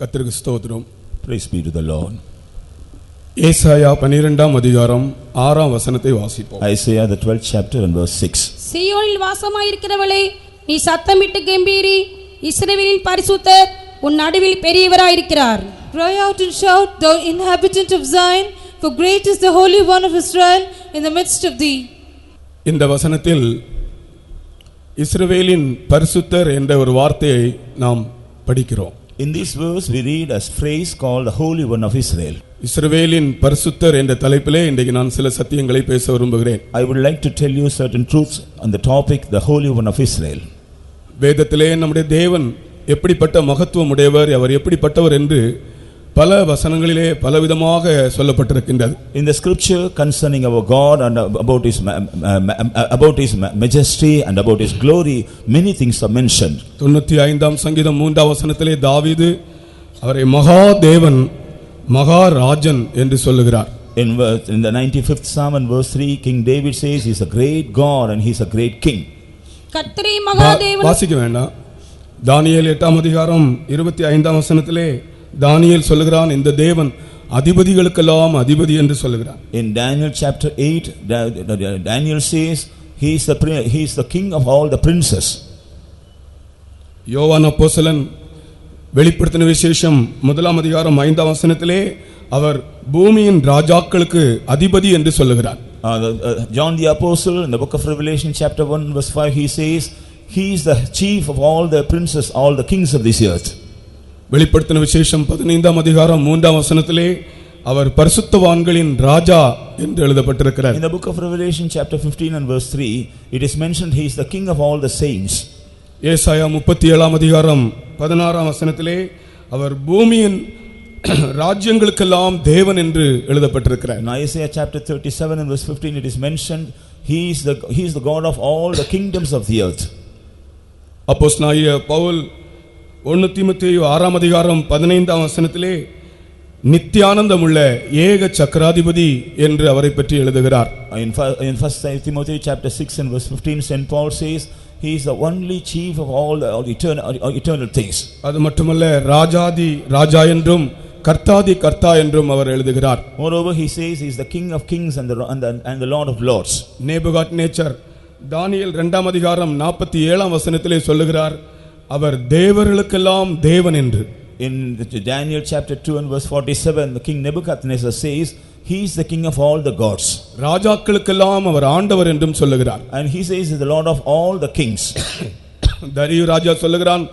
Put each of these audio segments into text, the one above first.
கர்த்தருக்கு ஸ்தோத்திரம். Praise be to the Lord. ஏசாயா 12ஆம் அதிகாரம் 6ஆம் வசனத்தை வாசிப்போம். Isaiah the 12th chapter and verse 6. சீயோனில் வாசமாயிருக்கிறவளே, நீ சத்தமிட்டு கெம்பீரி, இஸ்ரவேலின் பரிசுத்தர் உன் நடுவில் பெரியவராயிருக்கிறார். Cry out and shout, thou inhabitant of Zion, for great is the Holy One of Israel in the midst of thee. இந்த வசனத்தில் இஸ்ரவேலின் பரிசுத்தர் என்ற ஒரு வார்த்தையை நாம் படிக்கிறோம். In this verse we read a phrase called the Holy One of Israel. இஸ்ரவேலின் பரிசுத்தர் என்ற தலைப்பிலே இன்றைக்கு நான் சில சத்தியங்களை பேச விரும்புகிறேன். I would like to tell you certain truths on the topic the Holy One of Israel. வேதத்திலே நம்முடைய தேவன் எப்படிப்பட்ட மகத்துவம் உடையவர், அவர் எப்படிப்பட்டவர் என்று பல வசனங்களிலே பலவிதமாக சொல்லப்பட்டிருக்கின்றது. In the scripture concerning our God and about his majesty and about his glory, many things are mentioned. 95ஆம் சங்கீதம் 3ஆம் வசனத்திலே தாவீது அவரை மகா தேவன், மகா ராஜன் என்று சொல்லுகிறார். In the 95th Psalm and verse 3, King David says he is a great God and he is a great king. கர்த்தரே மகா தேவன். வாசிக்க வேண்டாம். தானியேல் 8ஆம் அதிகாரம் 25ஆம் வசனத்திலே தானியேல் சொல்லுகிறான், இந்த தேவன் அதிபதிகளுக்கெல்லாம் அதிபதி என்று சொல்லுகிறான். In Daniel chapter 8, Daniel says he is the king of all the princes. யோவான் அப்போஸ்தலன் வெளிப்படுத்தின விசேஷம் 1ஆம் அதிகாரம் 5ஆம் வசனத்திலே அவர் பூமியின் ராஜாக்களுக்கு அதிபதி என்று சொல்லுகிறார். John the apostle in the book of Revelation chapter 1 verse 5, he says he is the chief of all the princes, all the kings of this earth. வெளிப்படுத்தின விசேஷம் 15ஆம் அதிகாரம் 3ஆம் வசனத்திலே அவர் பரிசுத்தவான்களின் ராஜா என்று எழுதப்பட்டிருக்கிறார். In the book of Revelation chapter 15 and verse 3, it is mentioned he is the king of all the saints. ஏசாயா 37ஆம் அதிகாரம் 16ஆம் வசனத்திலே அவர் பூமியின் ராஜ்யங்களுக்கெல்லாம் தேவன் என்று எழுதப்பட்டிருக்கிறார். In Isaiah chapter 37 and verse 15, it is mentioned he is the God of all the kingdoms of the earth. அப்போஸ்தலனாகிய பவுல் 1 தீமோத்தேயு 6ஆம் அதிகாரம் 15ஆம் வசனத்திலே நித்தியானந்தமுள்ள ஏக சக்கராதிபதி என்று அவரை பற்றி எழுதுகிறார். In 1 Timothy chapter 6 and verse 15, St. Paul says he is the only chief of all eternal things. அது மட்டுமல்ல, ராஜாதி ராஜா என்றும் கர்த்தாதி கர்த்தா என்றும் அவர் எழுதுகிறார். Moreover, he says he is the king of kings and the lord of lords. Nebuchadnezzar தானியேல் 2ஆம் அதிகாரம் 47ஆம் வசனத்திலே சொல்லுகிறார், அவர் தேவர்களுக்கெல்லாம் தேவன் என்று. In Daniel chapter 2 and verse 47, the king Nebuchadnezzar says he is the king of all the gods. ராஜாக்களுக்கெல்லாம் அவர் ஆண்டவர் என்றும் சொல்லுகிறார். And he says he is the lord of all the kings. தரியு ராஜா சொல்லுகிறான்,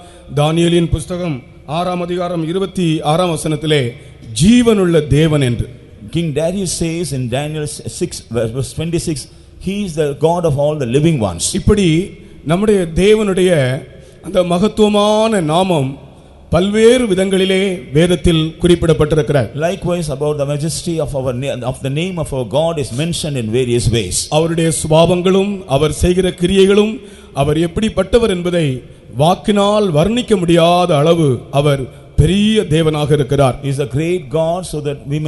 தானியேலின் புத்தகம் 6ஆம் அதிகாரம் 26ஆம் வசனத்திலே ஜீவனுள்ள தேவன் என்று. King Darius says in Daniel 6 verse 26, he is the God of all the living ones. இப்படி நம்முடைய தேவனுடைய அந்த மகத்துவமான நாமம் பல்வேறு விதங்களிலே வேதத்தில் குறிப்பிடப்பட்டிருக்கிறார். Likewise, about the majesty of the name of our God is mentioned in various ways. அவருடைய சுபாவங்களும் அவர் செய்கிற கிரியைகளும் அவர் எப்படிப்பட்டவர் என்பதை வாக்கினால் வர்ணிக்க முடியாத அளவு அவர் பெரிய தேவனாக இருக்கிறார். He is a great God, so that we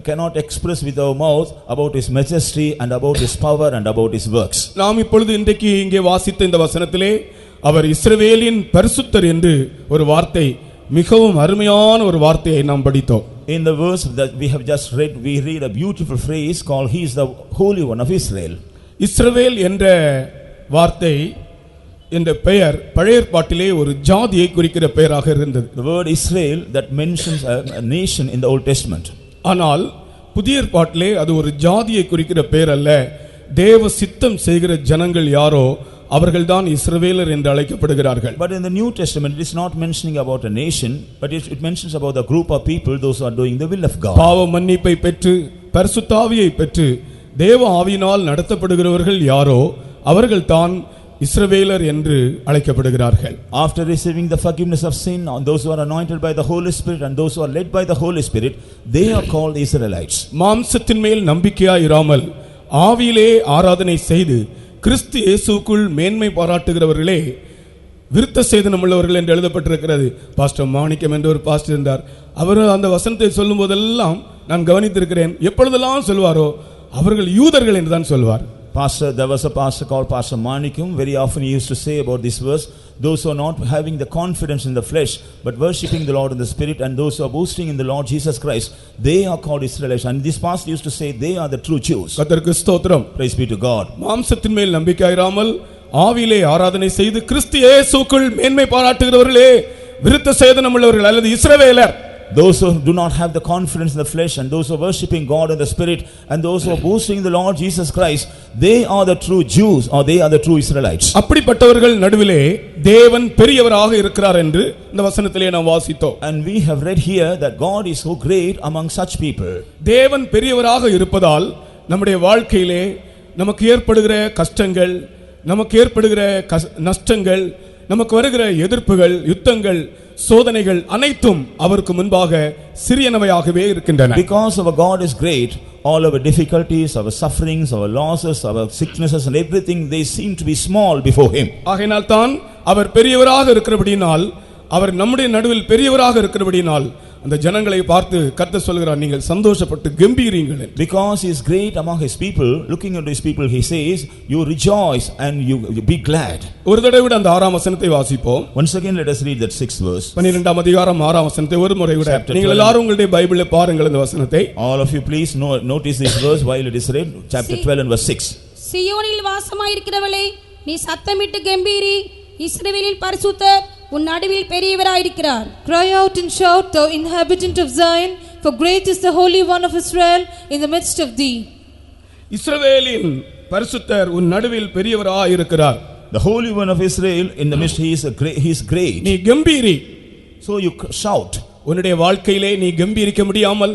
cannot express with our mouth about his majesty and about his power and about his works. நாம் இப்பொழுது இன்றைக்கு இங்கே வாசித்த இந்த வசனத்திலே அவர் இஸ்ரவேலின் பரிசுத்தர் என்று ஒரு வார்த்தை, மிகவும் அருமையான ஒரு வார்த்தையை நாம் படித்தோம். In the verse that we have just read, we read a beautiful phrase called he is the Holy One of Israel. இஸ்ரவேல் என்ற வார்த்தை, இந்த பெயர் பழைய ஏற்பாட்டிலே ஒரு ஜாதியை குறிக்கிற பெயராக இருந்தது. The word Israel that mentions a nation in the Old Testament. ஆனால் புதிய ஏற்பாட்டிலே அது ஒரு ஜாதியை குறிக்கிற பெயர் அல்ல. தேவ சித்தம் செய்கிற ஜனங்கள் யாரோ அவர்கள்தான் இஸ்ரவேலர் என்று அழைக்கப்படுகிறார்கள். But in the New Testament it is not mentioning about a nation, but it mentions about the group of people, those who are doing the will of God. பாவ மன்னிப்பை பெற்று பரிசுத்த ஆவியை பெற்று தேவ ஆவியினால் நடத்தப்படுகிறவர்கள் யாரோ அவர்கள்தான் இஸ்ரவேலர் என்று அழைக்கப்படுகிறார்கள். After receiving the forgiveness of sin, on those who are anointed by the Holy Spirit and those who are led by the Holy Spirit, they are called Israelites. மாம்சத்தின் மேல் நம்பிக்கையாய் இராமல் ஆவியிலே ஆராதனை செய்து கிறிஸ்து இயேசுவுக்குள் மேன்மை பாராட்டுகிறவர்களே விருத்த சேதனம் உள்ளவர்கள் என்று எழுதப்பட்டிருக்கிறது. பாஸ்டர் மாணிக்கம் என்ற ஒரு பாஸ்டர் இருந்தார். அவர் அந்த வசனத்தை சொல்லும் போதெல்லாம் நான் கவனித்திருக்கிறேன். எப்பொழுதெல்லாம் சொல்வாரோ அவர்கள் யூதர்கள் என்று தான் சொல்வார். Pastor, there was a pastor called Pastor Manikum. Very often he used to say about this verse, those who are not having the confidence in the flesh, but worshipping the Lord in the Spirit, and those who are boasting in the Lord Jesus Christ, they are called Israelites. And this pastor used to say, they are the true Jews. கர்த்தருக்கு ஸ்தோத்திரம். Praise be to God. மாம்சத்தின் மேல் நம்பிக்கையாயிராமல் ஆவியிலே ஆராதனை செய்து கிறிஸ்து இயேசுக்குள் மேன்மை பாராட்டுகிறவர்களே விருத்த சேதனம் உள்ளவர்கள் அல்லது இஸ்ரவேலர். Those who do not have the confidence in the flesh, and those who are worshipping God in the Spirit, and those who are boasting in the Lord Jesus Christ, they are the true Jews, or they are the true Israelites. அப்படிப்பட்டவர்கள் நடுவிலே தேவன் பெரியவராக இருக்கிறார் என்று இந்த வசனத்திலே நாம் வாசித்தோம். And we have read here that God is so great among such people. தேவன் பெரியவராக இருப்பதால் நம்முடைய வாழ்க்கையிலே நமக்கு ஏற்படுகிற கஷ்டங்கள், நமக்கு ஏற்படுகிற நஷ்டங்கள், நமக்கு வருகிற எதிர்ப்புகள், யுத்தங்கள், சோதனைகள் அனைத்தும் அவருக்கு முன்பாக சிறியனவையாகவே இருக்கின்றன. Because our God is great, all our difficulties, our sufferings, our losses, our sicknesses and everything, they seem to be small before him. ஆகையால் தான் அவர் பெரியவராக இருக்கிறபடியால், அவர் நம்முடைய நடுவில் பெரியவராக இருக்கிறபடியால் அந்த ஜனங்களை பார்த்து கர்த்தர் சொல்கிறார், நீங்கள் சந்தோஷப்பட்டு கம்பீரியுங்கள். Because he is great among his people, looking at his people, he says, you rejoice and you be glad. ஒரு தடவை விட அந்த 6ஆம் வசனத்தை வாசிப்போம். Once again let us read that 6th verse. 12ஆம் அதிகாரம் 6ஆம் வசனத்தை ஒரு முறை விட நீங்கள் எல்லாரும் உங்களுடைய பைபிளில் பாருங்கள் இந்த வசனத்தை. All of you please notice this verse while it is read, chapter 12 and verse 6. சீயோனில் வாசமாயிருக்கிறவளே, நீ சத்தமிட்டு கம்பீரி, இஸ்ரவேலின் பரிசுத்தர் உன் நடுவில் பெரியவராயிருக்கிறார். Cry out and shout, thou inhabitant of Zion, for great is the Holy One of Israel in the midst of thee. இஸ்ரவேலின் பரிசுத்தர் உன் நடுவில் பெரியவராயிருக்கிறார். The Holy One of Israel in the midst, he is great. நீ கம்பீரி. So you shout. உன்னுடைய வாழ்க்கையிலே நீ கம்பீரிக்க முடியாமல்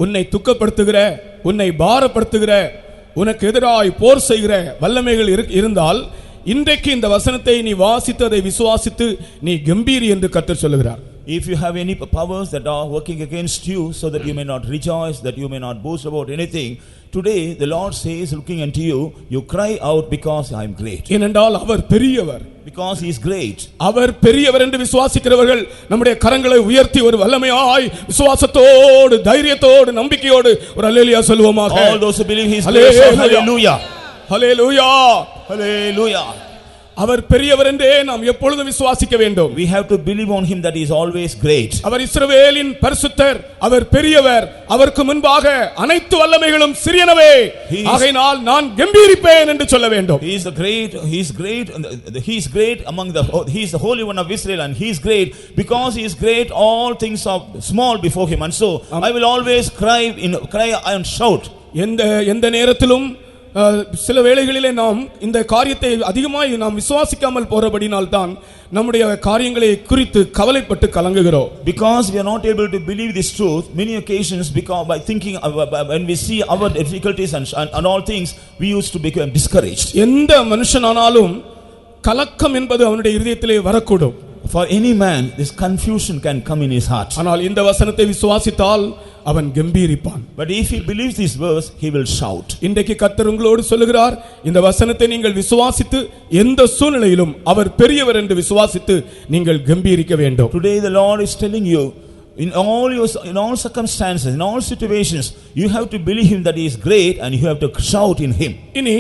உன்னை துக்கப்படுத்துகிற, உன்னை பாரப்படுத்துகிற, உனக்கு எதிராய் போர் செய்கிற வல்லமைகள் இருந்தால் இன்றைக்கு இந்த வசனத்தை நீ வாசித்ததை விசுவாசித்து நீ கம்பீரி என்று கர்த்தர் சொல்லுகிறார். If you have any powers that are working against you so that you may not rejoice, that you may not boast about anything, today the Lord says, looking unto you, you cry out because I am great. ஏனென்றால் அவர் பெரியவர். Because he is great. அவர் பெரியவர் என்று விசுவாசிக்கிறவர்கள் நம்முடைய கரங்களை உயர்த்தி ஒரு வல்லமையாய் விசுவாசத்தோடு, தைரியத்தோடு, நம்பிக்கையோடு ஒரு அல்லேலூயா சொல்லுவோமாக. All those who believe he is great, hallelujah. Hallelujah, hallelujah. அவர் பெரியவர் என்றே நாம் எப்பொழுதும் விசுவாசிக்க வேண்டும். We have to believe on him that he is always great. அவர் இஸ்ரவேலின் பரிசுத்தர், அவர் பெரியவர், அவருக்கு முன்பாக அனைத்து வல்லமைகளும் சிறியனவே, ஆகையால் நான் கம்பீரிப்பேன் என்று சொல்ல வேண்டும். He is great among he is the Holy One of Israel, and he is great because he is great, all things are small before him, and so I will always cry and shout. எந்த நேரத்திலும் சில வேளைகளிலே நாம் இந்த காரியத்தை அதிகமாய் நாம் விசுவாசிக்காமல் போறபடினால் தான் நம்முடைய காரியங்களை குறித்து கவலைப்பட்டு கலங்குகிறோம். Because we are not able to believe this truth, many occasions, because by thinking when we see our difficulties and all things, we used to become discouraged. எந்த மனுஷனானாலும் கலக்கம் என்பது அவனுடைய இதயத்திலே வரக்கூடும். For any man this confusion can come in his heart. ஆனால் இந்த வசனத்தை விசுவாசித்தால் அவன் கம்பீரிப்பான். But if he believes this verse, he will shout. இன்றைக்கு கர்த்தர் உங்களோடு சொல்லுகிறார், இந்த வசனத்தை நீங்கள் விசுவாசித்து எந்த சூழ்நிலையிலும் அவர் பெரியவர் என்று விசுவாசித்து நீங்கள் கம்பீரிக்க வேண்டும். Today the Lord is telling you, in all circumstances, in all situations, you have to believe him that he is great, and you have to shout in him. இனி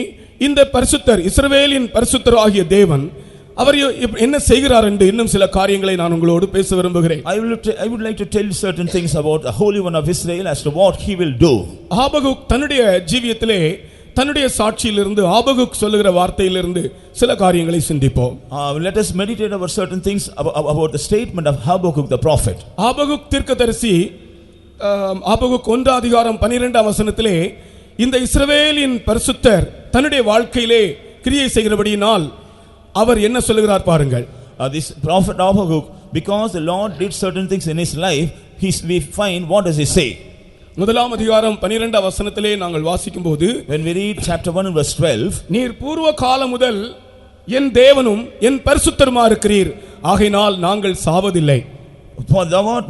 இந்த பரிசுத்தர், இஸ்ரவேலின் பரிசுத்தர் ஆகிய தேவன் அவர் என்ன செய்கிறார் என்று இன்னும் சில காரியங்களை நான் உங்களோடு பேச விரும்புகிறேன். I would like to tell certain things about the Holy One of Israel as to what he will do. Habakkuk தன்னுடைய ஜீவியத்திலே தன்னுடைய சாட்சியிலிருந்து ஆபகுக் சொல்லுகிற வார்த்தையிலிருந்து சில காரியங்களை சிந்திப்போம். Let us meditate over certain things about the statement of Habakkuk the prophet. Habakkuk தீர்க்கதரிசி ஆபகுக் 1 அதிகாரம் 12ஆம் வசனத்திலே இந்த இஸ்ரவேலின் பரிசுத்தர் தன்னுடைய வாழ்க்கையிலே கிரியை செய்கிறபடியினால் அவர் என்ன சொல்லுகிறார் பாருங்கள். This prophet Habakkuk, because the Lord did certain things in his life, we find, what does he say? முதலாம் அதிகாரம் 12ஆம் வசனத்திலே நாங்கள் வாசிக்கும்போது, when we read chapter 1 and verse 12, நீர் பூர்வ காலம் முதல் என் தேவனும் என் பரிசுத்தருமா இருக்கிறீர், ஆகையால் நாங்கள் சாவதில்லை. For thou art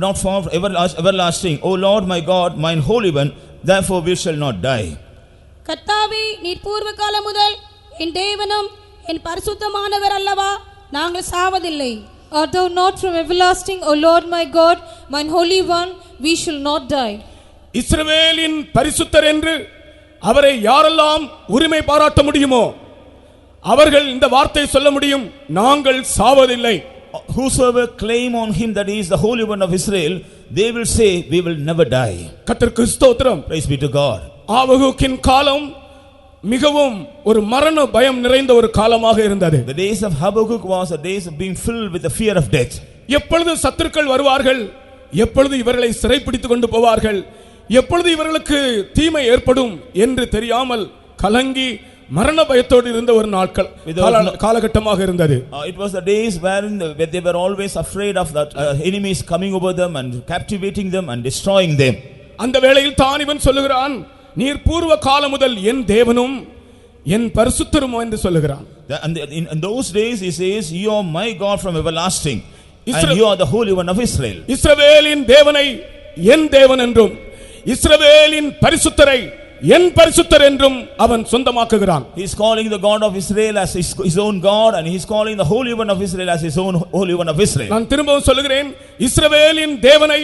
not far everlasting, O Lord my God, mine holy one, therefore we shall not die. கர்த்தாவே, நீர் பூர்வ காலம் முதல் என் தேவனும் என் பரிசுத்தமானவர் அல்லவா, நாங்கள் சாவதில்லை. Art thou not from everlasting, O Lord my God, mine holy one, we shall not die. இஸ்ரவேலின் பரிசுத்தர் என்று அவரை யாரெல்லாம் உரிமை பாராட்ட முடியுமோ அவர்கள் இந்த வார்த்தை சொல்ல முடியும், நாங்கள் சாவதில்லை. Whosoever claim on him that he is the Holy One of Israel, they will say, we will never die. கர்த்தருக்கு ஸ்தோத்திரம். Praise be to God. ஆபகுக்கின் காலம் மிகவும் ஒரு மரண பயம் நிறைந்த ஒரு காலமாக இருந்தது. The days of Habakkuk was the days of being filled with the fear of death. எப்பொழுது சத்துருக்கள் வருவார்கள், எப்பொழுது இவர்களை சிறைப்பிடித்துக் கொண்டு போவார்கள், எப்பொழுது இவர்களுக்கு தீமை ஏற்படும் என்று தெரியாமல் கலங்கி மரண பயத்தோடு இருந்த ஒரு நாட்கள் காலகட்டமாக இருந்தது. It was the days wherein they were always afraid of that enemies coming over them and captivating them and destroying them. அந்த வேளையில் தான் இவன் சொல்லுகிறான், நீர் பூர்வ காலம் முதல் என் தேவனும் என் பரிசுத்தரும் என்று சொல்லுகிறான். In those days he says, you are my God from everlasting and you are the Holy One of Israel. இஸ்ரவேலின் தேவனை என் தேவன் என்றும் இஸ்ரவேலின் பரிசுத்தரை என் பரிசுத்தர் என்றும் அவன் சொந்தமாக்குகிறான். He is calling the God of Israel as his own God and he is calling the Holy One of Israel as his own Holy One of Israel. நான் திரும்பவும் சொல்லுகிறேன், இஸ்ரவேலின் தேவனை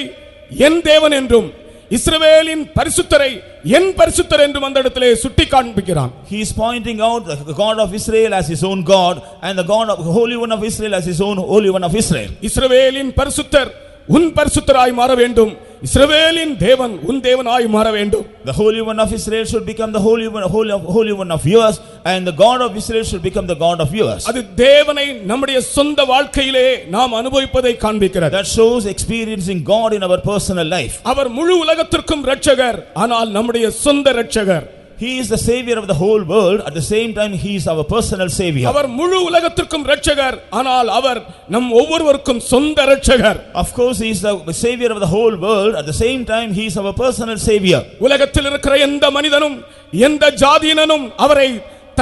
என் தேவன் என்றும் இஸ்ரவேலின் பரிசுத்தரை என் பரிசுத்தர் என்றும் அந்த இடத்திலே சுட்டி காண்பிக்கிறான். He is pointing out the God of Israel as his own God and the God of the Holy One of Israel as his own Holy One of Israel. இஸ்ரவேலின் பரிசுத்தர் உன் பரிசுத்தராய் மாற வேண்டும், இஸ்ரவேலின் தேவன் உன் தேவனாய் மாற வேண்டும். The Holy One of Israel should become the Holy One of yours and the God of Israel should become the God of yours. அது தேவனை நம்முடைய சொந்த வாழ்க்கையிலே நாம் அனுபவிப்பதை காண்பிக்கிறது. That shows experiencing God in our personal life. அவர் முழு உலகத்திற்கும் இரட்சகர், ஆனால் நம்முடைய சொந்த இரட்சகர். He is the savior of the whole world, at the same time he is our personal savior. அவர் முழு உலகத்திற்கும் இரட்சகர், ஆனால் அவர் நம் ஒவ்வொருவருக்கும் சொந்த இரட்சகர். Of course he is the savior of the whole world, at the same time he is our personal savior. உலகத்தில் இருக்கிற எந்த மனிதனும் எந்த ஜாதியினனும் அவரை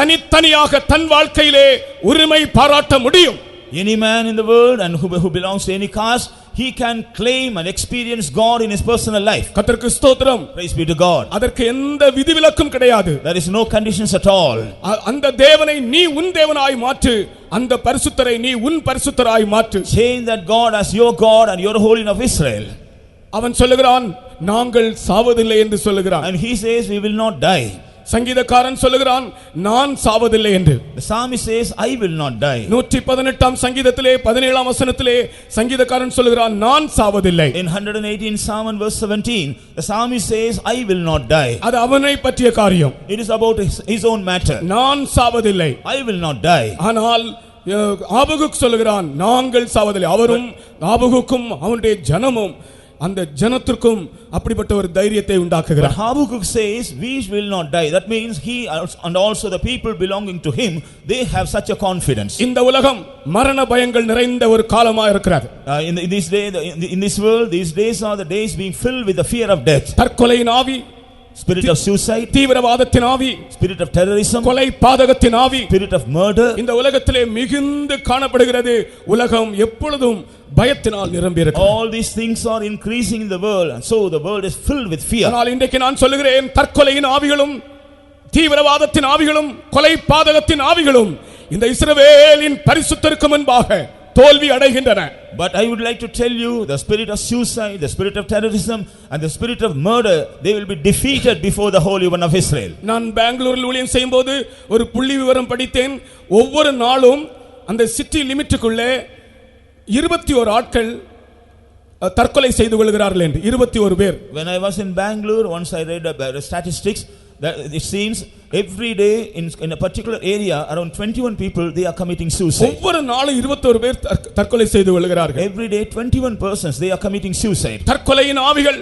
தனித்தனியாக தன் வாழ்க்கையிலே உரிமை பாராட்ட முடியும். Any man in the world and who belongs to any caste, he can claim and experience God in his personal life. கர்த்தருக்கு ஸ்தோத்திரம். Praise be to God. அதற்கு எந்த விதிவிலக்கும் கிடையாது. There is no conditions at all. அந்த தேவனை நீ உன் தேவனாய் மாற்று, அந்த பரிசுத்தரை நீ உன் பரிசுத்தராய் மாற்று. Change that God as your God and your Holy One of Israel. அவன் சொல்லுகிறான், நாங்கள் சாவதில்லை என்று சொல்லுகிறான். And he says we will not die. சங்கீதக்காரன் சொல்லுகிறான், நான் சாவதில்லை என்று. The psalmist says I will not die. 118ஆம் சங்கீதத்திலே 17ஆம் வசனத்திலே சங்கீதக்காரன் சொல்லுகிறான், நான் சாவதில்லை. In 118 Psalm and verse 17 the psalmist says I will not die. அது அவனை பற்றிய காரியம். It is about his own matter. நான் சாவதில்லை. I will not die. ஆனால் ஆபகுக் சொல்லுகிறான், நாங்கள் சாவதில்லை. அவரும் ஆபகுக்கும் அவனுடைய ஜனமும் அந்த ஜனத்திற்கும் அப்படிப்பட்ட ஒரு தைரியத்தை உண்டாக்குகிறார். Habakkuk says we will not die. That means he and also the people belonging to him, they have such a confidence. இந்த உலகம் மரண பயங்கள் நிறைந்த ஒரு காலமா இருக்கிறது. In this world these days are the days being filled with the fear of death. தற்கொலையின் ஆவி, spirit of suicide, தீவிரவாதத்தின் ஆவி, spirit of terrorism, கொலை பாதகத்தின் ஆவி, spirit of murder. இந்த உலகத்திலே மிகுந்து காணப்படுகிறது. உலகம் எப்பொழுதும் பயத்தினால் நிரம்பி இருக்கிறது. All these things are increasing in the world and so the world is filled with fear. ஆனால் இன்றைக்கு நான் சொல்லுகிறேன், தற்கொலையின் ஆவிகளும் தீவிரவாதத்தின் ஆவிகளும் கொலை பாதகத்தின் ஆவிகளும் இந்த இஸ்ரவேலின் பரிசுத்தருக்கு முன்பாக தோல்வி அடைகின்றன. But I would like to tell you, the spirit of suicide, the spirit of terrorism and the spirit of murder, they will be defeated before the Holy One of Israel. நான் பெங்களூரில் ஊழியம் செய்யும்போது ஒரு புள்ளி விவரம் படித்தேன். ஒவ்வொரு நாளும் அந்த சிட்டி லிமிட்டுக்குள்ளே 21 ஆட்கள் தற்கொலை செய்து கொள்கிறார்கள் என்று. 21 பேர். When I was in Bangalore, once I read about statistics that it seems every day in a particular area around 21 people they are committing suicide. ஒவ்வொரு நாளும் 21 பேர் தற்கொலை செய்து கொள்கிறார்கள். Every day 21 persons they are committing suicide. தற்கொலையின் ஆவிகள்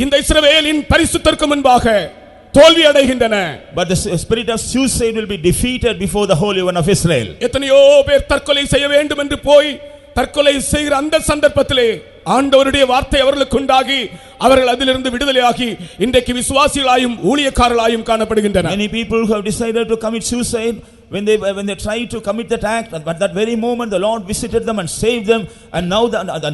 இந்த இஸ்ரவேலின் பரிசுத்தருக்கு முன்பாக தோல்வி அடைகின்றன. But the spirit of suicide will be defeated before the Holy One of Israel. எத்தனையோ பேர் தற்கொலை செய்ய வேண்டும் என்று போய் தற்கொலை செய்கிற அந்த சந்தர்ப்பத்திலே ஆண்டவருடைய வார்த்தை அவர்களுக்கு உண்டாகி அவர்கள் அதிலிருந்து விடுதலையாகி இன்றைக்கு விசுவாசிகளாயும் ஊழியக்காரர்களாயும் காணப்படுகின்றனர். Many people who have decided to commit suicide, when they try to commit that act, but that very moment the Lord visited them and saved them, and now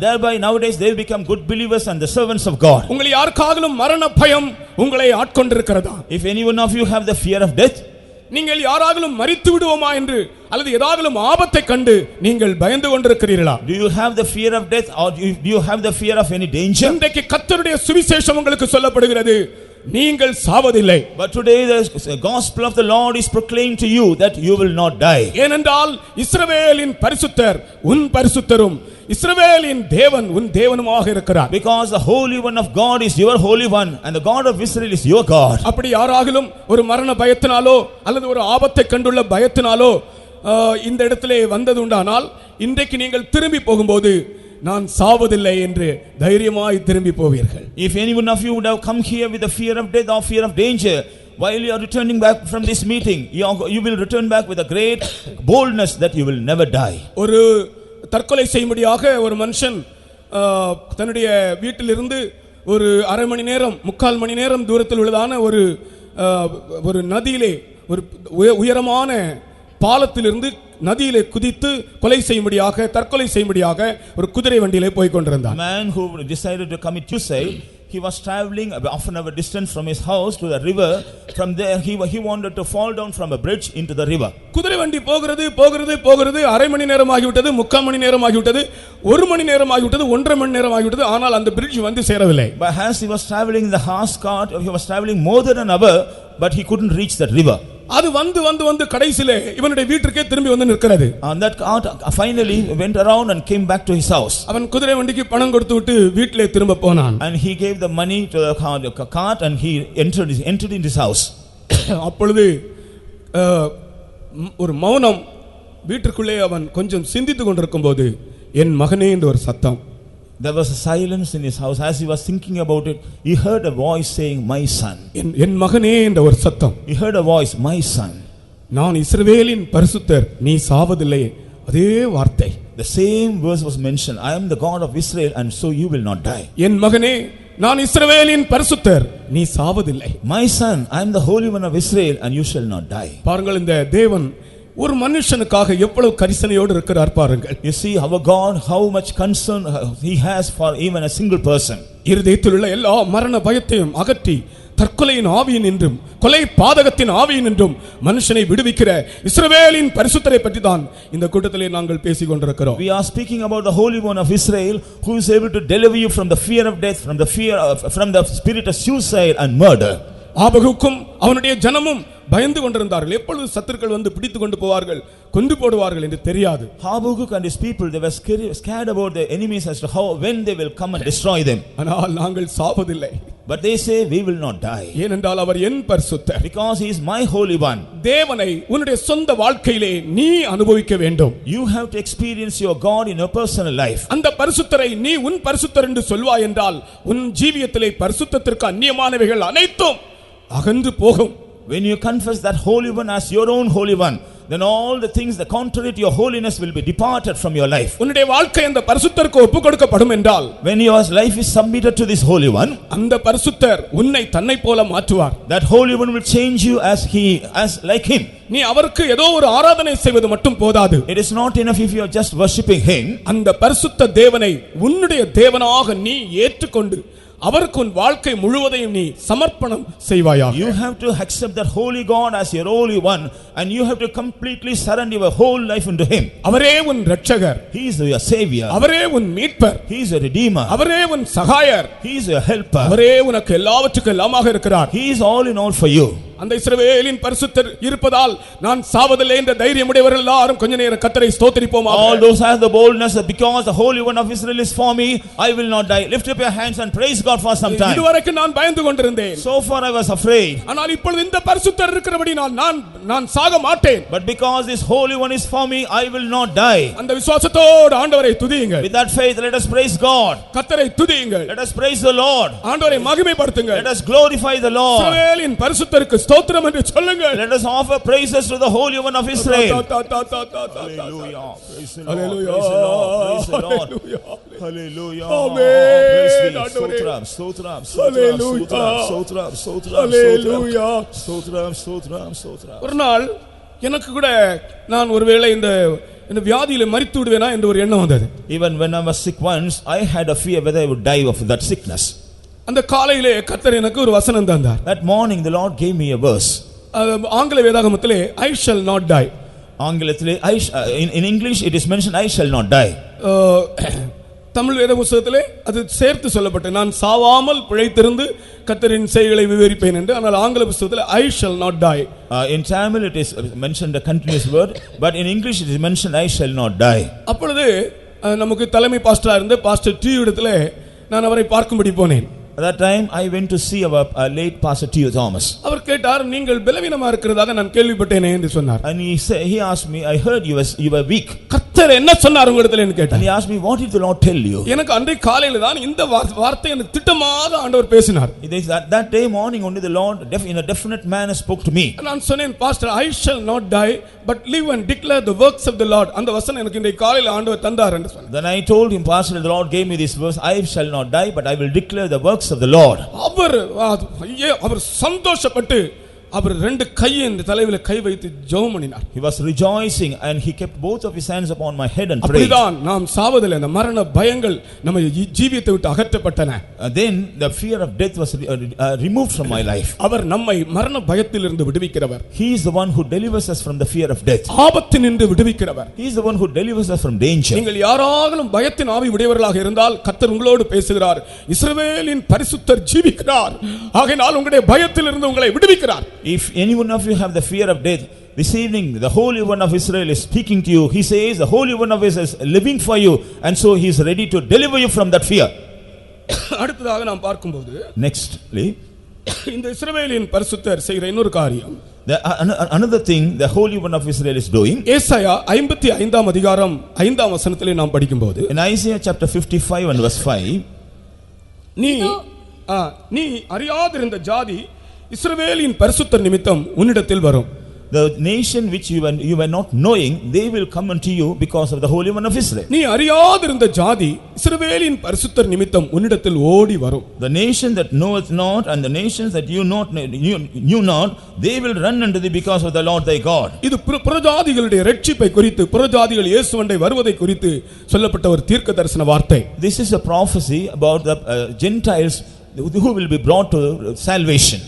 thereby nowadays they become good believers and the servants of God. உங்களை யாருக்காகலும் மரண பயம் உங்களை ஆட்கொண்டிருக்கிறதா? If any one of you have the fear of death, நீங்கள் யாராகலும் மரித்து விடுவோமா என்று அல்லது ஏதாகலும் ஆபத்தை கண்டு நீங்கள் பயந்து கொண்டிருக்கிறீர்களா? Do you have the fear of death or do you have the fear of any danger? இன்றைக்கு கர்த்தருடைய சுவிசேஷம் உங்களுக்கு சொல்லப்படுகிறது. நீங்கள் சாவதில்லை. But today the gospel of the Lord is proclaimed to you that you will not die. ஏனென்றால் இஸ்ரவேலின் பரிசுத்தர் உன் பரிசுத்தரும் இஸ்ரவேலின் தேவன் உன் தேவனுமாக இருக்கிறார். Because the Holy One of God is your Holy One and the God of Israel is your God. அப்படி யாராகிலும் ஒரு மரண பயத்தினாலோ அல்லது ஒரு ஆபத்தை கண்டுள்ள பயத்தினாலோ இந்த இடத்திலே வந்தது உண்டானால் இன்றைக்கு நீங்கள் திரும்பி போகும்போது நான் சாவதில்லை என்று தைரியமாய் திரும்பி போவீர்கள். If any one of you would have come here with the fear of death or fear of danger, while you are returning back from this meeting, you will return back with a great boldness that you will never die. ஒரு தற்கொலை செய்யும்படியாக ஒரு மனுஷன் தன்னுடைய வீட்டிலிருந்து ஒரு அரை மணி நேரம் 3/4 மணி நேரம் தூரத்தில் உள்ளதான ஒரு நதியிலே ஒரு உயரமான பாலத்திலிருந்து நதியிலே குதித்து கொலை செய்யும்படியாக தற்கொலை செய்யும்படியாக ஒரு குதிரை வண்டியிலே போய் கொண்டிருந்தார். Man who decided to commit suicide, he was traveling half an hour distance from his house to the river. From there he wanted to fall down from a bridge into the river. குதிரை வண்டி போகிறது அரை மணி நேரம் ஆகிவிட்டது, 3/4 மணி நேரம் ஆகிவிட்டது, 1 மணி நேரம் ஆகிவிட்டது, 1.5 மணி நேரம் ஆகிவிட்டது. ஆனால் அந்த பிரிட்ஜ் வந்து சேரவில்லை. But as he was traveling in the horse cart, he was traveling more than an hour, but he couldn't reach that river. அது வந்து கடைசிலே இவனுடைய வீட்டுக்கே திரும்பி வந்து நிற்கிறது. And that cart finally went around and came back to his house. அவன் குதிரை வண்டிக்கு பணம் கொடுத்து விட்டு வீட்டிலே திரும்ப போனான். And he gave the money to the cart and he entered into his house. அப்பொழுது ஒரு மௌனம் வீட்டுக்குள்ளே அவன் கொஞ்சம் சிந்தித்துக் கொண்டிருக்கும்போது என் மகனே என்ற ஒரு சத்தம். There was a silence in his house. As he was thinking about it, he heard a voice saying, "My son." என் மகனே என்ற ஒரு சத்தம். He heard a voice, "My son." நான் இஸ்ரவேலின் பரிசுத்தர், நீ சாவதில்லை. அதே வார்த்தை. The same verse was mentioned. I am the God of Israel and so you will not die. என் மகனே, நான் இஸ்ரவேலின் பரிசுத்தர், நீ சாவதில்லை. My son, I am the Holy One of Israel and you shall not die. பாருங்கள், இந்த தேவன் ஒரு மனுஷனுக்காக எவ்வளவு கரிசனையோடு இருக்கிறார் பாருங்கள். You see our God, how much concern he has for even a single person. இருதயத்தில் உள்ள எல்லா மரண பயத்தையும் அகற்றி தற்கொலையின் ஆவியின் என்றும் கொலை பாதகத்தின் ஆவியின் என்றும் மனுஷனை விடுவிக்கிற இஸ்ரவேலின் பரிசுத்தரை பற்றி தான் இந்த கூட்டத்திலே நாங்கள் பேசிக் கொண்டிருக்கிறோம். We are speaking about the Holy One of Israel who is able to deliver you from the fear of death, from the spirit of suicide and murder. ஆபகுக்கும் அவனுடைய ஜனமும் பயந்து கொண்டிருந்தார்கள். எப்பொழுது சத்துருக்கள் வந்து பிடித்துக் கொண்டு போவார்கள், கொண்டு போடுவார்கள் என்று தெரியாது. Habakuk and his people, they were scared about their enemies as to how when they will come and destroy them. ஆனால் நாங்கள் சாவதில்லை. But they say we will not die. ஏனென்றால் அவர் என் பரிசுத்தர். Because he is my Holy One. தேவனை உன்னுடைய சொந்த வாழ்க்கையிலே நீ அனுபவிக்க வேண்டும். You have to experience your God in your personal life. அந்த பரிசுத்தரை நீ உன் பரிசுத்தர் என்று சொல்வாய் என்றால் உன் ஜீவியத்திலே பரிசுத்தத்திற்கு அந்நியமானவைகள் அனைத்தும் அகன்று போகும். When you confess that Holy One as your own Holy One, then all the things that contrary to your holiness will be departed from your life. உன்னுடைய வாழ்க்கை அந்த பரிசுத்தருக்கு ஒப்புக்கொடுக்கப்படும் என்றால், when your life is submitted to this Holy One, அந்த பரிசுத்தர் உன்னை தன்னை போல மாற்றுவார். that Holy One will change you as like him. நீ அவருக்கு ஏதோ ஒரு ஆராதனை செய்வது மட்டும் போதாது. It is not enough if you are just worshiping him. அந்த பரிசுத்த தேவனை உன்னுடைய தேவனாக நீ ஏற்றுக்கொண்டு அவருக்கு உன் வாழ்க்கை முழுவதையும் நீ சமர்ப்பணம் செய்வாயாக. You have to accept that holy God as your Holy One and you have to completely surrender your whole life unto him. அவரே உன் இரட்சகர், he is your savior. அவரே உன் மீட்பர், he is a redeemer. அவரே உன் சகாயர், he is your helper. அவரே உனக்கு எல்லாவற்றுக்கும் எல்லாமாக இருக்கிறார். he is all in all for you. அந்த இஸ்ரவேலின் பரிசுத்தர் இருப்பதால் நான் சாவதில்லை என்ற தைரியமுடையவர்கள் எல்லாரும் கொஞ்ச நேரம் கர்த்தரை ஸ்தோத்திரிப்போமாக. All those have the boldness that because the Holy One of Israel is for me, I will not die. Lift up your hands and praise God for some time. இதுவரைக்கும் நான் பயந்து கொண்டிருந்தேன். So far I was afraid. ஆனால் இப்பொழுது இந்த பரிசுத்தர் இருக்கிறபடி நான் சாக மாட்டேன். But because this Holy One is for me, I will not die. அந்த விசுவாசத்தோடு ஆண்டவரை துதியுங்கள். With that faith, let us praise God. கர்த்தரை துதியுங்கள். Let us praise the Lord. ஆண்டவரை மகிமைப்படுத்துங்கள். Let us glorify the Lord. இஸ்ரவேலின் பரிசுத்தருக்கு ஸ்தோத்திரம் என்று சொல்லுங்கள். Let us offer praises to the Holy One of Israel. Hallelujah. Praise the Hallelujah. Lord. Praise the Lord. Hallelujah. Hallelujah. Amen. Stotram, stotram, Hallelujah. stotram, stotram, Hallelujah. stotram, stotram, stotram. ஒரு நாள் எனக்கு கூட நான் ஒருவேளை இந்த வியாதியில மரித்து விடுவேனா என்ற ஒரு எண்ணம் வந்தது. Even when I was sick once, I had a fear whether I would die of that sickness. அந்த காலையிலே கர்த்தர் எனக்கு ஒரு வசனம் தந்தார். That morning the Lord gave me a verse. ஆங்கில வேதாகமத்திலே I shall not die. ஆங்கிலத்திலே in English it is mentioned I shall not die. Tamil வேத புத்தகத்திலே அது சேர்த்து சொல்லப்பட்டு நான் சாவாமல் பிழைத்திருந்து கர்த்தரின் செய்கைகளை விவரிப்பேன் என்று. ஆனால் ஆங்கில புத்தகத்தில் I shall not die. In Tamil it is mentioned a continuous word, but in English it is mentioned I shall not die. அப்பொழுது நமக்கு தலைமை பாஸ்டரா இருந்த பாஸ்டர் டி இடத்துல நான் அவரை பார்க்கும்படி போனேன். At that time I went to see our late pastor T.O. Thomas. அவர் கேட்டார், நீங்கள் பலவீனமா இருக்கிறதாக நான் கேள்விப்பட்டேனே என்று சொன்னார். And he asked me, I heard you were weak. கர்த்தர் என்ன சொன்னார் உங்களிடத்தில் என்று கேட்டார். And he asked me, what did the Lord tell you? எனக்கு அன்றைய காலையில தான் இந்த வார்த்தை எனக்கு திட்டமாக ஆண்டவர் பேசினார். That day morning only the Lord in a definite manner spoke to me. நான் சொன்னேன், pastor I shall not die but live and declare the works of the Lord. அந்த வசனம் எனக்கு இன்றைய காலையில ஆண்டவர் தந்தார் என்று சொன்னேன். Then I told him, pastor, the Lord gave me this verse, I shall not die but I will declare the works of the Lord. அவர் சந்தோஷப்பட்டு அவர் ரெண்டு கையை இந்த தலையில கை வைத்து ஜெபம் பண்ணினார். He was rejoicing and he kept both of his hands upon my head and prayed. அப்படிதான் நாம் சாவதில்லை, அந்த மரண பயங்கள் நம்ம ஜீவியத்தை விட்டு அகற்றப்பட்டன. Then the fear of death was removed from my life. அவர் நம்மை மரண பயத்திலிருந்து விடுவிக்கிறவர். He is the one who delivers us from the fear of death. ஆபத்தினின்று விடுவிக்கிறவர். He is the one who delivers us from danger. நீங்கள் யாராலும் பயத்தின் ஆவி உடையவர்களாக இருந்தால் கர்த்தர் உங்களோடு பேசுகிறார். இஸ்ரவேலின் பரிசுத்தர் ஜீவிக்கிறார், ஆகையால் உங்களுடைய பயத்திலிருந்து உங்களை விடுவிக்கிறார். If any one of you have the fear of death, this evening the Holy One of Israel is speaking to you. He says the Holy One of Israel is living for you and so he is ready to deliver you from that fear. அடுத்ததாக நாம் பார்க்கும்போது Nextly, இந்த இஸ்ரவேலின் பரிசுத்தர் செய்கிற இன்னொரு காரியம், another thing the Holy One of Israel is doing. ஏசாயா 55ஆம் அதிகாரம் 5ஆம் வசனத்திலே நாம் படிக்கும்போது, In Isaiah chapter 55 and verse 5, நீ அறியாதிருந்த ஜாதி இஸ்ரவேலின் பரிசுத்தர் நிமித்தம் உன்னிடத்தில் வரும். The nation which you were not knowing, they will come unto you because of the Holy One of Israel. நீ அறியாதிருந்த ஜாதி இஸ்ரவேலின் பரிசுத்தர் நிமித்தம் உன்னிடத்தில் ஓடி வரும். The nation that knoweth not and the nations that you knew not, they will run unto thee because of the Lord thy God. இது புறஜாதிகளுடைய இரட்சிப்பை குறித்து, புறஜாதிகள் இயேசுவண்டை வருவதை குறித்து சொல்லப்பட்ட ஒரு தீர்க்க தரிசன வார்த்தை. This is a prophecy about the Gentiles who will be brought to salvation.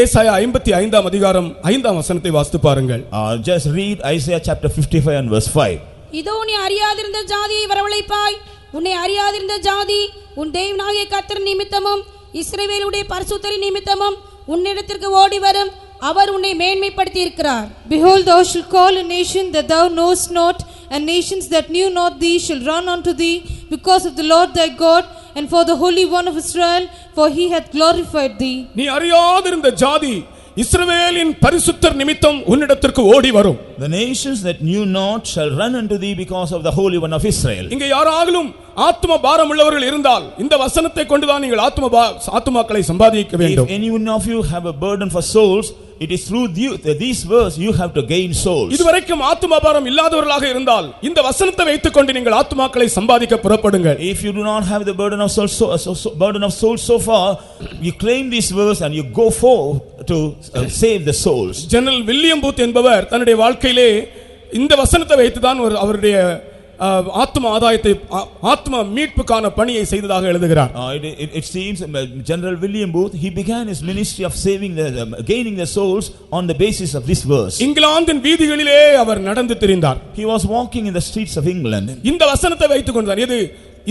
ஏசாயா 55ஆம் அதிகாரம் 5ஆம் வசனத்தை வாசித்து பாருங்கள். Just read Isaiah chapter 55 and verse 5. இதோ நீ அறியாதிருந்த ஜாதியை வரவழைப்பாய், உன்னை அறியாதிருந்த ஜாதி உன் தேவனாகிய கர்த்தர் நிமித்தமும் இஸ்ரவேலுடைய பரிசுத்தரின் நிமித்தமும் உன்னிடத்திற்கு ஓடி வரும், அவர் உன்னை மேன்மைப்படுத்தி இருக்கிறார். Behold, thou shalt call a nation that thou knowest not, and nations that knew not thee shall run unto thee because of the Lord thy God and for the Holy One of Israel, for he hath glorified thee. நீ அறியாதிருந்த ஜாதி இஸ்ரவேலின் பரிசுத்தர் நிமித்தம் உன்னிடத்திற்கு ஓடி வரும். The nations that knew not shall run unto thee because of the Holy One of Israel. இங்கே யாராகிலும் ஆத்தும பாரம் உள்ளவர்கள் இருந்தால் இந்த வசனத்தை கொண்டுதான் நீங்கள் ஆத்துமாக்களை சம்பாதிக்க வேண்டும். If any one of you have a burden for souls, it is through these verse you have to gain souls. இதுவரைக்கும் ஆத்தும பாரம் இல்லாதவர்களாக இருந்தால் இந்த வசனத்தை வைத்துக்கொண்டு நீங்கள் ஆத்துமாக்களை சம்பாதிக்க புறப்படுங்கள். If you do not have the burden of souls so far, you claim this verse and you go forth to save the souls. General William booth என்பவர் தன்னுடைய வாழ்க்கையிலே இந்த வசனத்தை வைத்துதான் அவருடைய ஆத்ம ஆதாயத்தை, ஆத்ம மீட்புக்கான பணியை செய்ததாக எழுதுகிறார். It seems General William Booth, he began his ministry of gaining the souls on the basis of this verse. இங்கிலாந்தின் வீதிகளிலே அவர் நடந்து திரிந்தார். He was walking in the streets of England. இந்த வசனத்தை வைத்துக் கொண்டார். இது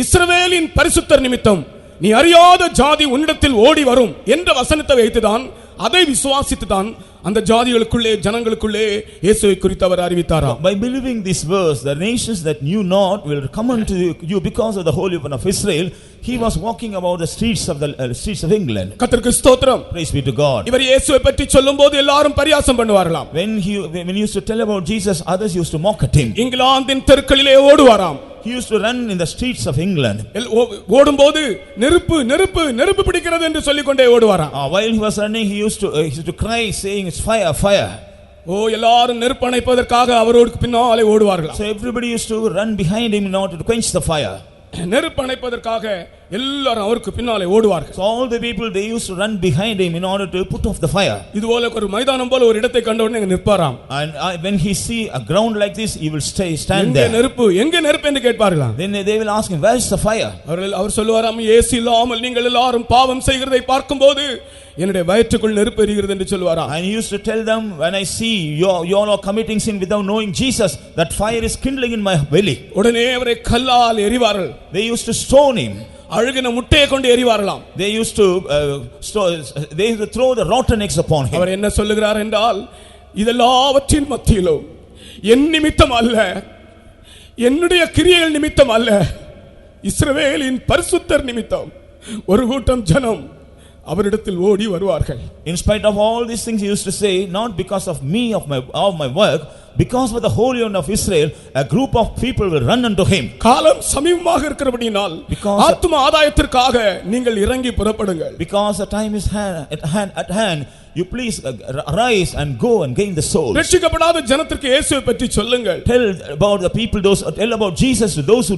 இஸ்ரவேலின் பரிசுத்தர் நிமித்தம் நீ அறியாத ஜாதி உன்னிடத்தில் ஓடி வரும் என்ற வசனத்தை வைத்துதான், அதை விசுவாசித்துதான் அந்த ஜாதிகளுக்குள்ளே ஜனங்களுக்குள்ளே இயேசுவை குறித்து அவர் அறிவித்தாராம். By believing this verse, the nations that knew not will come unto you because of the Holy One of Israel. He was walking about the streets of England. கர்த்தருக்கு ஸ்தோத்திரம். Praise be to God. இவர் இயேசுவை பற்றி சொல்லும்போது எல்லாரும் பரியாசம் பண்ணுவார்களாம். When he used to tell about Jesus, others used to mock at him. இங்கிலாந்தின் தெருக்களிலே ஓடுவாராம். He used to run in the streets of England. ஓடும்போது நெருப்பு நெருப்பு நெருப்பு பிடிக்கிறது என்று சொல்லிக்கொண்டே ஓடுவாராம். While he was running, he used to cry saying it's fire, fire. எல்லாரும் நெருப்பு அணைப்பதற்காக அவரோடு பின்னாலே ஓடுவார்கள். So everybody used to run behind him in order to quench the fire. நெருப்பு அணைப்பதற்காக எல்லாரும் அவருக்கு பின்னாலே ஓடுவார்கள். So all the people, they used to run behind him in order to put off the fire. இதுபோல ஒரு மைதானம் போல ஒரு இடத்தை கண்ட உடனே அங்க நிற்பாராம். And when he see a ground like this, he will stand எங்கே there. நெருப்பு எங்கே நெருப்பு என்று கேட்பார்களாம். Then they will ask him, where is the fire? அவர் சொல்லுவாராம், இயேசு இல்லாமல் நீங்கள் எல்லாரும் பாவம் செய்கிறதை பார்க்கும்போது என்னுடைய வயிற்றுக்குள் நெருப்பு எரிகிறது என்று சொல்லுவாராம். And he used to tell them, when I see you all are committing sin without knowing Jesus, that fire is kindling in my belly. உடனே அவரை கல்லால் எறிவார்கள். They used to stone him. அழுகின முட்டையை கொண்டு எறிவார்களாம். They used to throw the rotten eggs upon him. அவர் என்ன சொல்லுகிறார் என்றால், இதெல்லாவற்றின் மத்தியிலும் என் நிமித்தம் அல்ல, என்னுடைய கிரியைகள் நிமித்தம் அல்ல, இஸ்ரவேலின் பரிசுத்தர் நிமித்தம் ஒரு கூட்டம் ஜனம் அவரிடத்தில் ஓடி வருவார்கள். In spite of all these things, he used to say, not because of me, of my work, because of the Holy One of Israel, a group of people will run unto him. காலம் சமீபமாக இருக்கிறபடியால் ஆத்தும ஆதாயத்திற்காக நீங்கள் இறங்கி புறப்படுங்கள். Because the time is at hand, you please arise and go and gain the souls. ரட்சிக்கப்படாத ஜனத்திற்கு இயேசுவை பற்றி சொல்லுங்கள். Tell about the people, tell about Jesus to those who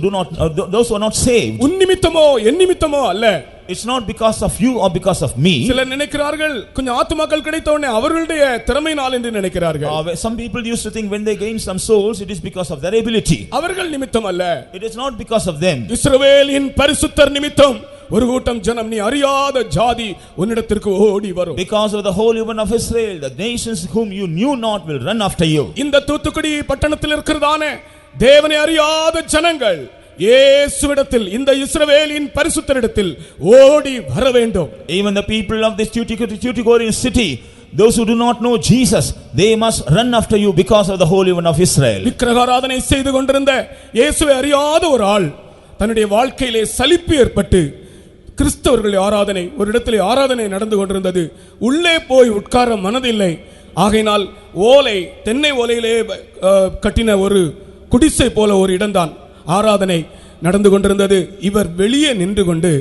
are not saved. உன் நிமித்தமோ என் நிமித்தமோ அல்ல. It's not because of you or because of me. சிலர் நினைக்கிறார்கள் கொஞ்சம் ஆத்துமாக்கள் கிடைத்த உடனே அவர்களுடைய திறமையினால் என்று நினைக்கிறார்கள். Some people used to think when they gain some souls, it is because of their ability. அவர்கள் நிமித்தம் அல்ல. It is not because of them. இஸ்ரவேலின் பரிசுத்தர் நிமித்தம் ஒரு கூட்டம் ஜனம், நீ அறியாத ஜாதி உன்னிடத்திற்கு ஓடி வரும். Because of the Holy One of Israel, the nations whom you knew not will run after you. இந்த தூத்துக்குடி பட்டணத்தில் இருக்கிறதானே தேவனை அறியாத ஜனங்கள் இயேசுவிடத்தில், இந்த இஸ்ரவேலின் பரிசுத்தரிடத்தில் ஓடி வர வேண்டும். Even the people of this Tuticorin city, those who do not know Jesus, they must run after you because of the Holy One of Israel. விக்கிரகாராதனை செய்து கொண்டிருந்த இயேசுவை அறியாத ஒரு ஆள் தன்னுடைய வாழ்க்கையிலே சலிப்பு ஏற்பட்டு, கிறிஸ்தவர்களுடைய ஆராதனை ஒரு இடத்திலே ஆராதனை நடந்து கொண்டிருந்தது, உள்ளே போய் உட்கார மனதில்லை. ஆகையினால் ஓலை, தென்னை ஓலையிலே கட்டின ஒரு குடிசை போல ஒரு இடம்தான் ஆராதனை நடந்து கொண்டிருந்தது. இவர் வெளியே நின்று கொண்டு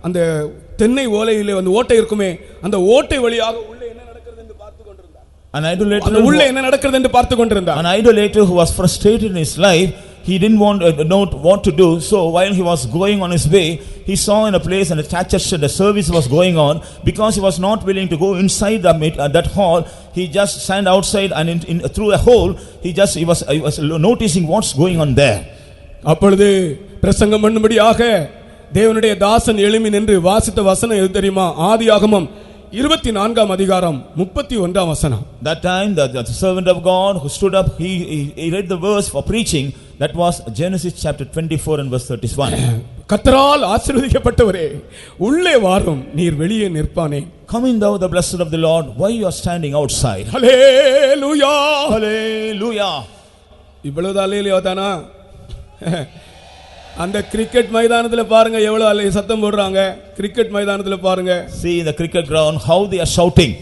அந்த தென்னை ஓலையிலே வந்து ஓட்டை இருக்குமே, அந்த ஓட்டை வழியாக உள்ளே என்ன நடக்கிறது என்று பார்த்து கொண்டிருந்தார். உள்ளே என்ன நடக்கிறது என்று பார்த்து கொண்டிருந்தார். An idolater who was frustrated in his life, he didn't know what to do. So while he was going on his way, he saw in a place and a church, the service was going on. Because he was not willing to go inside that hall, he just stand outside and through a hole, he was noticing what's going on there. அப்பொழுது பிரசங்கம் பண்ணும்படியாக தேவனுடைய தாசன் எழும்பி நின்று வாசித்த வசனம் எது தெரியுமா? ஆதியாகமம் 24 அதிகாரம் 31 வசனம். That time the servant of God who stood up, he read the verse for preaching. That was Genesis chapter 24 and verse 31. கர்த்தரால் ஆசீர்வதிக்கப்பட்டவரே, உள்ளே வாரும், நீர் வெளியே நிற்பானே. Come in thou the blessed of the Lord, why you are standing outside? Hallelujah, hallelujah. இவ்வளவு அல்லேலூயா தானா? அந்த cricket மைதானத்துல பாருங்க எவ்வளவு சத்தம் போடுறாங்க. கிரிக்கெட் மைதானத்துல பாருங்க. See in the cricket ground how they are shouting.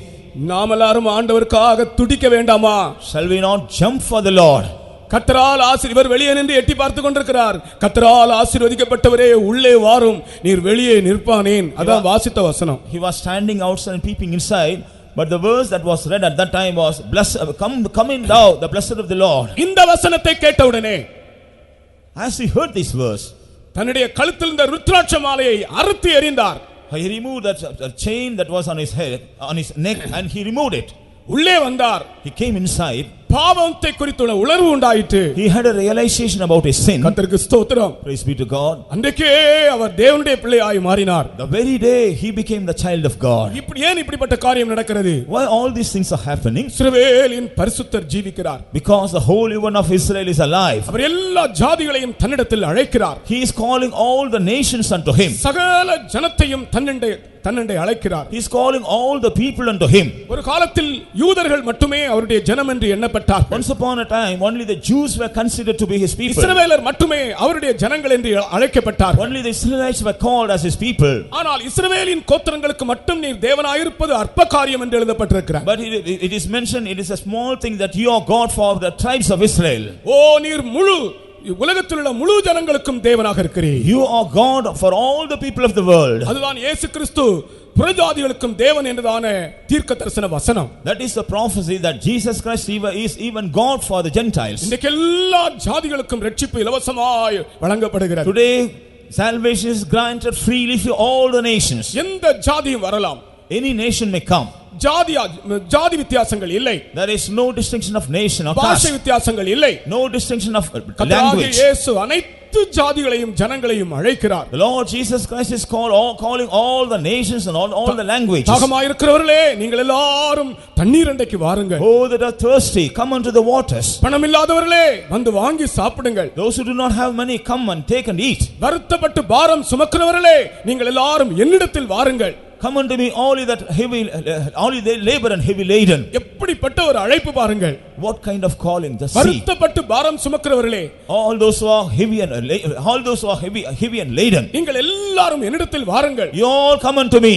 நாம் எல்லாரும் ஆண்டவருக்காக துடிக்க வேண்டாமா? Shall we not jump for the Lord? கர்த்தரால் இவர் வெளியே நின்று எட்டி பார்த்து கொண்டிருக்கிறார். கர்த்தரால் ஆசீர்வதிக்கப்பட்டவரே, உள்ளே வாரும், நீர் வெளியே நிற்பானேன். அதான் வாசித்த வசனம். He was standing outside and peeping inside. But the verse that was read at that time was, come in thou the blessed of the Lord. இந்த வசனத்தை கேட்ட உடனே, as he heard this verse, தன்னுடைய கழுத்தில் இருந்த ருத்ராட்ச மாலையை அறுத்து எறிந்தார். he removed that chain that was on his head, on his neck, and he removed it. உள்ளே வந்தார். He came inside. பாவத்தை குறித்துள்ள உணர்வு உண்டாயிற்று. He had a realization about his sin. கர்த்தருக்கு ஸ்தோத்திரம். Praise be to God. அன்றைக்கே அவர் தேவனுடைய பிள்ளையாய் மாறினார். The very day he became the child of God. இப்படிப்பட்ட காரியம் நடக்கிறது? Why all these things are happening? இஸ்ரவேலின் பரிசுத்தர் ஜீவிக்கிறார். Because the Holy One of Israel is alive. அவர் எல்லா ஜாதிகளையும் தன்னிடத்தில் அழைக்கிறார். He is calling all the nations unto him. சகல ஜனத்தையும் தன்னண்டை அழைக்கிறார். He is calling all the people unto him. ஒரு காலத்தில் யூதர்கள் மட்டுமே அவருடைய ஜனம் என்று எண்ணப்பட்டார். Once upon a time only the Jews were considered to be his people. இஸ்ரவேலர் மட்டுமே அவருடைய ஜனங்கள் என்று அழைக்கப்பட்டார். Only the Israelites were called as his people. ஆனால் இஸ்ரவேலின் கோத்திரங்களுக்கு மட்டும் நீர் தேவனாயிருப்பது அற்ப காரியம் என்று எழுதப்பட்டிருக்கிறது. But it is mentioned, it is a small thing that you are God for the tribes of Israel. ஓ, நீர் முழு உலகத்தில் உள்ள முழு ஜனங்களுக்கும் தேவனாக இருக்கிறீர். You are God for all the people of the world. அதுதான் இயேசு கிறிஸ்து புறஜாதிகளுக்கும் தேவன் என்றதான தீர்க்கதரிசன வசனம். That is the prophecy that Jesus Christ is even God for the Gentiles. இன்றைக்கு எல்லா ஜாதிகளுக்கும் ரட்சிப்பு இலவசமாய் வழங்கப்படுகிறது. Today Salvation is granted freely to all the nations. எந்த ஜாதியும் வரலாம். Any nation may come. ஜாதி வித்தியாசங்கள் இல்லை. There is no distinction of nation or பாஷை caste. வித்தியாசங்கள் இல்லை. No distinction of கர்த்தராகிய language. இயேசு அனைத்து ஜாதிகளையும் ஜனங்களையும் அழைக்கிறார். The Lord Jesus Christ is calling all the nations and all the languages. தாகமாய் இருக்கிறவர்களே நீங்கள் எல்லாரும் தண்ணீர் அண்டைக்கு வாருங்கள். Oh, that are thirsty, come unto the waters. பணம் இல்லாதவர்களே வந்து வாங்கி சாப்பிடுங்கள். Those who do not have money, come and take and eat. வருத்தப்பட்டு பாரம் சுமக்கிறவர்களே நீங்கள் எல்லாரும் என்னிடத்தில் வாருங்கள். Come unto me, all ye that labor and heavy laden. எப்படிப்பட்ட ஒரு அழைப்பு பாருங்கள். What kind of calling? The sea. வருத்தப்பட்டு பாரம் சுமக்கிறவர்களே, all those who are heavy and laden. நீங்கள் எல்லாரும் என்னிடத்தில் வாருங்கள். You all come unto me.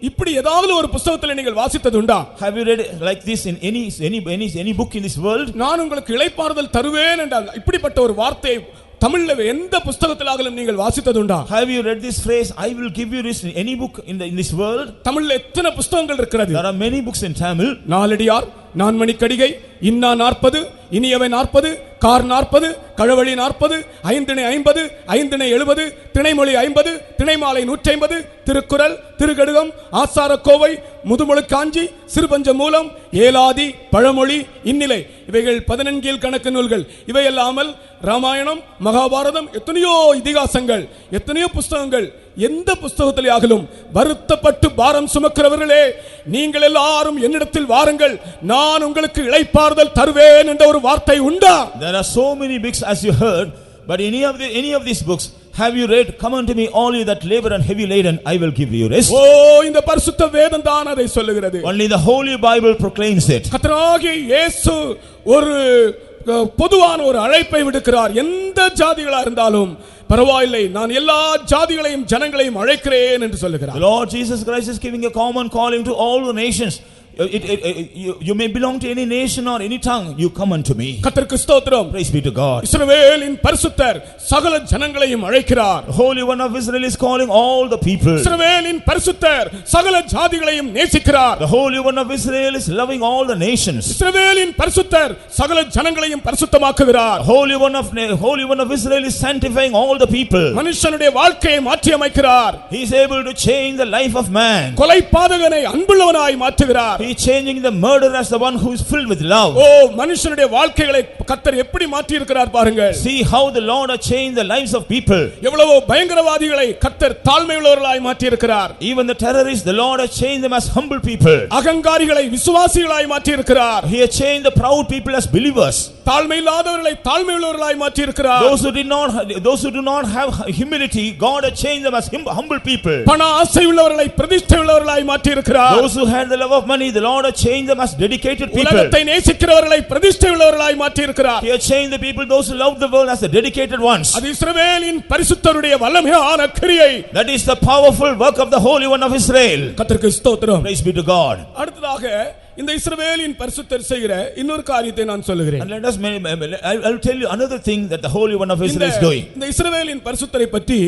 இப்படி ஏதாவது ஒரு புத்தகத்தில் நீங்கள் வாசித்தது உண்டா? Have you read like this in any book in this world? நான் உங்களுக்கு இளைப்பாறுதல் தருவேன் என்றால் இப்படிப்பட்ட ஒரு வார்த்தை தமிழ்ல எந்த புத்தகத்திலாகலும் நீங்கள் வாசித்ததுண்டா? Have you read this phrase, I will give you this in any book in this world? தமிழ்ல எத்தனை புத்தகங்கள் இருக்கிறது? There are many books in Tamil. Naladiyar, Nanmani கடிகை, இன்னா 40, இனியவை 40, கார் 40, கழவழி 40, ஐந்திணை 50, ஐந்திணை 70, திணைமொழி 50, திணைமாலை 150, திருக்குறள், திருகடுகம், ஆசாரக்கோவை, முதுமொழி காஞ்சி, சிறுபஞ்ச மூலம், ஏலாதி, பழமொழி, இந்நிலை இவைகள் 14 கணக்கு நூல்கள். இவையல்லாமல் ராமாயணம், மகாபாரதம், எத்தனையோ இதிகாசங்கள், எத்தனையோ புஸ்தகங்கள். எந்த புஸ்தகத்திலாகலும் வருத்தப்பட்டு பாரம் சுமக்கிறவர்களே நீங்கள் எல்லாரும் என்னிடத்தில் வாருங்கள், நான் உங்களுக்கு இளைப்பாறுதல் தருவேன் என்ற ஒரு வார்த்தை உண்டா? There are so many books as you heard, but any of these books have you read, come unto me all you that labor and heavy laden, I will give you rest. ஓ, இந்த பரிசுத்த வேதம் தான் அதை சொல்லுகிறது. Only the Holy Bible proclaims it. கர்த்தராகிய இயேசு ஒரு பொதுவான ஒரு அழைப்பை விடுக்கிறார். எந்த ஜாதிகளா இருந்தாலும் பரவாயில்லை, நான் எல்லா ஜாதிகளையும் ஜனங்களையும் அழைக்கிறேன் என்று சொல்லுகிறார். The Lord Jesus Christ is giving a common calling to all the nations. You may belong to any nation or any tongue, you come unto me. கர்த்தருக்கு ஸ்தோத்திரம். Praise be to God. இஸ்ரவேலின் பரிசுத்தர் சகல ஜனங்களையும் அழைக்கிறார். The Holy One of Israel is calling all the people. இஸ்ரவேலின் பரிசுத்தர் சகல ஜாதிகளையும் நேசிக்கிறார். The Holy One of Israel is loving all the nations. இஸ்ரவேலின் பரிசுத்தர் சகல ஜனங்களையும் பரிசுத்தமாக்குகிறார். The Holy One of Israel is sanctifying all the people. மனுஷனுடைய வாழ்க்கையை மாற்றி அமைக்கிறார். He is able to change the life of man. கொலைபாதகனை அன்புள்ளவனாய் மாற்றுகிறார். He is changing the murderer as the one who is filled with love. ஓ, மனுஷனுடைய வாழ்க்கைகளை கர்த்தர் எப்படி மாற்றி இருக்கிறார் பாருங்கள். See how the Lord has changed the lives of people. எவ்வளவு பயங்கரவாதிகளை கர்த்தர் தாழ்மையுள்ளவர்களாய் மாற்றி இருக்கிறார். Even the terrorists, the Lord has changed them as humble people. அகங்காரிகளை விசுவாசிகளாய் மாற்றி இருக்கிறார். He has changed the proud people as believers. தாழ்மையில்லாதவர்களை தாழ்மையுள்ளவர்களாய் மாற்றி இருக்கிறார். Those who do not have humility, God has changed them as humble people. பண ஆசை உள்ளவர்களை பிரதிஷ்டை உள்ளவர்களாய் மாற்றி இருக்கிறார். Those who had the love of money, the Lord has changed them as dedicated people. உலகத்தை நேசிக்கிறவர்களை பிரதிஷ்டை உள்ளவர்களாய் மாற்றி இருக்கிறார். He has changed the people, those who love the world, as the dedicated ones. அது இஸ்ரவேலின் பரிசுத்தருடைய வல்லமையான கிரியை. That is the powerful work of the Holy One of Israel. கர்த்தருக்கு ஸ்தோத்திரம். Praise be to God. அடுத்ததாக இந்த இஸ்ரவேலின் பரிசுத்தர் செய்கிற இன்னொரு காரியத்தை நான் சொல்லுகிறேன். And let us I'll tell you another thing that the Holy One of Israel is doing. இந்த இஸ்ரவேலின் பரிசுத்தரை பற்றி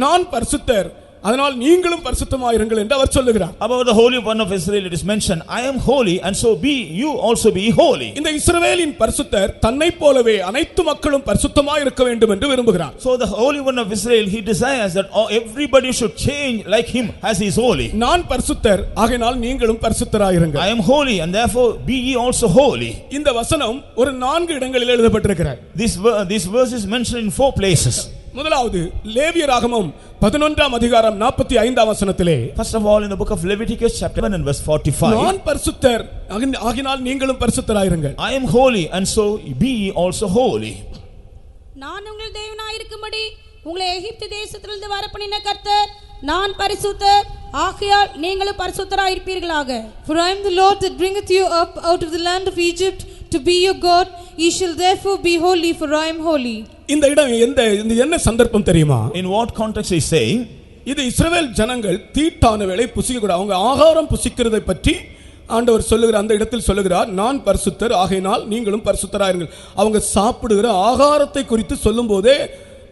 நான் பரிசுத்தர், அதனால் நீங்களும் பரிசுத்தமாயிருங்கள் என்று அவர் சொல்லுகிறார். About the Holy One of Israel it is mentioned, I am holy and so be you also be holy. இந்த இஸ்ரவேலின் பரிசுத்தர் தன்னைப் போலவே அனைத்து மக்களும் பரிசுத்தமாய் இருக்க வேண்டும் என்று விரும்புகிறார். So the Holy One of Israel, he desires that everybody should change like him as he is holy. நான் பரிசுத்தர், ஆகையால் நீங்களும் பரிசுத்தராயிருங்கள். I am holy and therefore be ye also holy. இந்த வசனம் ஒரு 4 இடங்களில் எழுதப்பட்டிருக்கிறது. This verse is mentioned in 4 places. முதலாவது லேவியராகமம் 11ஆம் அதிகாரம் 45ஆம் வசனத்திலே, first of all in the book of Leviticus chapter 1 and verse 45, நான் பரிசுத்தர், ஆகையால் நீங்களும் பரிசுத்தராயிருங்கள். I am holy and so be ye also holy. நான் உங்கள் தேவனாய் இருக்கும்படி உங்களை எகிப்து தேசத்திலிருந்து வரப்பண்ணின கர்த்தர் நான் பரிசுத்தர், ஆகையால் நீங்களும் பரிசுத்தராய் இருப்பீர்களாக. For I am the Lord that bringeth you up out of the land of Egypt to be your God. Ye shall therefore be holy, for I am holy. இந்த இடம் என்ன சந்தர்ப்பம் தெரியுமா? In what context he is saying? இது இஸ்ரவேல் ஜனங்கள் தீட்டான வேளை புசிக்க கூடாது, அவங்க ஆகாரம் புசிக்கிறதை பற்றி ஆண்டவர் சொல்லுகிறார். அந்த இடத்தில் சொல்லுகிறார், நான் பரிசுத்தர், ஆகையினால் நீங்களும் பரிசுத்தராயிருங்கள். அவங்க சாப்பிடுகிற ஆகாரத்தை குறித்து சொல்லும் போதே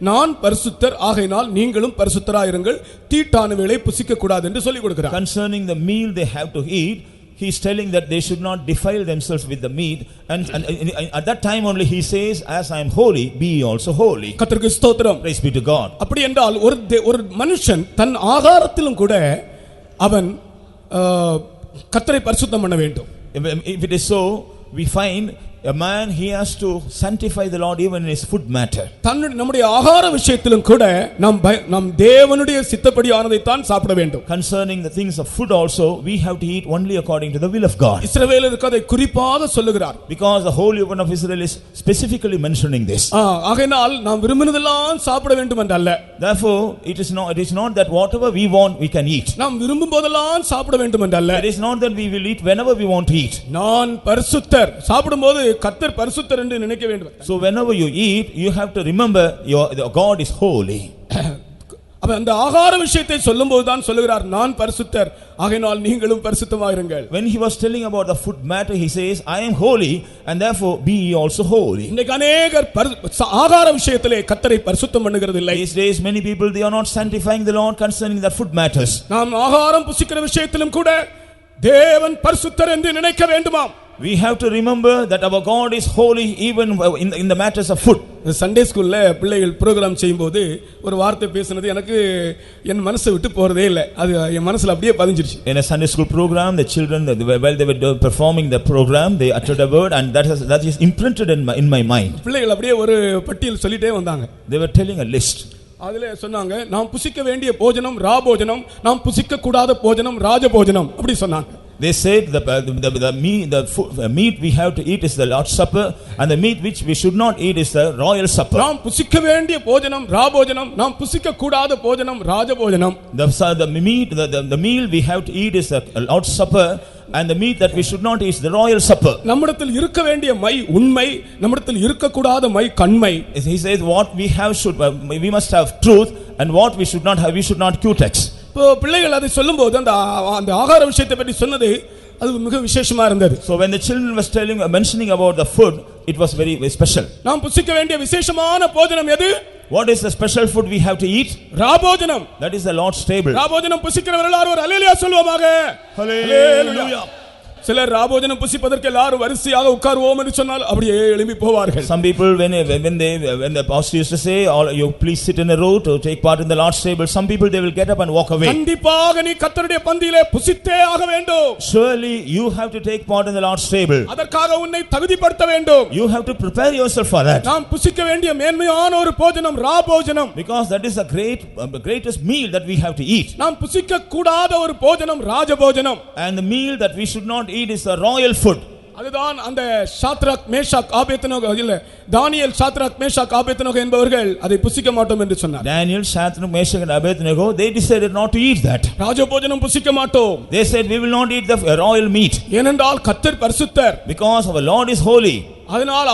நான் பரிசுத்தர், ஆகையினால் நீங்களும் பரிசுத்தராயிருங்கள், தீட்டான வேளை புசிக்க கூடாது என்று சொல்லிக் கொடுக்கிறார். Concerning the meal they have to eat, He is telling that they should not defile themselves with the meat, and at that time only he says, as I am holy, be ye also holy. கர்த்தருக்கு ஸ்தோத்திரம். Praise be to God. அப்படி என்றால் ஒரு மனுஷன் தன் ஆகாரத்திலும் கூட அவன் கர்த்தரை பரிசுத்தம் பண்ண வேண்டும். If it is so, we find a man, he has to sanctify the Lord even in his food matter. நம்முடைய ஆகார விஷயத்திலும் கூட நாம் தேவனுடைய சித்தப்படியானதை தான் சாப்பிட வேண்டும். Concerning the things of food also, we have to eat only according to the will of God. இஸ்ரவேலருக்கு அதை குறிப்பாக சொல்லுகிறார். Because the Holy One of Israel is specifically mentioning this. ஆகையால் நாம் விரும்பினதெல்லாம் சாப்பிட வேண்டும் என்றல்ல. Therefore, it is not that whatever we want we can eat. நாம் விரும்பும் போதெல்லாம் சாப்பிட வேண்டும் என்றல்ல. It is not that we will eat whenever we want to eat. நான் பரிசுத்தர் சாப்பிடும்போது கர்த்தர் பரிசுத்தர் என்று நினைக்க வேண்டும். So whenever you eat, you have to remember your God is holy. அப்ப அந்த ஆகார விஷயத்தை சொல்லும்போது தான் சொல்லுகிறார், நான் பரிசுத்தர் ஆகையால் நீங்களும் பரிசுத்தமாயிருங்கள். When he was telling about the food matter, he says, I am holy and therefore be ye also holy. இன்னைக்கு अनेகர் ஆகார விஷயத்திலே கர்த்தரை பரிசுத்தம் பண்ணுகிறது இல்லை. These days many people, they are not sanctifying the Lord concerning the food matters. நாம் ஆகாரம் புசிக்கிற விஷயத்திலும் கூட தேவன் பரிசுத்தர் என்று நினைக்க வேண்டுமாம். We have to remember that our God is holy even in the matters of food. Sunday ஸ்கூல்ல பிள்ளைகள் ப்ரோகிராம் செய்யும்போது ஒரு வார்த்தை பேசினது எனக்கு என் மனசை விட்டு போறதே இல்லை. அது என் மனசுல அப்படியே பதிஞ்சிருச்சு. In a Sunday school program, the children, while they were performing the program, they uttered a word and that is imprinted in my mind. பிள்ளைகள் அப்படியே ஒரு பட்டியல் சொல்லிட்டே வந்தாங்க. They were telling a list. அதிலே சொன்னாங்க, நாம் புசிக்க வேண்டிய போஜனம் ராபோஜனம், நாம் புசிக்க கூடாத போஜனம் ராஜபோஜனம் அப்படி சொன்னாங்க. They said the meat we have to eat is the Lord's Supper, and the meat which we should not eat is the Royal Supper. நாம் புசிக்க வேண்டிய போஜனம் ராபோஜனம், நாம் புசிக்க கூடாத போஜனம் ராஜபோஜனம். The meal we have to eat is the Lord's Supper, and the meat that we should not eat is the Royal Supper. நம்மிடத்தில் இருக்க வேண்டிய மை உண்மை, நம்மிடத்தில் இருக்க கூடாத my கண்மை. He says what we have we must have truth, and what we should not have, we should not cutex. பிள்ளைகள் அதை சொல்லும்போது அந்த ஆகார விஷயத்தை பற்றி சொன்னது அது மிக விசேஷமா இருந்தது. So when the children was mentioning about the food, it was very, very special. நாம் புசிக்க வேண்டிய விசேஷமான போஜனம் எது? What is the special food we have to eat? ராபோஜனம். That is the Lord's table. ராபோஜனம் புசிக்கிறவர்கள் எல்லாரும் ஒரு அல்லேலூயா சொல்லுவாங்க. Hallelujah. சிலர் ராபோஜனம் புசிப்பதற்கு எல்லாரும் வரிசையாக உட்காருவோம் என்று சொன்னால் அப்படியே எழும்பி போவார்கள். Some people when the pastor used to say, all you please sit in a row to take part in the Lord's table, some people they will get up and walk away. கண்டிப்பாக நீ கர்த்தருடைய பந்தியிலே புசித்தே ஆக வேண்டும். Surely you have to take part in the Lord's table. அதற்காக உன்னை தகுதிப்படுத்த வேண்டும். You have to prepare yourself for that. நாம் புசிக்க வேண்டிய மேன்மையான ஒரு போஜனம் ராபோஜனம். Because that is the greatest meal that we have to eat. நாம் புசிக்க கூடாத ஒரு போஜனம் ராஜபோஜனம். And the meal that we should not eat is the royal food. அதுதான் அந்த சாத்ராக் மேஷாக் ஆபேத்நேகோ இல்ல தானியேல் சாத்ராக் மேஷாக் ஆபேத்நேகோ என்பவர்கள் அதை புசிக்க மாட்டோம் என்று சொன்னார். Daniel, Shadrach, Meshach and Abednego, they decided not to eat that. ராஜபோஜனம் புசிக்க மாட்டோம். They said we will not eat the royal meat. ஏனென்றால் கர்த்தர் பரிசுத்தர். Because our Lord is holy. அதனால்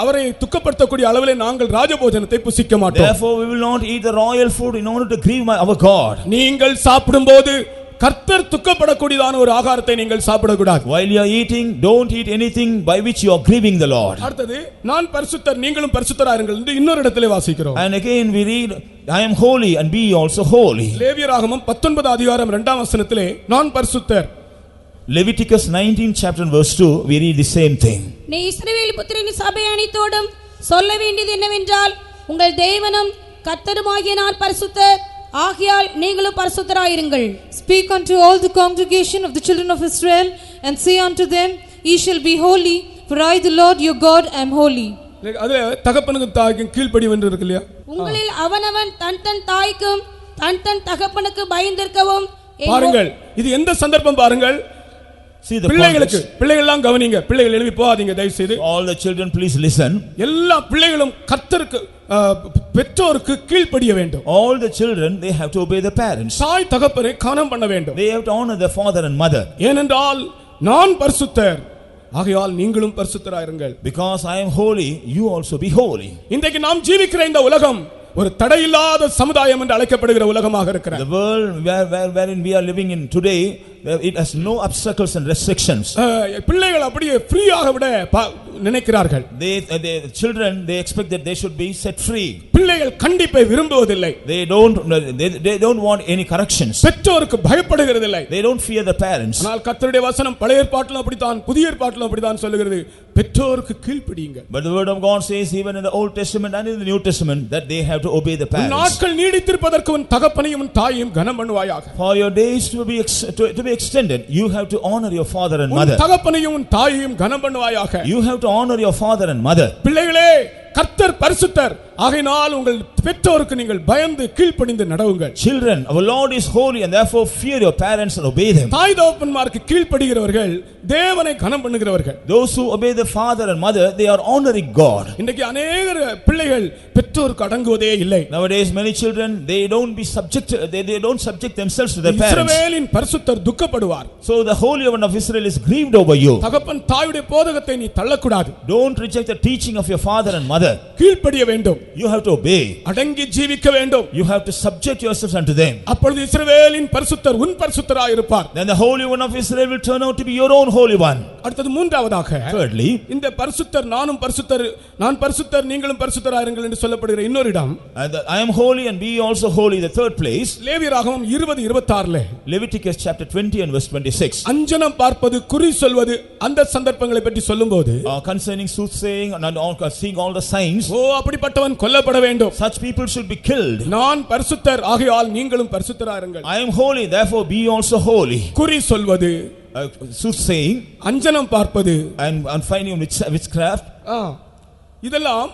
அவரை துக்கப்படுத்தக்கூடிய அளவிலே நாங்கள் ராஜபோஜனத்தை புசிக்க மாட்டோம். Therefore we will not eat the royal food in order to grieve our God. நீங்கள் சாப்பிடும்போது கர்த்தர் துக்கப்படக்கூடியதான ஒரு ஆகாரத்தை நீங்கள் சாப்பிடக்கூடாது. While you are eating, don't eat anything by which you are grieving the Lord. அடுத்தது நான் பரிசுத்தர் நீங்களும் பரிசுத்தராயிருங்கள் என்று இன்னொரு இடத்திலே வாசிக்கிறோம். And again we read, I am holy and be also holy. லேவியராகமம் 19 அதிகாரம் 2ஆம் வசனத்திலே நான் பரிசுத்தர். Leviticus 19 chapter verse 2, we read the same thing. நீ இஸ்ரவேல் புத்திரரின் சபை அனைத்தோடும் சொல்ல வேண்டியது என்னவென்றால், உங்கள் தேவனும் கர்த்தருமாகிய நான் பரிசுத்தர் ஆகையால் நீங்களும் பரிசுத்தராயிருங்கள். Speak unto all the congregation of the children of Israel and say unto them, ye shall be holy, for I the Lord your God am holy. அது தகப்பனுக்கு தாய்க்கும் கீழ்ப்படிவு என்று இருக்கு இல்லையா? உங்களில் அவனவன் தன் தாய்க்கும் தன் தகப்பனுக்கு பயந்திருக்கவும். பாருங்கள், இது எந்த சந்தர்ப்பம் பாருங்கள். பிள்ளைகள் எல்லாம் கவனிங்க. பிள்ளைகள் எழுப்பி போகாதீங்க தயவு செய்து. All the children please listen. எல்லா பிள்ளைகளும் கர்த்தருக்கு பெற்றோருக்கு கீழ்ப்படிய வேண்டும். All the children they have to obey their parents. தாய் தகப்பனை கனம் பண்ண வேண்டும். They have to honor their father and mother. ஏனென்றால் நான் பரிசுத்தர் ஆகையால் நீங்களும் பரிசுத்தராயிருங்கள். Because I am holy, you also be holy. இன்றைக்கு நாம் ஜீவிக்கிற இந்த உலகம் ஒரு தடையில்லாத சமுதாயம் என்று அழைக்கப்படுகிற உலகமாக இருக்கிறது. The world wherein we are living in today, it has no obstacles and restrictions. பிள்ளைகள் அப்படியே ஃப்ரீயாக விட நினைக்கிறார்கள். The children they expect that they should be set free. பிள்ளைகள் கண்டிப்பை விரும்புவதில்லை. They don't want any corrections. பெற்றோருக்கு பயப்படுகிறதில்லை. They don't fear the parents. ஆனால் கர்த்தருடைய வசனம் பழைய ஏற்பாட்டிலும் அப்படித்தான் புதிய ஏற்பாட்டிலும் அப்படித்தான் சொல்லுகிறது, பெற்றோருக்கு கீழ்ப்படியுங்க. But the word of God says even in the Old Testament and in the New Testament that they have to obey the parents. நாட்கள் நீடித்திருப்பதற்கு உன் தகப்பனையும் உன் தாயையும் கனம் பண்ணுவாயாக. For your days to be extended, you have to honor your father and mother. உன் தகப்பனையும் உன் தாயையும் கனம் பண்ணுவாயாக. You have to honor your father and mother. பிள்ளைகளே, கர்த்தர் பரிசுத்தர், ஆகையினால் உங்கள் பெற்றோருக்கு நீங்கள் பயந்து கீழ்ப்படிந்து நடவுங்கள். Children, our Lord is holy and therefore fear your parents and obey them. தாய் தகப்பன்மாருக்கு கீழ்ப்படிகிறவர்கள் தேவனை கனம் பண்ணுகிறவர்கள். Those who obey the father and mother, they are honoring God. இன்றைக்கு अनेक பிள்ளைகள் பெற்றோருக்கு அடங்குவதே இல்லை. Nowadays many children they don't subject themselves to their parents. இஸ்ரவேலின் பரிசுத்தர் துக்கப்படுவார். So the Holy One of Israel is grieved over you. தகப்பன் தாயுடைய போதகத்தை நீ தள்ளக்கூடாது. Don't reject the teaching of your father and mother. கீழ்ப்படிய வேண்டும். You have to obey. அடங்கி ஜீவிக்க வேண்டும். You have to subject yourselves unto them. அப்பொழுது இஸ்ரவேலின் பரிசுத்தர் உன் பரிசுத்தராய் இருப்பார். Then the Holy One of Israel will turn out to be your own Holy One. அடுத்தது மூன்றாவதாக, Thirdly, இந்த பரிசுத்தர் நானும் பரிசுத்தர், நான் பரிசுத்தர் நீங்களும் பரிசுத்தராயிருங்கள் என்று சொல்லப்படுகிற இன்னொரு இடம், I am holy and be also holy, the third place, லேவியராகமம் 20:26 Leviticus chapter 20 and verse 26. அஞ்சனம் பார்ப்பது, குறி சொல்வது, அந்த சந்தர்ப்பங்களை பற்றி சொல்லும்போது, Concerning soothsaying and seeing all the signs, ஓ அப்படிப்பட்டவன் கொல்லப்பட வேண்டும். such people should be killed. நான் பரிசுத்தர், ஆகையால் நீங்களும் பரிசுத்தராயிருங்கள். I am holy, therefore be also holy. குறி சொல்வது, Soothsaying அஞ்சனம் பார்ப்பது, and finding witchcraft, இதெல்லாம்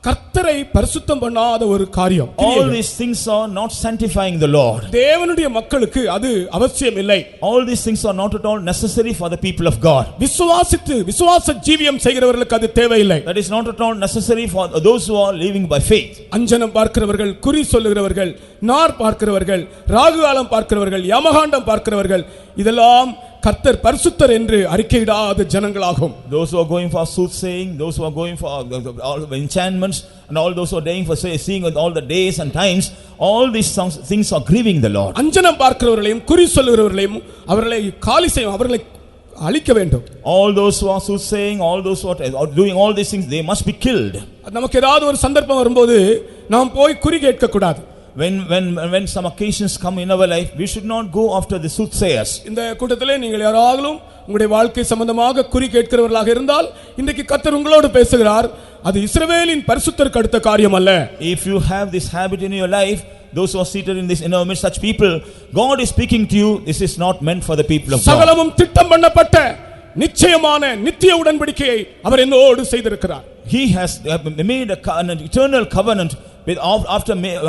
கர்த்தரை பரிசுத்தம் பண்ணாத ஒரு காரியம். all these things are not sanctifying the Lord. தேவனுடைய மக்களுக்கு அது அவசியம் இல்லை. All these things are not at all necessary for the people of God. விசுவாச ஜீவியம் செய்கிறவர்களுக்கு அது தேவையில்லை. That is not at all necessary for those who are living by faith. அஞ்சனம் பார்க்கிறவர்கள், குறி சொல்லுகிறவர்கள், நார் பார்க்கிறவர்கள், ராகுகாலம் பார்க்கிறவர்கள், யமகாண்டம் பார்க்கிறவர்கள், இதெல்லாம் கர்த்தர் பரிசுத்தர் என்று அறிக்கையிடாத ஜனங்களாகும். Those who are going for soothsaying, those who are going for all enchantments, and all those who are dying for seeing all the days and times, all these things are grieving the Lord. அஞ்சனம் பார்க்கிறவர்களையும் குறி சொல்லுகிறவர்களையும் அவர்களை காலி செய்யும், அவர்களை அழிக்க வேண்டும். All those who are soothsaying, all those who are doing all these things, they must be killed. நமக்கு ஏதாவது ஒரு சந்தர்ப்பம் வரும்போது நாம் போய் குறி கேட்க கூடாது. When some occasions come in our life, we should not go after the soothsayers. இந்த கூட்டத்திலே நீங்கள் யாராலும் உங்களுடைய வாழ்க்கை சம்பந்தமாக குறி கேட்கிறவர்களாக இருந்தால், இன்றைக்கு கர்த்தர் உங்களோடு பேசுகிறார். அது இஸ்ரவேலின் பரிசுத்தருக்கு அடுத்த காரியம் அல்ல. If you have this habit in your life, those who are seated in this in our midst, such people, God is speaking to you. This is not meant for the people of God. சகலமும் திட்டம் பண்ணப்பட்ட நிச்சயமான நித்திய உடன்படிக்கையை அவர் என்னோடு செய்திருக்கிறார். He has made an eternal covenant with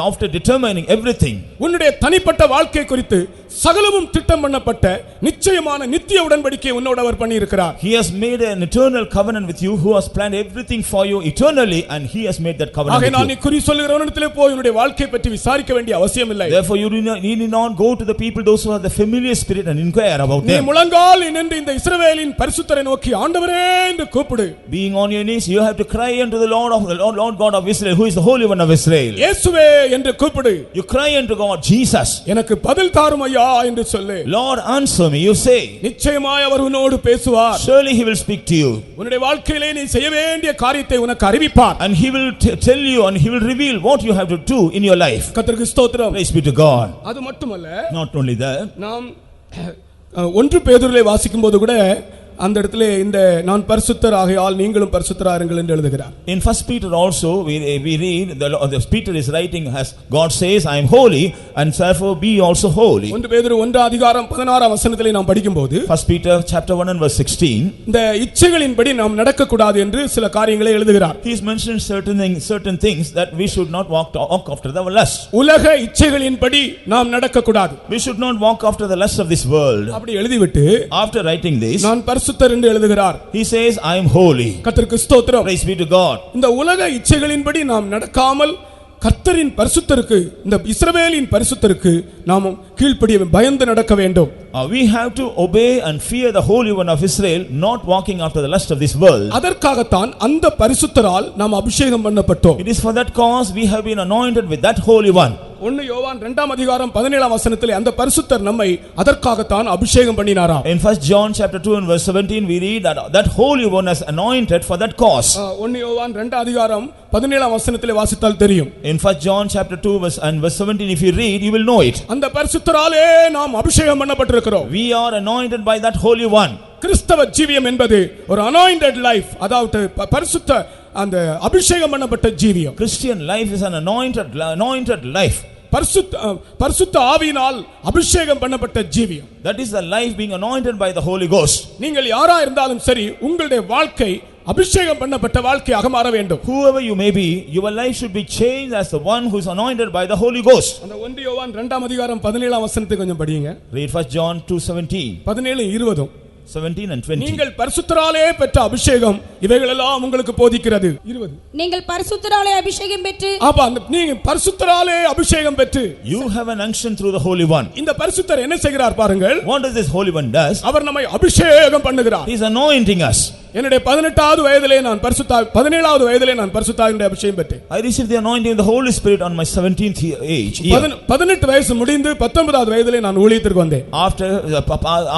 after determining everything. உன்னுடைய தனிப்பட்ட வாழ்க்கை குறித்து சகலமும் திட்டம் பண்ணப்பட்ட நிச்சயமான நித்திய உடன்படிக்கையை உன்னோடு அவர் பண்ணி இருக்கிறார். He has made an eternal covenant with you, who has planned everything for you eternally, and he has made that covenant with you. ஆகையால் நீ குறி சொல்லுகிறவனிடத்திலே போய் உன்னுடைய வாழ்க்கை பற்றி விசாரிக்க வேண்டிய அவசியம் இல்லை. Therefore you need not go to the people, those who have the familiar spirit, and inquire about them. நீ முழங்கால் நின்று இந்த இஸ்ரவேலின் பரிசுத்தரை நோக்கி ஆண்டவரே என்று கூப்பிடு. Being on your knees, you have to cry unto the Lord God of Israel, who is the Holy One of Israel. இயேசுவே என்று கூப்பிடு. You cry unto God, Jesus. எனக்கு பதில் தாரும் ஐயா என்று சொல்லு. Lord, answer me, you say. நிச்சயமாய் அவர் உன்னோடு பேசுவார். Surely he will speak to you. உன்னுடைய வாழ்க்கையிலே நீ செய்ய வேண்டிய காரியத்தை உனக்கு அறிவிப்பார். And he will tell you, and he will reveal what you have to do in your life. கர்த்தருக்கு ஸ்தோத்திரம். Praise be to God. அது மட்டுமல்ல, Not only that, நாம் 1 பேதுருவிலே வாசிக்கும்போது கூட அந்த இடத்திலே இந்த நான் பரிசுத்தர் ஆகையால் நீங்களும் பரிசுத்தராயிருங்கள் என்று எழுதுகிறார். In 1 Peter also we read the Peter is writing as God says, I am holy and therefore be also holy. 1 பேதுரு 1:16 நாம் படிக்கும்போது 1 Peter chapter 1 and verse 16, இந்த இச்சைகளின்படி நாம் நடக்க கூடாது என்று சில காரியங்களை எழுதுகிறார். he is mentioned certain things that we should not walk after the lust. உலக இச்சைகளின்படி நாம் நடக்க கூடாது. We should not walk after the lust of this world. அப்படி எழுதிவிட்டு After writing this, நான் பரிசுத்தர் என்று எழுதுகிறார். he says, I am holy. கர்த்தருக்கு ஸ்தோத்திரம். Praise be to God. இந்த உலக இச்சைகளின்படி நாம் நடக்காமல் கர்த்தரின் பரிசுத்தருக்கு, இந்த இஸ்ரவேலின் பரிசுத்தருக்கு நாம் கீழ்ப்படிய பயந்து நடக்க வேண்டும். We have to obey and fear the Holy One of Israel, not walking after the lust of this world. அதற்காகத்தான் அந்த பரிசுத்தரால் நாம் அபிஷேகம் பண்ணப்பட்டோம். It is for that cause we have been anointed with that Holy One. 1 யோவான் 2ஆம் அதிகாரம் 17ஆம் வசனத்திலே அந்த பரிசுத்தர் நம்மை அதற்காகத்தான் அபிஷேகம் பண்ணினாராம். In 1 John chapter 2 and verse 17 we read that Holy One has anointed for that cause. 1 யோவான் 2ஆம் அதிகாரம் 17ஆம் வசனத்திலே வாசித்தால் தெரியும். In 1 John chapter 2 and verse 17 if you read you will know it. அந்த பரிசுத்தராலே நாம் அபிஷேகம் பண்ணப்பட்டிருக்கிறோம். We are anointed by that Holy One. கிறிஸ்தவ ஜீவியம் என்பது ஒரு anointed life, அதாவது பரிசுத்த அந்த அபிஷேகம் பண்ணப்பட்ட ஜீவியம். Christian life is an anointed life. பரிசுத்த ஆவியினால் அபிஷேகம் பண்ணப்பட்ட ஜீவியம். That is the life being anointed by the Holy Ghost. நீங்கள் யாரா இருந்தாலும் சரி உங்களுடைய வாழ்க்கை அபிஷேகம் பண்ணப்பட்ட வாழ்க்கையாக மாற வேண்டும். Whoever you may be, your life should be changed as the one who is anointed by the Holy Ghost. அந்த 1 யோவான் 2ஆம் அதிகாரம் 17ஆம் வசனத்தை கொஞ்சம் படிங்க. Read 1 John 2:17. 17 20. 17 and 20. நீங்கள் பரிசுத்தராலே பெற்ற அபிஷேகம் இவைகள் எல்லாம் உங்களுக்கு போதிக்கிறது. 20. நீங்கள் பரிசுத்தராலே அபிஷேகம் பெற்று அப்ப அந்த நீங்க பரிசுத்தராலே அபிஷேகம் பெற்று You have an unction through the Holy One. இந்த பரிசுத்தர் என்ன செய்கிறார் பாருங்கள். What does this Holy One does? அவர் நம்மை அபிஷேகம் பண்ணுகிறார். He is anointing us. என்னுடைய 18வது வயதிலே நான் 17வது வயதிலே நான் பரிசுத்தாவினுடைய அபிஷேகம் பெற்றேன். I received the anointing of the Holy Spirit on my 17th age. 18 வயசு முடிந்து 19வது வயதிலே நான் ஊழியத்திற்கு வந்தேன்.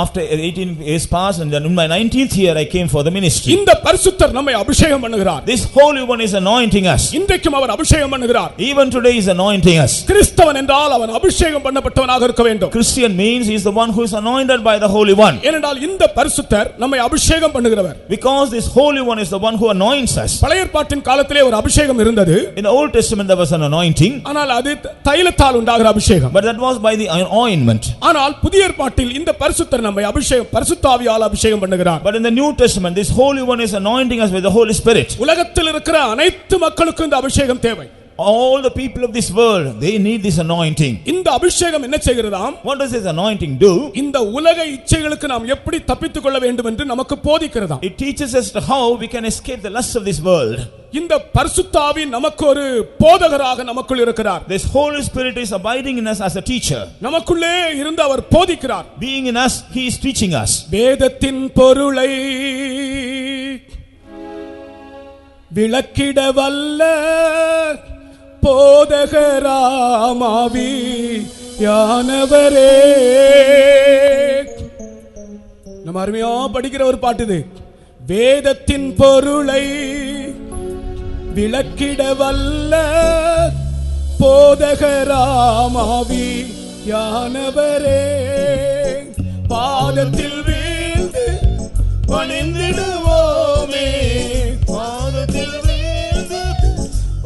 After 18 years passed and then in my 19th year I came for the ministry. இந்த பரிசுத்தர் நம்மை அபிஷேகம் பண்ணுகிறார். This Holy One is anointing us. இன்றைக்கும் அவர் அபிஷேகம் பண்ணுகிறார். Even today he is anointing us. கிறிஸ்தவன் என்றால் அவன் அபிஷேகம் பண்ணப்பட்டவனாக இருக்க வேண்டும். Christian means he is the one who is anointed by the Holy One. ஏனென்றால் இந்த பரிசுத்தர் நம்மை அபிஷேகம் பண்ணுகிறவர். Because this Holy One is the one who anoints us. பழைய ஏற்பாட்டின் காலத்திலே ஒரு அபிஷேகம் இருந்தது. In the Old Testament there was an anointing. ஆனால் அது தைலத்தால் உண்டாகிற அபிஷேகம். But that was by the ointment. ஆனால் புதிய ஏற்பாட்டில் இந்த பரிசுத்தர் நம்மை பரிசுத்த ஆவியால் அபிஷேகம் பண்ணுகிறார். But in the New Testament this Holy One is anointing us with the Holy Spirit. உலகத்தில் இருக்கிற அனைத்து மக்களுக்கும் இந்த அபிஷேகம் தேவை. All the people of this world they need this anointing. இந்த அபிஷேகம் என்ன செய்கிறதாம்? What does this anointing do? இந்த உலக இச்சைகளுக்கு நாம் எப்படி தப்பித்துக் கொள்ள வேண்டும் என்று நமக்கு போதிக்கிறதாம். It teaches us how we can escape the lusts of this world. இந்த பரிசுத்த ஆவி நமக்கு ஒரு போதகராக நமக்குள் இருக்கிறார். This Holy Spirit is abiding in us as a teacher. நமக்குள்ளே இருந்து அவர் போதிக்கிறார். Being in us he is teaching us. வேதத்தின் பொருளை விளக்கிட வல்ல போதகராமாவி யானவரே. நம்ம அருமையா படிக்கிற ஒரு பாட்டு இது. வேதத்தின் பொருளை விளக்கிட வல்ல போதகராமாவி யானவரே. பாதத்தில் வீழ்ந்து பணிந்திடுவோமே, பாதத்தில் வீழ்ந்து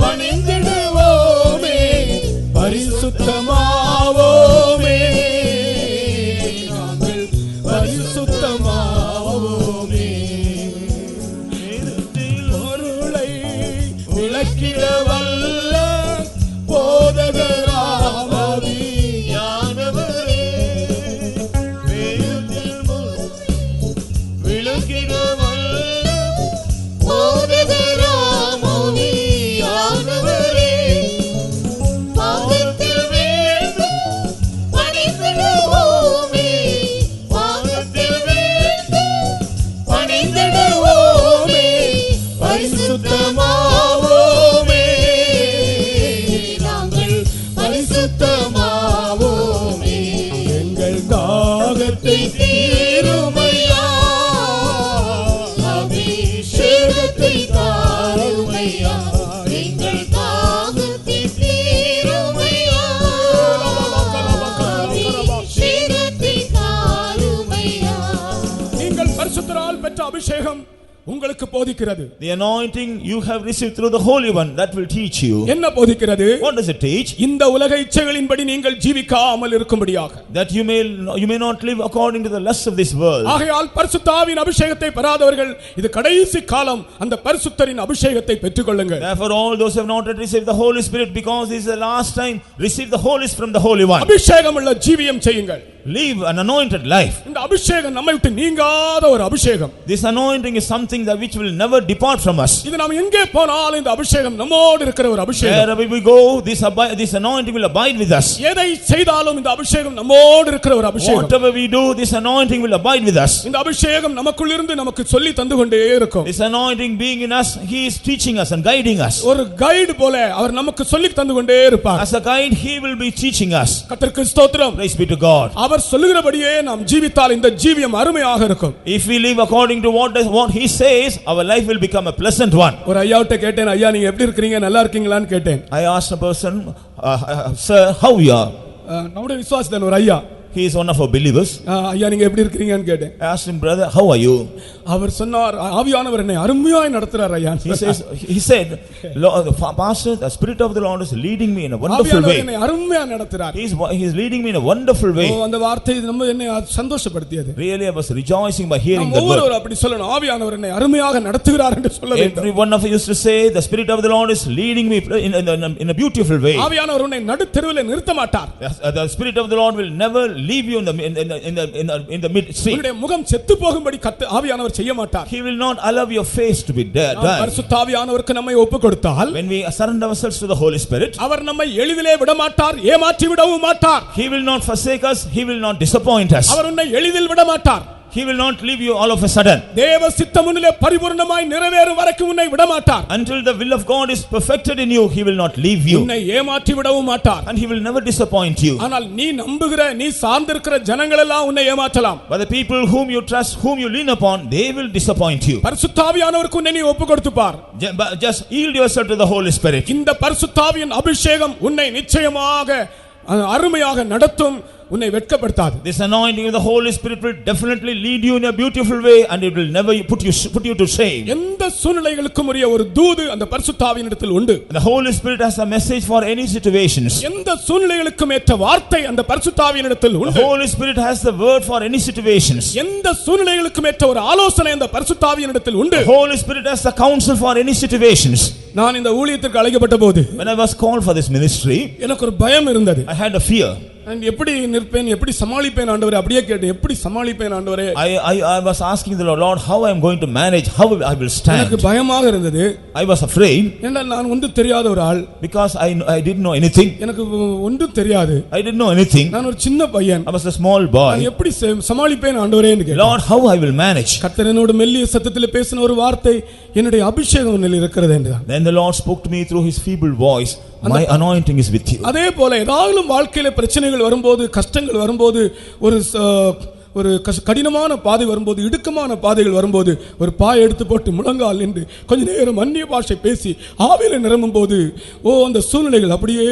பணிந்திடுவோமே, பரிசுத்தமாவோமே, நாங்கள் பரிசுத்தமாவோமே. பொருளை விளக்கிட வல்ல போதகராமாவி யானவரே. வேதத்தில் விளக்கிட வல்ல போதகராமாவி யானவரே. பாதத்தில் வீழ்ந்து பணிந்திடுவோமே, பாதத்தில் வீழ்ந்து பணிந்திடுவோமே, பரிசுத்தமாவோமே, நாங்கள் பரிசுத்தமாவோமே. எங்கள் தாகத்தை தீருமையா, அபிஷேகத்தை தாருமையா, எங்கள் தாகத்தை தீருமையா, அபிஷேகத்தை தாருமையா. நீங்கள் பரிசுத்தரால் பெற்ற அபிஷேகம் உங்களுக்கு போதிக்கிறது. The anointing you have received through the Holy One that will teach you. என்ன போதிக்கிறது? What does it teach? இந்த உலக இச்சைகளின்படி நீங்கள் ஜீவிக்காமல் இருக்கும்படியாக. That you may not live according to the lusts of this world. ஆகையால் பரிசுத்த ஆவியின் அபிஷேகத்தை பெறாதவர்கள் இது கடைசி காலம், அந்த பரிசுத்தரின் அபிஷேகத்தை பெற்றுக்கொள்ளுங்கள். Therefore all those who have not yet received the Holy Spirit, because this is the last time, receive the Holy Spirit from the Holy One. அபிஷேகம் உள்ள ஜீவியம் செய்யுங்கள். live an anointed life. இந்த அபிஷேகம் நம்மை விட்டு நீங்காத ஒரு அபிஷேகம். This anointing is something that which will never depart from us. இது நாம் எங்கே போனாலும் இந்த அபிஷேகம் நம்மோடு இருக்கிற ஒரு அபிஷேகம். Wherever we go, this anointing will abide with us. எதை செய்தாலும் இந்த அபிஷேகம் நம்மோடு இருக்கிற ஒரு அபிஷேகம். Whatever we do, this anointing will abide with us. இந்த அபிஷேகம் நமக்குள்ள இருந்து நமக்கு சொல்லி தந்து கொண்டே இருக்கும். This anointing being in us, he is teaching us and guiding us. ஒரு கைடு போல அவர் நமக்கு சொல்லி தந்து கொண்டே இருப்பார். As a guide, he will be teaching us. கர்த்தருக்கு ஸ்தோத்திரம். Praise be to God. அவர் சொல்லுகிறபடியே நாம் ஜீவித்தால் இந்த ஜீவியம் அருமையாக இருக்கும். If we live according to what he says, our life will become a pleasant one. ஒரு ஐயாட்ட கேட்டேன், ஐயா நீங்க எப்படி இருக்கீங்க, நல்லா இருக்கீங்களான்னு கேட்டேன். I asked a person, sir, how you are? நம்முடைய விசுவாசிதான் ஒரு ஐயா. He is one of our believers. ஐயா நீங்க எப்படி இருக்கீங்கன்னு கேட்டேன். I asked him, brother, how are you? அவர் சொன்னார், ஆவியானவர் என்னை அருமையாய் நடத்துறார் ஐயா. He said, Lord, pastor, the spirit of the Lord is leading me in a wonderful way. என்னை அருமையாய் நடத்துறார். He is leading me in a wonderful way. அந்த வார்த்தை நம்ம என்னை சந்தோஷப்படுத்தியது. Really, I was rejoicing by hearing that word. ஒவ்வொருவரும் அப்படி சொல்லணும், ஆவியானவர் என்னை அருமையாக நடத்துகிறார் என்று சொல்ல வேண்டும். Every one of you used to say, the spirit of the Lord is leading me in a beautiful way. ஆவியானவர் உன்னை நடுத்தெருவிலே நிறுத்த மாட்டார். The spirit of the Lord will never leave you in the mid street. உன்னுடைய முகம் செத்து போகும்படி ஆவியானவர் செய்ய மாட்டார். He will not allow your face to be dead. பரிசுத்த ஆவியானவருக்கு நம்மை ஒப்புக் கொடுத்தால், when we surrender ourselves to the Holy Spirit, அவர் நம்மை எளிதிலே விட மாட்டார், ஏமாற்றி விடவும் மாட்டார். He will not forsake us, he will not disappoint us. அவர் உன்னை எளிதில் விட மாட்டார். He will not leave you all of a sudden. தேவ சித்தமுனிலே பரிபூர்ணமாய் நிறைவேறும் வரைக்கும் உன்னை விட மாட்டார். Until the will of God is perfected in you, he will not leave you. உன்னை ஏமாற்றி விடவும் மாட்டார். And he will never disappoint you. ஆனால் நீ நம்புகிற, நீ சார்ந்திருக்கிற ஜனங்கள் எல்லாம் உன்னை ஏமாற்றலாம். But the people whom you trust, whom you lean upon, they will disappoint you. பரிசுத்த ஆவியானவருக்கு உன்னை நீ ஒப்புக் கொடுத்து பார். Just yield yourself to the Holy Spirit. இந்த பரிசுத்த ஆவியின் அபிஷேகம் உன்னை நிச்சயமாக அருமையாக நடத்தும், உன்னை வெட்கப்படுத்தாது. This anointing of the Holy Spirit will definitely lead you in a beautiful way, and it will never put you to shame. எந்த சூழ்நிலைகளுக்கும் உரிய ஒரு தூது அந்த பரிசுத்த ஆவியினிடத்தில் உண்டு. The Holy Spirit has a message for any situations. எந்த சூழ்நிலைகளுக்கும் ஏற்ற வார்த்தை அந்த பரிசுத்த ஆவியினிடத்தில் உண்டு. The Holy Spirit has the word for any situations. எந்த சூழ்நிலைகளுக்கும் ஏற்ற ஒரு ஆலோசனை அந்த பரிசுத்த ஆவியினிடத்தில் உண்டு. The Holy Spirit has the counsel for any situations. நான் இந்த ஊழியத்திற்கு அழைக்கப்பட்ட போது, when I was called for this ministry, எனக்கு ஒரு பயம் இருந்தது. I had a fear. நான் எப்படி நிற்பேன், எப்படி சமாளிப்பேன் ஆண்டவரே, அப்படியே கேட்டேன், எப்படி சமாளிப்பேன் ஆண்டவரே. I was asking the Lord, how I am going to manage, how I will stand. எனக்கு பயமாக இருந்தது. I was afraid. ஏன்னா நான் ஒன்றும் தெரியாத ஒரு ஆள். Because I didn't know anything. எனக்கு ஒன்றும் தெரியாது. I didn't know anything. நான் ஒரு சின்ன பையன். I was a small boy. நான் எப்படி சமாளிப்பேன் ஆண்டவரே என்று கேட்டேன். Lord, how I will manage. கர்த்தர் என்னோடு மெல்லிய சத்தத்தில் பேசின ஒரு வார்த்தை, என்னுடைய அபிஷேகம் உன்னில் இருக்கிறது என்றார். Then the Lord spoke to me through his feeble voice, my anointing is with you. அதே போல ஏதாவது வாழ்க்கையில பிரச்சனைகள் வரும்போது, கஷ்டங்கள் வரும்போது, ஒரு கடினமான பாதை வரும்போது, இடுக்கமான பாதைகள் வரும்போது, ஒரு பாய் எடுத்து போட்டு முழங்கால் நின்று கொஞ்ச நேரம் அந்நிய பாஷை பேசி ஆவியில நிரம்பும் போது, அந்த சூழ்நிலைகள் அப்படியே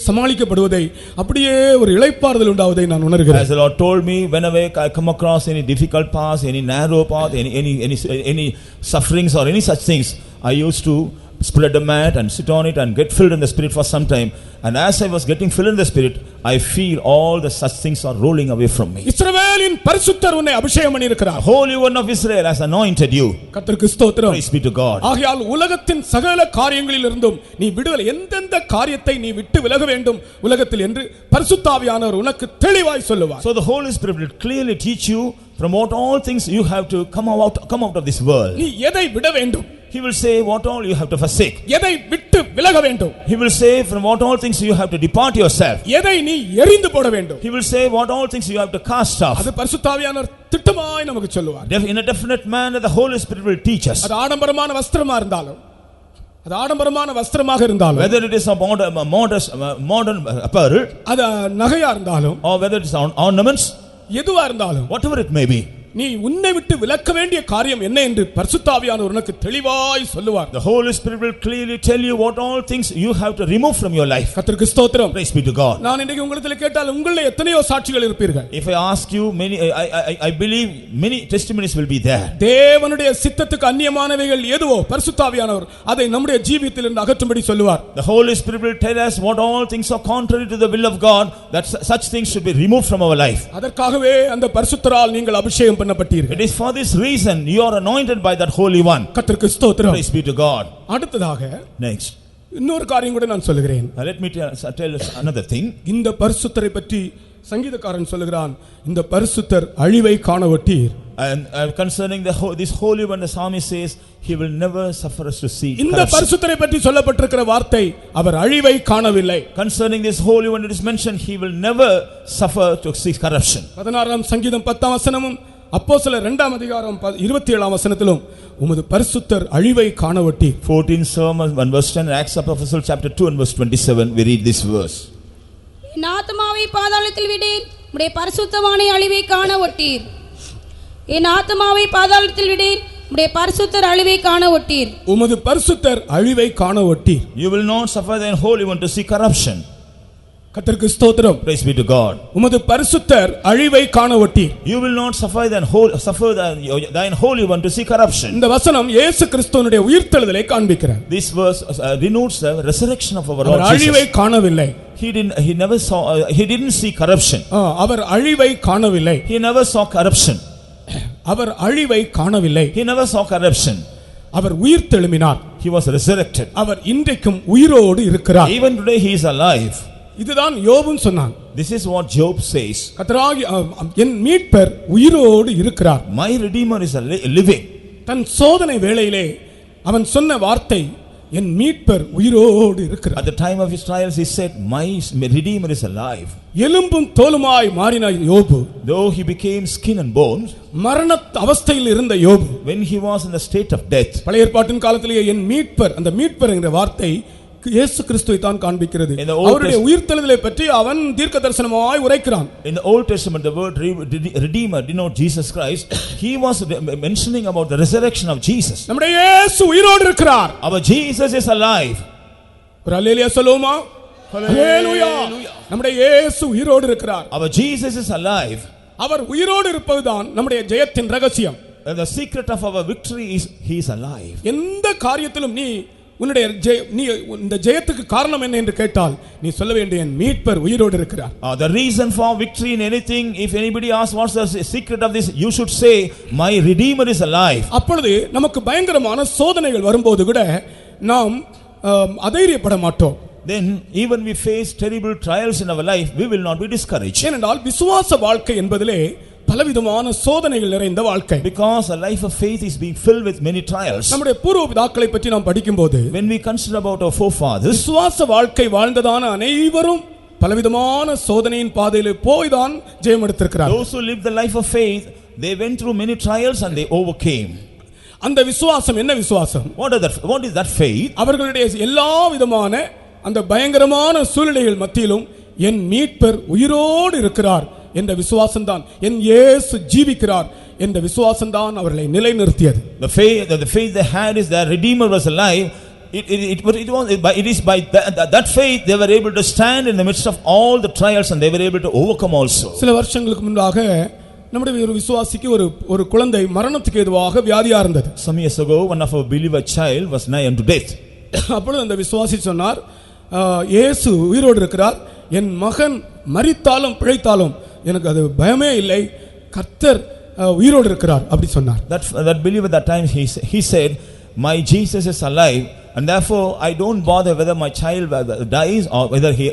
சமாளிக்கப்படுவதை, அப்படியே ஒரு இளைப்பாறுதல் உண்டாவதை நான் உணர்கிறேன். As the Lord told me, whenever I come across any difficult path, any narrow path, any sufferings or any such things, I used to spread a mat and sit on it and get filled in the Spirit for some time. And as I was getting filled in the Spirit, I feel all the such things are rolling away from me. இஸ்ரவேலின் பரிசுத்தர் உன்னை அபிஷேகம் பண்ணி இருக்கிறார். Holy One of Israel has anointed you. கர்த்தருக்கு ஸ்தோத்திரம். Praise be to God. ஆகையால் உலகத்தின் சகல காரியங்களில் இருந்தும் நீ விடுதலை, எந்தெந்த காரியத்தை நீ விட்டு விலக வேண்டும் உலகத்தில் என்று பரிசுத்த ஆவியானவர் உனக்கு தெளிவாய் சொல்லுவார். So the Holy Spirit will clearly teach you from what all things you have to come out of this world. நீ எதை விட வேண்டும்? He will say what all you have to forsake. எதை விட்டு விலக வேண்டும்? He will say from what all things you have to depart yourself. எதை நீ எறிந்து போட வேண்டும்? He will say what all things you have to cast off. அது பரிசுத்த ஆவியானவர் திட்டமாய் நமக்கு சொல்லுவார். In a definite manner the Holy Spirit will teach us. அது ஆடம்பரமான வஸ்திரமா இருந்தாலும், அது ஆடம்பரமான வஸ்திரமாக இருந்தாலும், whether it is a modern apparel, அது நகையா இருந்தாலும், or whether it is ornaments, எதுவா இருந்தாலும், whatever it may be, நீ உன்னை விட்டு விலக்க வேண்டிய காரியம் என்ன என்று பரிசுத்த ஆவியானவர் உனக்கு தெளிவாய் சொல்லுவார். The Holy Spirit will clearly tell you what all things you have to remove from your life. கர்த்தருக்கு ஸ்தோத்திரம். Praise be to God. நான் இன்றைக்கு உங்களுக்கு கேட்டால் உங்களே எத்தனையோ சாட்சிகள் இருப்பீர்கள். If I ask you, I believe many testimonies will be there. தேவனுடைய சித்தத்துக்கு அந்நியமானவைகள் எதுவோ பரிசுத்த ஆவியானவர் அதை நம்முடைய ஜீவியத்திலிருந்து அகற்றும்படி சொல்லுவார். The Holy Spirit will tell us what all things are contrary to the will of God, that such things should be removed from our life. அதற்காகவே அந்த பரிசுத்தரால் நீங்கள் அபிஷேகம் பண்ணப்பட்டீர்கள். It is for this reason you are anointed by that Holy One. கர்த்தருக்கு ஸ்தோத்திரம். Praise be to God. அடுத்ததாக Next, இன்னொரு காரியம் கூட நான் சொல்லுகிறேன். let me tell us another thing. இந்த பரிசுத்தரை பற்றி சங்கீதக்காரன் சொல்லுகிறான், இந்த பரிசுத்தர் அழிவை காண ஒட்டீர். And concerning this holy one, the psalmist says, he will never suffer us to see இந்த corruption. பரிசுத்தரை பற்றி சொல்லப்பட்டிருக்கிற வார்த்தை அவர் அழிவை காணவில்லை. Concerning this holy one, it is mentioned, he will never suffer to see corruption. 16ஆம் சங்கீதம் 10ஆம் வசனமும் அப்போஸ்தலர் 2ஆம் அதிகாரம் 27ஆம் வசனத்திலும் உமது பரிசுத்தர் அழிவை காண ஒட்டீர். 14 Psalm and verse 10, Acts of Apostles chapter 2 and verse 27, we read this verse. என் ஆத்துமாவை பாதாளத்தில் விடேன், உம்முடைய பரிசுத்தவானை அழிவை காண ஒட்டீர். என் ஆத்துமாவை பாதாளத்தில் விடேன், உம்முடைய பரிசுத்தர் அழிவை காண ஒட்டீர். உமது பரிசுத்தர் அழிவை காண ஒட்டீர். You will not suffer thine holy one to see corruption. கர்த்தருக்கு ஸ்தோத்திரம். Praise be to God. உமது பரிசுத்தர் அழிவை காண ஒட்டீர். You will not suffer thine holy one to see corruption. இந்த வசனம் இயேசு கிறிஸ்துவினுடைய உயிர்த்தெழுதலை காண்பிக்கிறார். This verse denotes the resurrection of our Lord அழிவை Jesus. காணவில்லை. He didn't see corruption. அவர் அழிவை காணவில்லை. He never saw corruption. அவர் அழிவை காணவில்லை. He never saw corruption. Our உயிர்த்தெழும்பினார். He was resurrected. அவர் இன்றைக்கும் உயிரோடு இருக்கிறார். Even today he is alive. இதுதான் யோபும் சொன்னான். This is what Job says. கர்த்தராகிய என் மீட்பர் உயிரோடு இருக்கிறார். My Redeemer is living. தன் சோதனை வேளையிலே அவன் சொன்ன வார்த்தை, என் மீட்பர் உயிரோடு இருக்கிறார். At the time of his trials he said, my Redeemer is alive. எலும்பும் தோலுமாய் மாறின யோபு, Though he became skin and bones, மரண அவஸ்தையில் இருந்த யோபு, when he was in the state of death. பழைய ஏற்பாட்டின் காலத்திலேயே என் மீட்பர், அந்த மீட்பர் என்கிற வார்த்தை இயேசு கிறிஸ்துவை தான் காண்பிக்கிறது. அவருடைய உயிர்த்தெழுதலை பற்றி அவன் தீர்க்க தரிசனமாய் உரைக்கிறான். In the Old Testament the word Redeemer denote Jesus Christ. He was mentioning about the resurrection of Jesus. நம்முடைய இயேசு உயிரோடு இருக்கிறார். Our Jesus is alive. ஒரு அல்லேலூயா சொல்லுவோமா? அல்லேலூயா. நம்முடைய இயேசு உயிரோடு இருக்கிறார். Our Jesus is alive. அவர் உயிரோடு இருப்பதுதான் நம்முடைய ஜெயத்தின் ரகசியம். And the secret of our victory is he is alive. எந்த காரியத்திலும் நீ இந்த ஜெயத்துக்கு காரணம் என்ன என்று கேட்டால் நீ சொல்ல வேண்டிய மீட்பர் உயிரோடு இருக்கிறார். The reason for victory in anything, if anybody asks what's the secret of this, you should say my Redeemer is alive. அப்பொழுது நமக்கு பயங்கரமான சோதனைகள் வரும்போது கூட நாம் அதைரியப்பட மாட்டோம். Then even we face terrible trials in our life, we will not be discouraged. ஏனென்றால் விசுவாச வாழ்க்கை என்பதிலே பலவிதமான சோதனைகள் நிறைந்த வாழ்க்கை. Because a life of faith is being filled with many trials. நம்முடைய பூர்வ பிதாக்களை பற்றி நாம் படிக்கும்போது, when we consider about our forefathers, விசுவாச வாழ்க்கை வாழ்ந்ததான அனைவரும் பலவிதமான சோதனையின் பாதையிலே போய் தான் ஜெயம் எடுத்திருக்கிறார்கள். Those who lived the life of faith, they went through many trials and they overcame. அந்த விசுவாசம் என்ன விசுவாசம்? What is that faith? அவர்களுடைய எல்லா விதமான அந்த பயங்கரமான சூழ்நிலைகள் மத்தியிலும் என் மீட்பர் உயிரோடு இருக்கிறார் என்ற விசுவாசம்தான், என் இயேசு ஜீவிக்கிறார் என்ற விசுவாசம்தான் அவர்களை நிலைநிறுத்தியது. The faith they had is that Redeemer was alive. It is by that faith they were able to stand in the midst of all the trials and they were able to overcome also. சில வருஷங்களுக்கு முன்பாக நம்முடைய ஒரு விசுவாசிக்கு ஒரு குழந்தை மரணத்துக்கு ஏதுவாக வியாதியா இருந்தது. Some years ago one of our believer child was nigh unto death. அப்பொழுது அந்த விசுவாசி சொன்னார், இயேசு உயிரோடு இருக்கிறார், என் மகன் மரித்தாலும் பிழைத்தாலும் எனக்கு அது பயமே இல்லை, கர்த்தர் உயிரோடு இருக்கிறார் அப்படி சொன்னார். That believer that time he said, my Jesus is alive and therefore I don't bother whether my child dies or whether he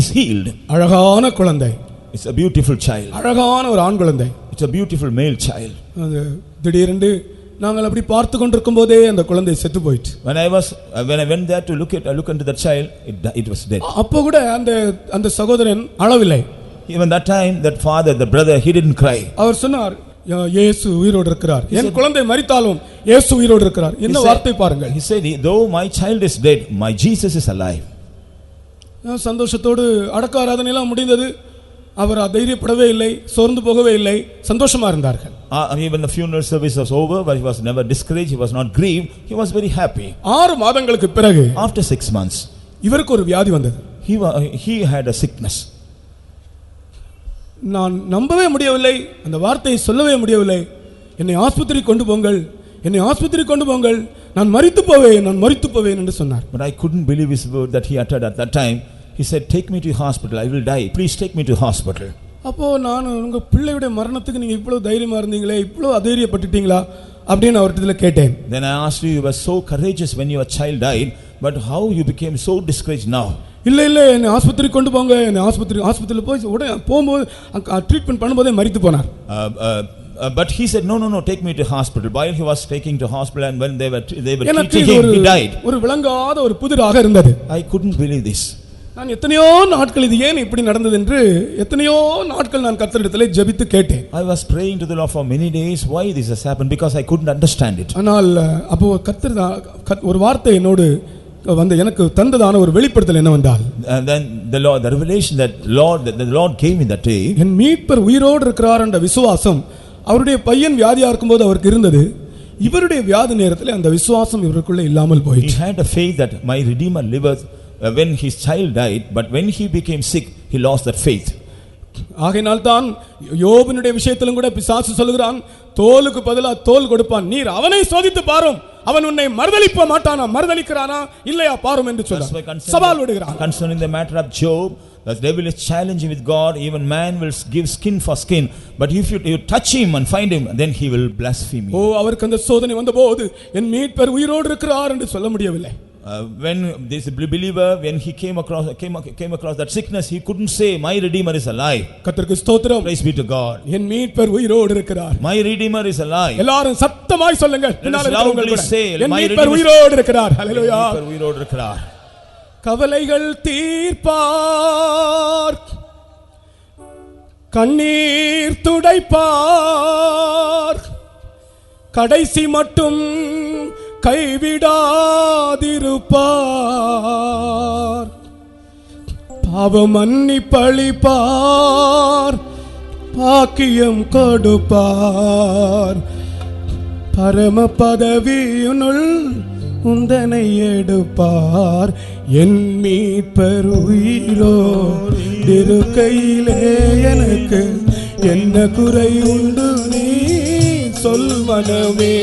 is healed. அழகான குழந்தை. It's a beautiful child. அழகான ஒரு ஆண் குழந்தை. It's a beautiful male child. திடீரென்று நாங்கள் அப்படி பார்த்து கொண்டிருக்கும் போதே அந்த குழந்தை செத்து போயிட்டு. When I went there to look into that child, it was dead. அப்போ கூட அந்த சகோதரன் அழவில்லை. Even that time that father, the brother, he didn't cry. அவர் சொன்னார், இயேசு உயிரோடு இருக்கிறார், என் குழந்தை மரித்தாலும் இயேசு உயிரோடு இருக்கிறார். என்ன வார்த்தை பாருங்கள். He said, though my child is dead, my Jesus is alive. சந்தோஷத்தோடு அடக்க ஆராதனை எல்லாம் முடிந்தது. அவர் தைரியப்படவே இல்லை, சோர்ந்து போகவே இல்லை, சந்தோஷமா இருந்தார்கள். Even the funeral service was over, but he was never discouraged, he was not grieved, he was very happy. 6 மாதங்களுக்கு பிறகு, after 6 months, இவருக்கு ஒரு வியாதி வந்தது. He had a sickness. நான் நம்பவே முடியவில்லை, அந்த வார்த்தையை சொல்லவே முடியவில்லை. என்னை ஆஸ்பத்திரி கொண்டு போங்கள், என்னை ஆஸ்பத்திரி கொண்டு போங்கள், நான் மரித்து போவேன் என்று சொன்னார். But I couldn't believe his word that he uttered at that time. He said, take me to hospital, I will die, please take me to hospital. அப்போ நான் உங்க பிள்ளையுடைய மரணத்துக்கு நீங்க இவ்வளவு தைரியமா இருந்தீங்களே, இவ்வளவு அதைரியப்பட்டுட்டீங்களா அப்படின்னு அவர்கிட்ட கேட்டேன். Then I asked you were so courageous when your child died, but how you became so discouraged now? இல்லை இல்லை என்னை ஆஸ்பத்திரிக்கு கொண்டு போங்க, என்னை ஆஸ்பத்திரியில் போய் உடனே போகும்போது ட்ரீட்மெண்ட் பண்ணும்போதே மரித்து போனார். But he said, no, take me to hospital. While he was taking to hospital and when they were treating him, he died. ஒரு விளங்காத ஒரு புதிராக இருந்தது. I couldn't believe this. நான் எத்தனையோ நாட்கள் இது ஏன் இப்படி நடந்தது என்று எத்தனையோ நாட்கள் நான் கர்த்தரிடத்திலே ஜெபித்து கேட்டேன். I was praying to the Lord for many days why this has happened, because I couldn't understand it. ஆனால் அப்போ கர்த்தர் ஒரு வார்த்தை என்னோடு வந்து எனக்கு தந்ததான ஒரு வெளிப்படுத்தல் என்னவென்றால், and then the revelation that the Lord gave me that day, என் மீட்பர் உயிரோடு இருக்கிறார் என்ற விசுவாசம் அவருடைய பையன் வியாதியா இருக்கும்போது அவருக்கு இருந்தது. இவருடைய வியாதி நேரத்தில் அந்த விசுவாசம் இவருக்குள்ள இல்லாமல் போயிற்று. He had a faith that my Redeemer liveth when his child died, but when he became sick he lost that faith. ஆகையினால் தான் யோபனுடைய விஷயத்திலும் கூட பிசாசு சொல்கிறான், தோலுக்கு பதிலா தோல் கொடுப்பான், நீர் அவனை சோதித்து பாரும், அவன் உன்னை மறுதலிக்க மாட்டானா, மறுதலிக்கிறானா இல்லையா பாரும் என்று சொல்றான், சவால் விடுகிறான். Concerning the matter of Job, the devil is challenging with God. Even man will give skin for skin, but if you touch him and find him, then he will blaspheme you. அவருக்கு அந்த சோதனை வந்தபோது என் மீட்பர் உயிரோடு இருக்கிறார் என்று சொல்ல முடியவில்லை. When this believer, when he came across that sickness, he couldn't say my Redeemer is alive. கர்த்தருக்கு ஸ்தோத்திரம். Praise be to God. என் மீட்பர் உயிரோடு இருக்கிறார். My Redeemer is alive. எல்லாரும் சத்தமாய் சொல்லுங்க. Loudly say, என் மீட்பர் உயிரோடு இருக்கிறார். ஹalleluya. மீட்பர் உயிரோடு இருக்கிறார். கவலைகள் தீர்ப்பார், கண்ணீர் துடைப்பார், கடைசி மட்டும் கைவிடாதிருப்பார், பாவ மன்னிப்பளிப்பார், பாக்கியம் கொடுப்பார், பரம பதவியுனுள் உந்தனை எடுப்பார், என் மீட்பர் உயிரோடு இருக்கையிலே எனக்கு என்ன குறை உண்டு நீ சொல் மனமே,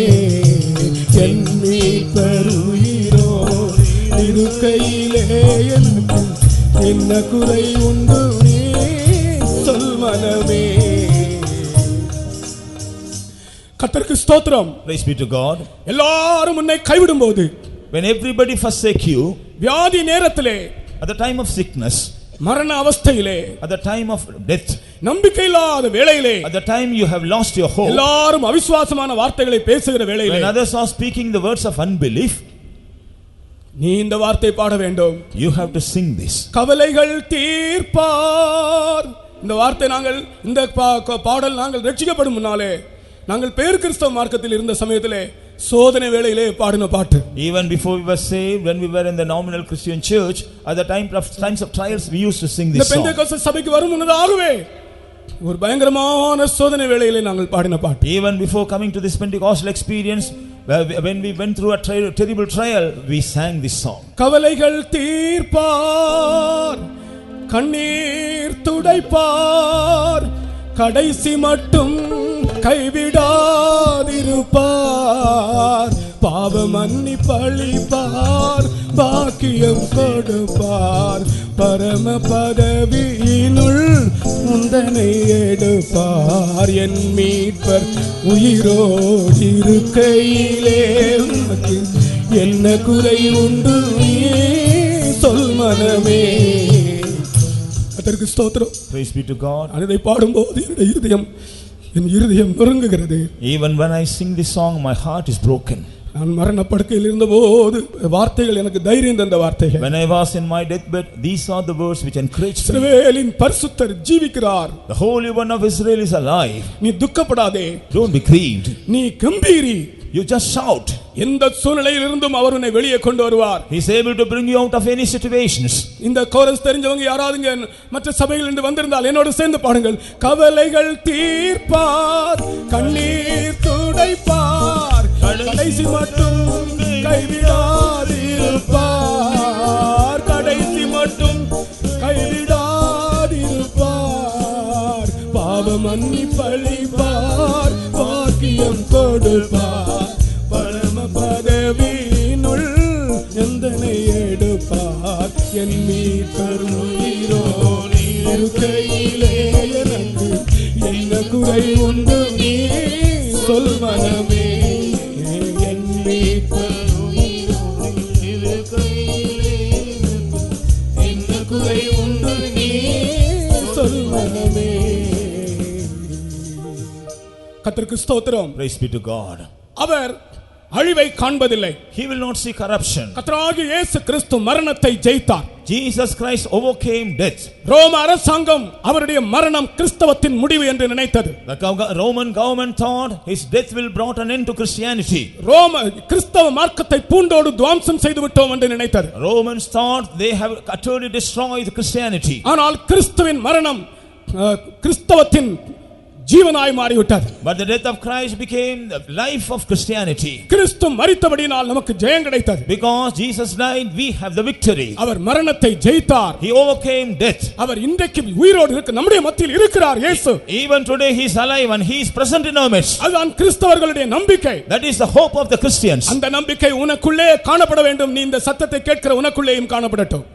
என் மீட்பர் உயிரோடு இருக்கையிலே எனக்கு என்ன குறை உண்டு நீ சொல் மனமே. கர்த்தருக்கு ஸ்தோத்திரம். Praise be to God. எல்லாரும் உன்னை கைவிடும்போது, when everybody forsake you, வியாதி நேரத்திலே, at the time of sickness, மரண அவஸ்தையிலே, at the time of death, நம்பிக்கை இல்லாத வேளையிலே, at the time you have lost your hope, எல்லாரும் அவிசுவாசமான வார்த்தைகளை பேசுகிற வேளையிலே, when others are speaking the words of unbelief, நீ இந்த வார்த்தை பாட வேண்டும். you have to sing this. கவலைகள் தீர்ப்பார். இந்த வார்த்தை நாங்கள் இந்த பாடல் நாங்கள் ரட்சிக்கப்படும் முன்னாலே, நாங்கள் பேர் கிறிஸ்தவ மார்க்கத்தில் இருந்த சமயத்திலே சோதனை வேளையிலே பாடின பாட்டு. Even before we were saved, when we were in the nominal Christian church, at the times of trials, we used to sing this song. இந்த பெந்தேகோஸ்து சபைக்கு வரும் முன்னதாகவே ஒரு பயங்கரமான சோதனை வேளையிலே நாங்கள் பாடின பாட்டு. Even before coming to this Pentecostal experience, when we went through a terrible trial, we sang this song. கவலைகள் தீர்ப்பார், கண்ணீர் துடைப்பார், கடைசி மட்டும் கைவிடாதிருப்பார், பாவ மன்னிப்பளிப்பார், பாக்கியம் கொடுப்பார், பரம பதவியினுள் உந்தனை எடுப்பார், என் மீட்பர் உயிரோடு இருக்கையிலே உனக்கு என்ன குறை உண்டு நீ சொல் மனமே. அதற்கு ஸ்தோத்திரம். Praise be to God. அதை பாடும்போது என் இருதயம் நொறுங்குகிறது. Even when I sing this song, my heart is broken. நான் மரணப்படுக்கையில் இருந்தபோது வார்த்தைகள் எனக்கு தைரியம் தந்த வார்த்தைகள். When I was in my deathbed, these are the words which encouraged me. இஸ்ரவேலின் பரிசுத்தர் ஜீவிக்கிறார். The Holy One of Israel is alive. நீ துக்கப்படாதே. Don't be grieved. நீ கம்பீரி. You just shout. எந்த சூழ்நிலையில் இருந்தும் அவர் உன்னை வெளியே கொண்டு வருவார். He is able to bring you out of any situations. இந்த கோரஸ் தெரிஞ்சவங்க யாராவது மற்ற சபைகளில் இருந்து வந்திருந்தால் என்னோடு சேர்ந்து பாடுங்கள். கவலைகள் தீர்ப்பார், கண்ணீர் துடைப்பார், கடைசி மட்டும் கைவிடாதிருப்பார், கடைசி மட்டும் கைவிடாதிருப்பார், பாவ மன்னிப்பளிப்பார், பாக்கியம் கொடுப்பார், பரம பதவியினுள் எந்தனை எடுப்பார், என் மீட்பர் உயிரோடு இருக்கையிலே எனக்கு என்ன குறை உண்டு நீ சொல் மனமே, என் மீட்பர் உயிரோடு இருக்கையிலே என்ன கர்த்தருக்கு ஸ்தோத்திரம். Praise be to God. அவர் அழிவை காண்பதில்லை. He will not see corruption. கர்த்தராகிய இயேசு கிறிஸ்து மரணத்தை ஜெயித்தார். Jesus Christ overcame death. ரோம அரசாங்கம் அவருடைய மரணம் கிறிஸ்தவத்தின் முடிவு என்று நினைத்தது. The Roman government thought his death will brought an end to Christianity. ரோம கிறிஸ்தவ மார்க்கத்தை பூண்டோடு துவம்சம் செய்து விட்டோம் என்று நினைத்தது. Romans thought they have utterly destroyed Christianity. ஆனால் கிறிஸ்துவின் மரணம் கிறிஸ்தவத்தின் ஜீவனாய் மாறிவிட்டது. But the death of Christ became the life of Christianity. கிறிஸ்து மரித்தபடியினால் நமக்கு ஜெயம் கிடைத்தது. Because Jesus died, we have the victory. அவர் மரணத்தை ஜெயித்தார். He overcame death. அவர் இன்றைக்கு உயிரோடு இருக்க நம்முடைய மத்தியில் இருக்கிறார் இயேசு. Even today he is alive and he is present in our midst. அதுதான் கிறிஸ்தவர்களுடைய நம்பிக்கை. That is the hope of the Christians. அந்த நம்பிக்கை உனக்குள்ளே காணப்பட வேண்டும். நீ இந்த சத்தத்தை கேட்கிற உனக்குள்ளேயும் காணப்படட்டும்.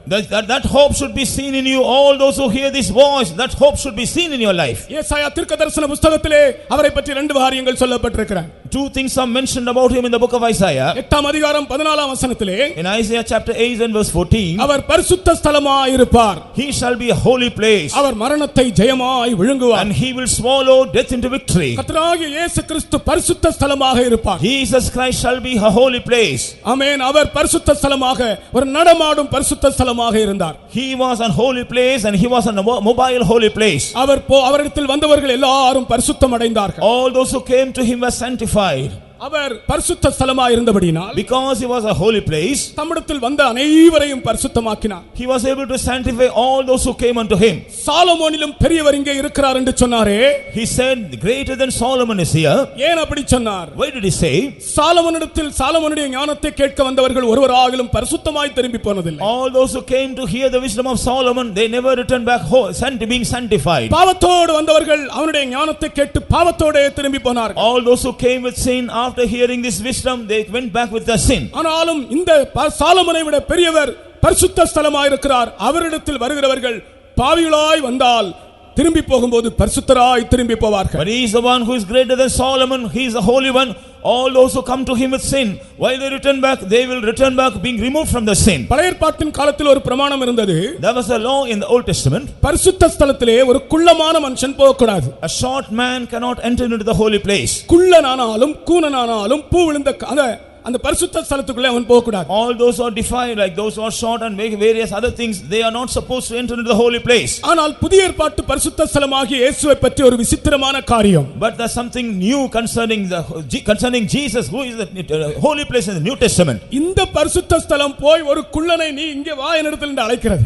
That hope should be seen in you. All those who hear this voice, that hope should be seen in your life. ஏசாயா தீர்க்கதரிசன புத்தகத்திலே அவரை பற்றி இரண்டு காரியங்கள் சொல்லப்பட்டிருக்கிறது. Two things are mentioned about him in the book of Isaiah. 8ஆம் அதிகாரம் 14ஆம் வசனத்திலே In Isaiah chapter 8 and verse 14, அவர் பரிசுத்த ஸ்தலமாய் இருப்பார். he shall be a holy place. அவர் மரணத்தை ஜெயமாய் விழுங்குவார். And he will swallow death into victory. கர்த்தராகிய இயேசு கிறிஸ்து பரிசுத்த ஸ்தலமாக இருப்பார். Jesus Christ shall be a holy place. ஆமென். அவர் பரிசுத்த ஸ்தலமாக ஒரு நடமாடும் பரிசுத்த ஸ்தலமாக இருந்தார். He was a holy place and he was a mobile holy place. அவரிடத்தில் வந்தவர்கள் எல்லாரும் பரிசுத்தம் அடைந்தார்கள். All those who came to him were sanctified. அவர் பரிசுத்த ஸ்தலமாய் இருந்தபடியினால் Because he was a holy place, தம்மிடத்தில் வந்த அனைவரையும் பரிசுத்தமாக்கினார். he was able to sanctify all those who came unto him. சாலமோனிலும் பெரியவர் இங்கே இருக்கிறார் என்று சொன்னாரே. He said greater than Solomon is here. ஏன் அப்படி சொன்னார்? Why did he say? சாலமோனிடத்தில் சாலமோனுடைய ஞானத்தை கேட்க வந்தவர்கள் ஒருவராகிலும் பரிசுத்தமாய் திரும்பி போனதில்லை. All those who came to hear the wisdom of Solomon, they never returned back being sanctified. பாவத்தோடு வந்தவர்கள் அவனுடைய ஞானத்தை கேட்டு பாவத்தோடே திரும்பி போனார்கள். All those who came with sin, after hearing this wisdom, they went back with their sin. ஆனாலும் இந்த சாலமோனை விட பெரியவர் பரிசுத்த ஸ்தலமாய் இருக்கிறார். அவரிடத்தில் வருகிறவர்கள் பாவிகளாய் வந்தால் திரும்பி போகும்போது பரிசுத்தராய் திரும்பி போவார்கள். But he is the one who is greater than Solomon. He is the holy one. All those who come to him with sin, while they return back, they will return back being removed from the sin. பழைய ஏற்பாட்டின் காலத்தில் ஒரு பிரமாணம் இருந்தது. There was a law in the Old Testament. பரிசுத்த ஸ்தலத்திலே ஒரு குள்ளமான மனுஷன் போகக்கூடாது. A short man cannot enter into the holy place. குள்ளனானாலும் கூனனானாலும் பூ விழுந்த அந்த பரிசுத்த ஸ்தலத்துக்குள்ளே அவன் போக கூடாது. All those who are defiled, like those who are short and make various other things, they are not supposed to enter into the holy place. ஆனால் புதிய ஏற்பாட்டு பரிசுத்த ஸ்தலமாகிய இயேசுவை பற்றி ஒரு விசித்திரமான காரியம். But there's something new concerning Jesus, who is the holy place in the New Testament. இந்த பரிசுத்த ஸ்தலம் போய் ஒரு குள்ளனை நீ இங்கே வா என்னிடத்தில் என்று அழைக்கிறது.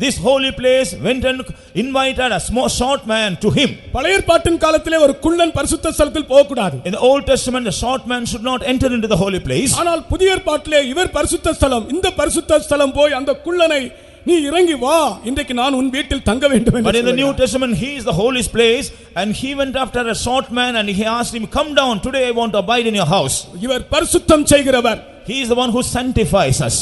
This holy place went and invited a small short man to him. பழைய ஏற்பாட்டின் காலத்திலே ஒரு குள்ளன் பரிசுத்த ஸ்தலத்தில் போக கூடாது. In the Old Testament, the short man should not enter into the holy place. ஆனால் புதிய ஏற்பாட்டிலே இவர் பரிசுத்த ஸ்தலம், இந்த பரிசுத்த ஸ்தலம் போய் அந்த குள்ளனை நீ இறங்கி வா, இன்றைக்கு நான் உன் வீட்டில் தங்க வேண்டும் என்று. But in the New Testament, he is the holiest place, and he went after a short man and he asked him, come down, today I want to abide in your house. இவர் பரிசுத்தம் செய்கிறவர். He is the one who sanctifies us.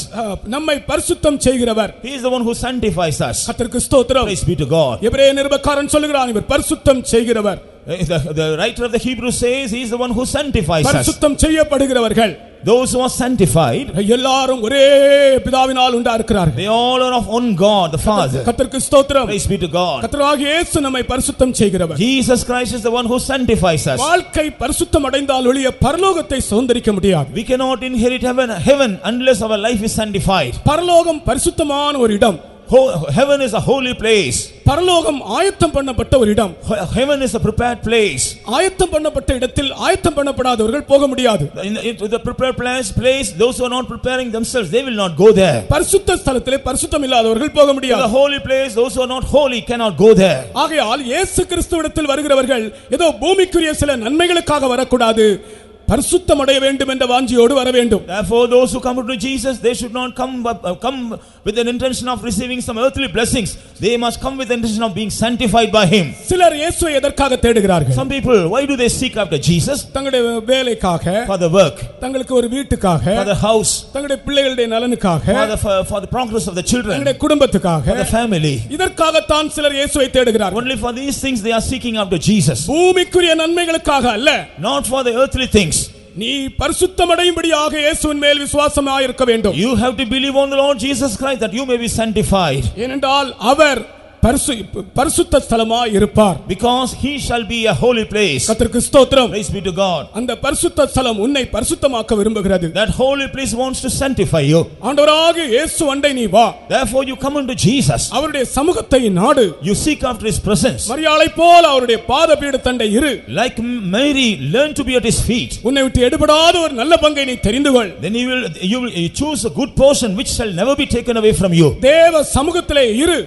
நம்மை பரிசுத்தம் செய்கிறவர். He is the one who sanctifies us. கர்த்தருக்கு ஸ்தோத்திரம். Praise be to God. எபிரேய நிருபக்காரன் சொல்கிறான் இவர் பரிசுத்தம் செய்கிறவர். The writer of the Hebrew says he is the one who sanctifies us. பரிசுத்தம் செய்யப்படுகிறவர்கள், those who are sanctified, எல்லாரும் ஒரே பிதாவினால் உண்டாயிருக்கிறார்கள். they all are of one God the Father. கர்த்தருக்கு ஸ்தோத்திரம். Praise be to God. கர்த்தராகிய இயேசு நம்மை பரிசுத்தம் செய்கிறவர். Jesus Christ is the one who sanctifies us. வாழ்க்கை பரிசுத்தம் அடைந்தால் ஒழிய பரலோகத்தை சுதந்தரிக்க முடியாது. We cannot inherit heaven unless our life is sanctified. பரலோகம் பரிசுத்தமான ஒரு இடம். Heaven is a holy place. பரலோகம் ஆயத்தம் பண்ணப்பட்ட ஒரு இடம். Heaven is a prepared place. ஆயத்தம் பண்ணப்பட்ட இடத்தில் ஆயத்தம் பண்ணப்படாதவர்கள் போக முடியாது. In the prepared place, those who are not preparing themselves, they will not go there. பரிசுத்த ஸ்தலத்திலே பரிசுத்தம் இல்லாதவர்கள் போக முடியாது. The holy place, those who are not holy cannot go there. ஆகையால் இயேசு கிறிஸ்துவிடத்தில் வருகிறவர்கள் ஏதோ பூமிக்குரிய சில நன்மைகளுக்காக வரக்கூடாது, பரிசுத்தம் அடைய வேண்டும் என்ற வாஞ்சியோடு வர வேண்டும். Therefore those who come to Jesus, they should not come with an intention of receiving some earthly blessings. They must come with the intention of being sanctified by him. சிலர் இயேசுவை எதற்காக தேடுகிறார்கள்? Some people, why do they seek after Jesus? தங்களுடைய வேலைக்காக, for the work, தங்களுக்கு ஒரு வீட்டுக்காக, for the house, தங்களுடைய பிள்ளைகளுடைய நலனுக்காக, for the progress of the children, தங்களுடைய குடும்பத்துக்காக, for the family. இதற்காக தான் சிலர் இயேசுவை தேடுகிறார்கள். Only for these things they are seeking after Jesus. பூமிக்குரிய நன்மைகளுக்காக அல்ல. Not for the earthly things. நீ பரிசுத்தம் அடையும்படியாக இயேசுவின் மேல் விசுவாசமாய் இருக்க வேண்டும். You have to believe on the Lord Jesus Christ that you may be sanctified. ஏனென்றால் அவர் பரிசுத்த ஸ்தலமாய் இருப்பார். Because he shall be a holy place. கர்த்தருக்கு ஸ்தோத்திரம். Praise be to God. அந்த பரிசுத்த ஸ்தலம் உன்னை பரிசுத்தமாக்க விரும்புகிறது. That holy place wants to sanctify you. ஆண்டவராகிய இயேசு அண்டை நீ வா. Therefore you come unto Jesus. அவருடைய சமூகத்தை நாடு. You seek after his presence. மரியாளை போல அவருடைய பாதபீடத்தண்டை இரு. Like Mary, learn to be at his feet. உன்னை விட்டு எடுபடாத ஒரு நல்ல பங்கை நீ தெரிந்து கொள். Then you will choose a good portion which shall never be taken away from you. தேவ சமூகத்திலே இரு.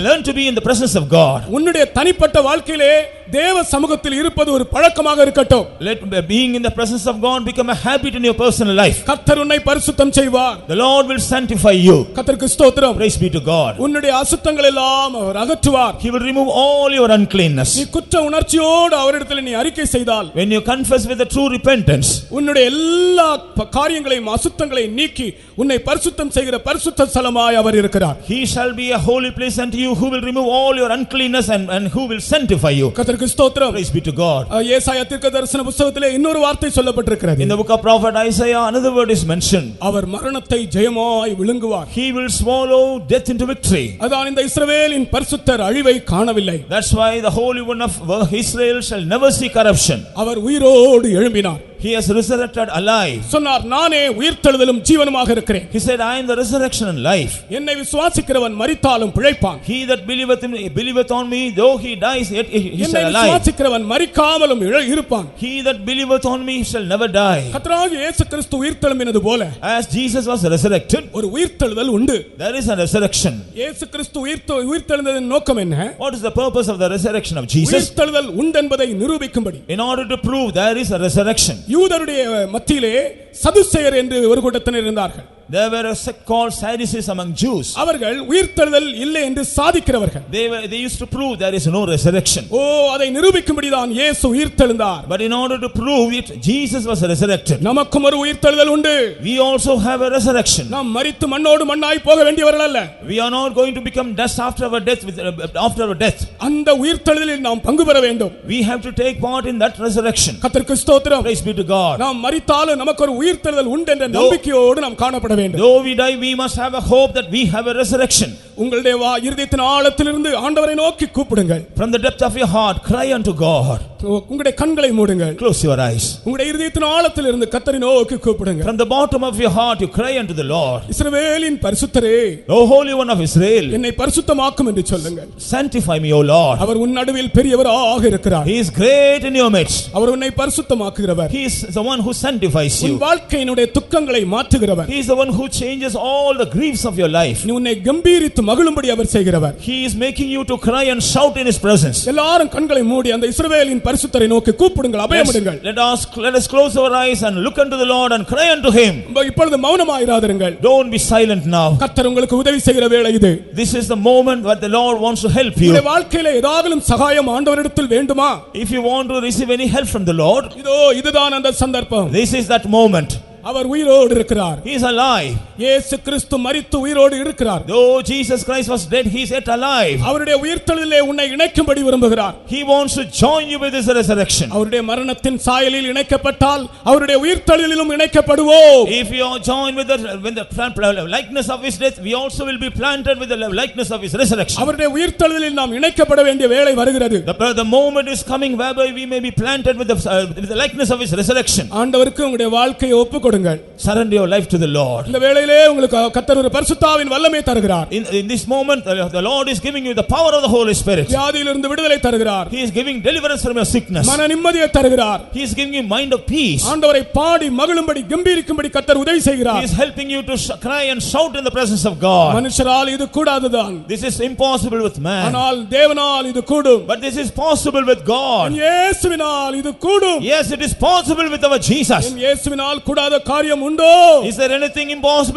Learn to be in the presence of God. உன்னுடைய தனிப்பட்ட வாழ்க்கையிலே தேவ சமூகத்தில் இருப்பது ஒரு பழக்கமாக இருக்கட்டும். Let being in the presence of God become a habit in your personal life. கர்த்தர் உன்னை பரிசுத்தம் செய்வார். The Lord will sanctify you. கர்த்தருக்கு ஸ்தோத்திரம். Praise be to God. உன்னுடைய அசுத்தங்கள் எல்லாம் அவர் அகற்றுவார். He will remove all your uncleanness. நீ குற்ற உணர்ச்சியோடு அவரிடத்தில் நீ அறிக்கை செய்தால், When you confess with a true repentance, உன்னுடைய எல்லா காரியங்களையும் அசுத்தங்களையும் நீக்கி உன்னை பரிசுத்தம் செய்கிற பரிசுத்த ஸ்தலமாய் அவர் இருக்கிறார். He shall be a holy place unto you, who will remove all your uncleanness and who will sanctify you. கர்த்தருக்கு ஸ்தோத்திரம். Praise be to God. ஏசாயா தீர்க்கதரிசன புத்தகத்திலே இன்னொரு வார்த்தை சொல்லப்பட்டிருக்கிறது. In the book of prophet Isaiah, another word is mentioned. அவர் மரணத்தை ஜெயமாய் விழுங்குவார். He will swallow death into victory. அதான் இந்த இஸ்ரவேலின் பரிசுத்தர் அழிவை காணவில்லை. That's why the Holy One of Israel shall never see corruption. அவர் உயிரோடு எழும்பினார். He has resurrected alive. சொன்னார், நானே உயிர்த்தெழுதலும் ஜீவனுமாக இருக்கிறேன். He said, I am the resurrection and life. என்னை விசுவாசிக்கிறவன் மரித்தாலும் பிழைப்பான். He that believeth on me, though he dies, yet he என்னை shall alive. விசுவாசிக்கிறவன் மரிக்காமலும் இருப்பான். He that believeth on me shall never die. கர்த்தராகிய இயேசு கிறிஸ்து உயிர்த்தெழும்பினது போல As Jesus was resurrected, ஒரு உயிர்த்தெழுதல் உண்டு. there is a resurrection. இயேசு கிறிஸ்து உயிர்த்தெழுந்ததின் நோக்கம் என்ன? What is the purpose of the resurrection of Jesus? உயிர்த்தெழுதல் உண்டு என்பதை நிரூபிக்கும்படி. In order to prove there is a resurrection. யூதருடைய மத்தியிலே சதுசேயர் என்று ஒரு கூட்டத்தினர் இருந்தார்கள். There were a sect called Sadducees among Jews. அவர்கள் உயிர்த்தெழுதல் இல்லை என்று சாதிக்கிறவர்கள். They used to prove there is no resurrection. அதை நிரூபிக்கும்படிதான் இயேசு உயிர்த்தெழுந்தார். But in order to prove it, Jesus was resurrected. நமக்கும் ஒரு உயிர்த்தெழுதல் உண்டு. We also have a resurrection. நாம் மரித்து மண்ணோடு மண்ணாய் போக வேண்டியவர்கள் அல்ல. We are not going to become dust after our death. அந்த உயிர்த்தெழுதலில் நாம் பங்கு பெற வேண்டும். We have to take part in that resurrection. கர்த்தருக்கு ஸ்தோத்திரம். Praise be to God. நாம் மரித்தாலும் நமக்கு ஒரு உயிர்த்தெழுதல் உண்டு என்ற நம்பிக்கையோடு நாம் காணப்பட வேண்டும். Though we die, we must have a hope that we have a resurrection. உங்களுடைய இருதயத்தின் ஆழத்திலிருந்து ஆண்டவரை நோக்கி கூப்பிடுங்கள். From the depth of your heart, cry unto God. உங்களுடைய கண்களை மூடுங்கள். Close your eyes. உங்களுடைய இருதயத்தின் ஆழத்திலிருந்து கர்த்தரை நோக்கி கூப்பிடுங்கள். From the bottom of your heart, you cry unto the Lord. இஸ்ரவேலின் பரிசுத்தரே, O Holy One of Israel, என்னை பரிசுத்தமாக்கும் என்று சொல்லுங்கள். sanctify me, O Lord. அவர் உன் நடுவில் பெரியவராக இருக்கிறார். He is great in your midst. அவர் உன்னை பரிசுத்தமாக்குகிறவர். He is the one who sanctifies you. உன் வாழ்க்கையினுடைய துக்கங்களை மாற்றுகிறவர். He is the one who changes all the griefs of your life. நீ உன்னை கம்பீரித்து மகிழும்படி அவர் செய்கிறவர். He is making you to cry and shout in his presence. எல்லாரும் கண்களை மூடி அந்த இஸ்ரவேலின் பரிசுத்தரை நோக்கி கூப்பிடுங்கள், அபயமிடுங்கள். Let us close our eyes and look unto the Lord and cry unto him. இப்பொழுது மௌனமாயிராதிருங்கள். Don't be silent now. கர்த்தர் உங்களுக்கு உதவி செய்கிற வேளை இது. This is the moment that the Lord wants to help you. உங்களுடைய வாழ்க்கையிலே ஏதாகலும் சகாயம் ஆண்டவரிடத்தில் வேண்டுமா? If you want to receive any help from the Lord, இதுதான் அந்த சந்தர்ப்பம். this is that moment. அவர் உயிரோடு இருக்கிறார். He is alive. இயேசு கிறிஸ்து மரித்து உயிரோடு இருக்கிறார். Though Jesus Christ was dead, he is yet alive. அவருடைய உயிர்த்தெழுதலிலே உன்னை இணைக்கும்படி விரும்புகிறார். He wants to join you with his resurrection. அவருடைய மரணத்தின் சாயலில் இணைக்கப்பட்டால் அவருடைய உயிர்த்தெழுதலிலும் இணைக்கப்படுவோம். If you are joined with the likeness of his death, we also will be planted with the likeness of his resurrection. அவருடைய உயிர்த்தெழுதலில் நாம் இணைக்கப்பட வேண்டிய வேளை வருகிறது. The moment is coming whereby we may be planted with the likeness of his resurrection. ஆண்டவருக்கு உங்களுடைய வாழ்க்கையை ஒப்புக்கொடுங்கள். Surrender your life to the Lord. இந்த வேளையிலே உங்களுக்கு கர்த்தர் ஒரு பரிசுத்தாவின் வல்லமை தருகிறார். In this moment, the Lord is giving you the power of the Holy Spirit. வியாதியிலிருந்து விடுதலை தருகிறார். He is giving deliverance from your sickness. மன நிம்மதியை தருகிறார். He is giving you mind of peace. ஆண்டவரை பாடி மகிழும்படி கம்பீரிக்கும்படி கர்த்தர் உதவி செய்கிறார். He is helping you to cry and shout in the presence of God. மனுஷரால் இது கூடாதுதான். This is impossible with man. ஆனால் தேவனால் இது கூடும். But this is possible with God. இயேசுவினால் இது கூடும். Yes, it is possible with our Jesus. இயேசுவினால் கூடாத காரியம் உண்டோ? Is there anything impossible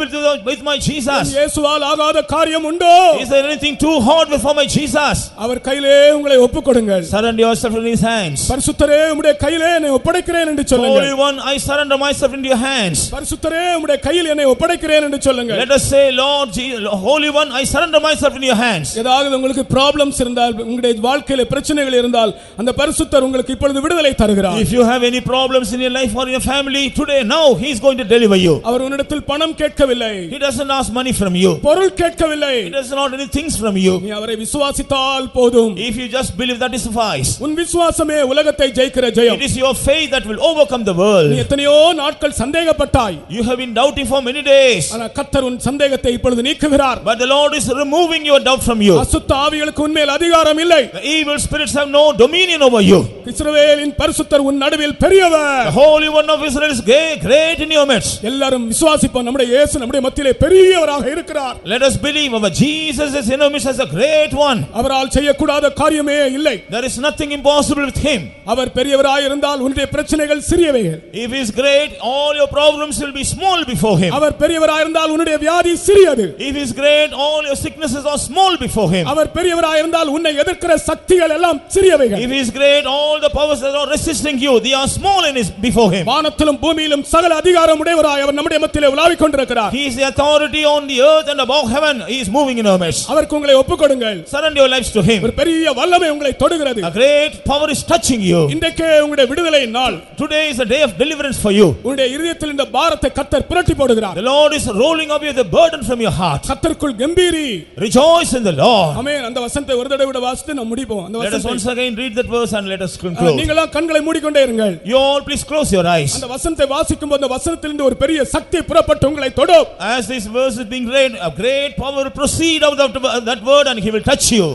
with my Jesus? இயேசுவால் ஆகாத காரியம் உண்டோ? Is there anything too hard for my Jesus? அவர் கையிலே உங்களை ஒப்புக்கொடுங்கள். Surrender yourself in his hands. பரிசுத்தரே உம்முடைய கையிலே என்னை ஒப்படைக்கிறேன் என்று சொல்லுங்கள். Holy One, I surrender myself into your hands. பரிசுத்தரே உம்முடைய கையில் என்னை ஒப்படைக்கிறேன் என்று சொல்லுங்கள். Let us say, Lord Jesus, Holy One, I surrender myself in your hands. ஏதாவது உங்களுக்கு ப்ராப்ளம்ஸ் இருந்தால், உங்களுடைய வாழ்க்கையில பிரச்சனைகள் இருந்தால், அந்த பரிசுத்தர் உங்களுக்கு இப்பொழுது விடுதலை தருகிறார். If you have any problems in your life or in your family, today now he is is going to deliver you. அவர் உன்னிடத்தில் பணம் கேட்கவில்லை, He doesn't ask money from you. பொருள் கேட்கவில்லை. He doesn't want any things from you. நீ அவரை விசுவாசித்தால் போதும். If you just believe, that is suffice. உன் விசுவாசமே உலகத்தை ஜெயிக்கிற ஜெயம். It is your faith that will overcome the world. நீ எத்தனையோ நாட்கள் சந்தேகப்பட்டாய், You have been doubting for many days, ஆனா கர்த்தர் உன் சந்தேகத்தை இப்பொழுது நீக்குகிறார். but the Lord is removing your doubt from you. அசுத்த ஆவிகளுக்கு உன்மேல் அதிகாரம் இல்லை. The evil spirits have no dominion over you. இஸ்ரவேலின் பரிசுத்தர் உன் நடுவில் பெரியவர். The Holy One of Israel is great in your midst. எல்லாரும் விசுவாசிப்போம், நம்முடைய இயேசு நம்முடைய மத்தியிலே பெரியவராக இருக்கிறார். Let us believe our Jesus is in our midst as a great one. அவரால் செய்யக்கூடாத காரியமே இல்லை. There is nothing impossible with him. அவர் பெரியவராய் இருந்தால் உன்னுடைய பிரச்சனைகள் சிறியவைகள். If he is great, all your problems will be small before him. அவர் பெரியவராய் இருந்தால் உன்னுடைய வியாதி சிறியது. If he is great, all your sicknesses are small before him. அவர் பெரியவராய் இருந்தால் உன்னை எதிர்க்கிற சக்திகள் எல்லாம் சிறியவைகள். If he is great, all the powers that are resisting you, they are small in his before him. வானத்திலும் பூமியிலும் சகல அதிகாரம் உடையவராய் அவர் நம்முடைய மத்தியிலே உலாவிக் கொண்டிருக்கிறார். He is the authority on the earth and above heaven. He is moving in our midst. அவருக்கு உங்களை ஒப்புக்கொடுங்கள். Surrender your lives to him. ஒரு பெரிய வல்லமை உங்களை தொடுகிறது. A great power is touching you. இன்றைக்கே உங்களுடைய விடுதலை நாள். Today is a day of deliverance for you. உங்களுடைய இதயத்தில் இந்த பாரத்தை கர்த்தர் புரட்டி போடுகிறார். The Lord is rolling away the burden from your heart. கர்த்தருக்குள் கம்பீரி. Rejoice in the Lord. ஆமென். அந்த வசனத்தை ஒரு தடவை விட வாசித்து நாம் முடிப்போம். அந்த Let us வசனத்தை once again read that verse and let us conclude. நீங்களாம் கண்களை மூடிக்கொண்டே இருங்கள். You all please close your eyes. அந்த வசனத்தை வாசிக்கும்போது அந்த வசனத்திலிருந்து ஒரு பெரிய சக்தி புறப்பட்டு உங்களை தொடும். As this verse is being read, a great power will proceed out of that word and he will touch you.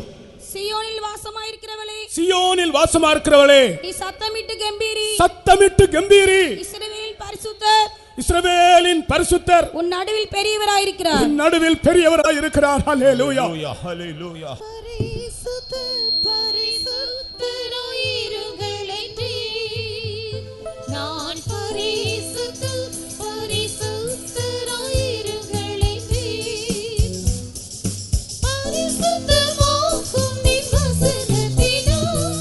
சீயோனில் வாசமாயிருக்கிறவளே, சியோனில் வாசமாயிருக்கிறவளே, நீ சத்தமிட்டு கம்பீரி. சத்தமிட்டு கம்பீரி. இஸ்ரவேலின் பரிசுத்தர், இஸ்ரவேலின் பரிசுத்தர் உன் நடுவில் பெரியவராயிருக்கிறார். உன் நடுவில் பெரியவராய் இருக்கிறார். ஹல்லேலூயா. Hallelujah. Hallelujah. பரிசுத்தர் பரிசுத்தராயிருங்களேன்றே, நான் பரிசுத்தர் பரிசுத்தராயிருங்களேன்றே, பரிசுத்தமாக்கும் நின் வசனத்தினால்,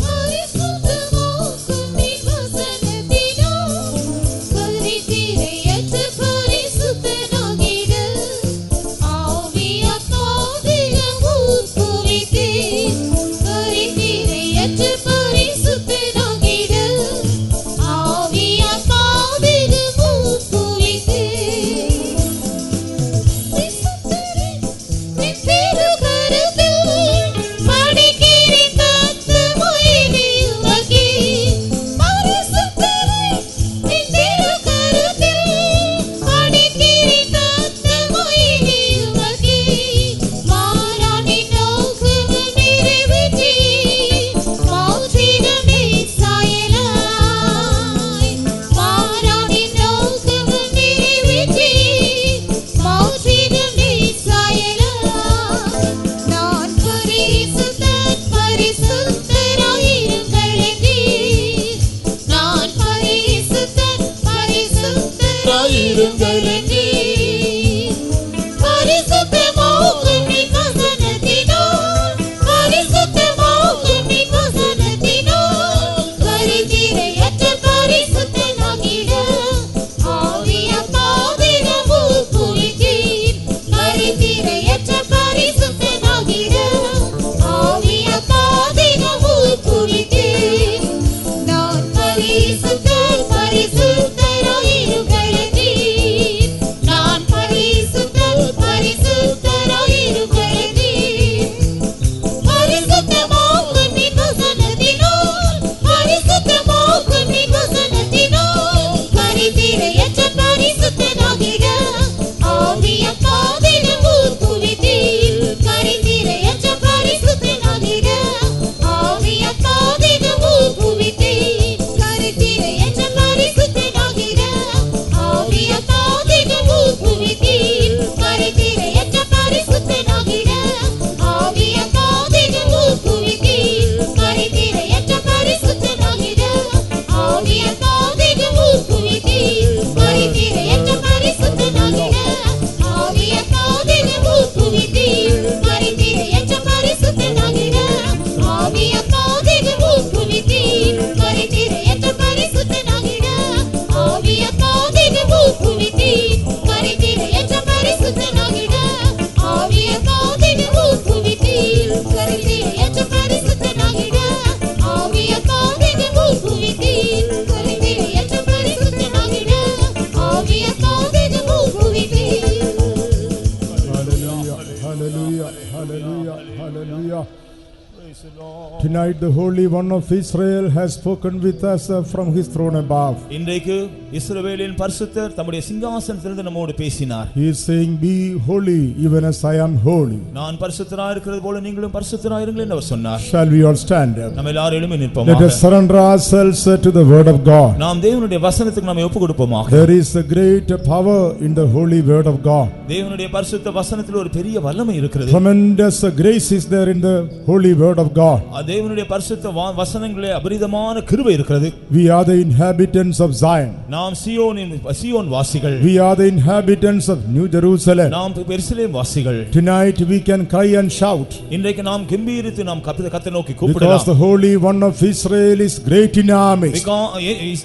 பரிசுத்தமாக்கும் நின் வசனத்தினால், பரிதிரையற்ற பரிசுத்தனாகிட ஆவியாத்மாவிலும் உட்குறித்தேன். பரிதிரையற்ற பரிசுத்தனாகிட ஆவியாத்மாவிலும் உட்குறித்தேன். நின் திருக்கரத்தில் படிக்கிறேன் தத்துவமே உமக்கே. பரிசுத்தரே, நின் திருக்கரத்தில் படிக்கிறேன் தத்துவமே உமக்கே. மாறானின் நோக்கமும் நிறைவேற்றி, மாற்றிடமே சாயலாய். மாறானின் நோக்கமும் நிறைவேற்றி, மாற்றிடமே சாயலாய். நான் பரிசுத்தர் பரிசுத்தராயிருங்களேன்றீர், நான் பரிசுத்தர் பரிசுத்தராயிருங்களேன்றீர். பரிசுத்தமாகும் நின் வசனத்தினால், பரிசுத்தமாகும் நின் வசனத்தினால், பரிதிரையற்ற பரிசுத்தனாகிட ஆவியாத்மாவிலும் உட்குறித்தேன். பரிதிரையற்ற பரிசுத்தனாகிட ஆவியாத்மாவிலும் உட்குறித்தேன். நான் பரிசுத்தர் பரிசுத்தராயிருங்களேன்றீர், Tonight the Holy One of Israel has spoken with us from his throne above. இன்றைக்கு இஸ்ரவேலின் பரிசுத்தர் தம்முடைய சிங்காசனத்திலிருந்து நம்மோடு பேசினார். He is saying, be holy even as I am holy. நான் பரிசுத்தராய் இருக்கிறது போல நீங்களும் பரிசுத்தராய் இருங்கள் என்று அவர் சொன்னார். Shall we all stand up? நம்ம எல்லாரும் எழும்பி நிற்போமாக. Let us surrender ourselves to the word of God. நாம் தேவனுடைய வசனத்துக்கு நம்மை ஒப்பு கொடுப்போமாக. There is a great power in the holy word of God. தேவனுடைய பரிசுத்த வசனத்தில் ஒரு பெரிய வல்லமை இருக்கிறது. Tremendous grace is there in the holy word of God. தேவனுடைய பரிசுத்த வசனங்களிலே அபரிதமான கிருபை இருக்கிறது. We are the inhabitants of Zion. நாம் சீயோன் வாசிகள். We are the inhabitants of New Jerusalem. நாம் எருசலேம் வாசிகள். Tonight we can cry and shout. இன்றைக்கு நாம் கெம்பீரித்து நாம் கர்த்தரை நோக்கி கூப்பிடலாம். Because the Holy One of Israel is great in our midst.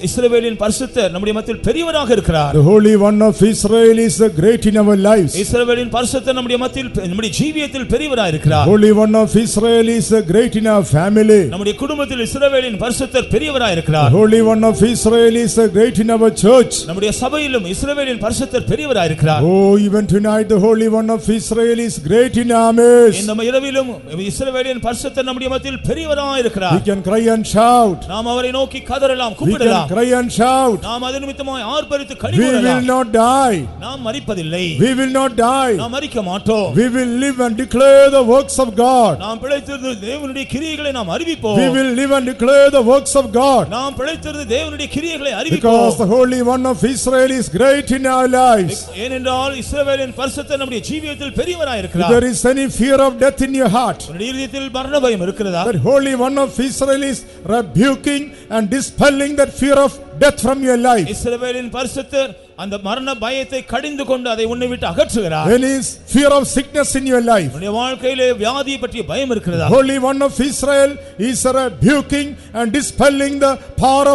இஸ்ரவேலின் பரிசுத்தர் நம்முடைய மத்தியில் பெரியவராக இருக்கிறார். The Holy One of Israel is great in our lives. இஸ்ரவேலின் பரிசுத்தர் நம்முடைய மத்தியில் நம்முடைய ஜீவியத்தில் பெரியவராக இருக்கிறார். Holy One of Israel is great in our family. நம்முடைய குடும்பத்தில் இஸ்ரவேலின் பரிசுத்தர் பெரியவராக இருக்கிறார். Holy One of Israel is great in our church. நம்முடைய சபையிலும் இஸ்ரவேலின் பரிசுத்தர் பெரியவராக இருக்கிறார். Oh, even tonight the Holy One of Israel is great in our midst. இந்த இரவிலும் இஸ்ரவேலின் பரிசுத்தர் நம்முடைய மத்தியில் பெரியவராக இருக்கிறார். We can cry and shout. நாம் அவரை நோக்கி கதறலாம், We கூப்பிடலாம். can cry and shout. நாம் அது நிமித்தமாய் ஆர்ப்பரித்து We கடிகூறலாம். will not die. நாம் மரிப்பதில்லை. We will not die. நாம் மரிக்க மாட்டோம். We will live and declare the works of God. நாம் பிழைத்திருந்து தேவனுடைய கிரியைகளை நாம் அறிவிப்போம். We will live and declare the works of God. நாம் பிழைத்திருந்து தேவனுடைய கிரியைகளை அறிவிப்போம். Because the Holy One of Israel is great in our lives. ஏனென்றால் இஸ்ரவேலின் பரிசுத்தர் நம்முடைய ஜீவியத்தில் பெரியவராய் If இருக்கிறார். there is any fear of death in your heart, உன்னுடைய இதயத்தில் மரண பயம் இருக்கிறதா? that Holy One of Israel is rebuking and dispelling that fear of death from your life. இஸ்ரவேலின் பரிசுத்தர் அந்த மரண பயத்தை கடிந்து கொண்டு அதை உன்னை விட்டு அகற்றுகிறார். Any fear of sickness in your life, உன்னுடைய வாழ்க்கையிலே வியாதியை பற்றிய பயம் இருக்கிறதா? Holy One of Israel is rebuking and dispelling the power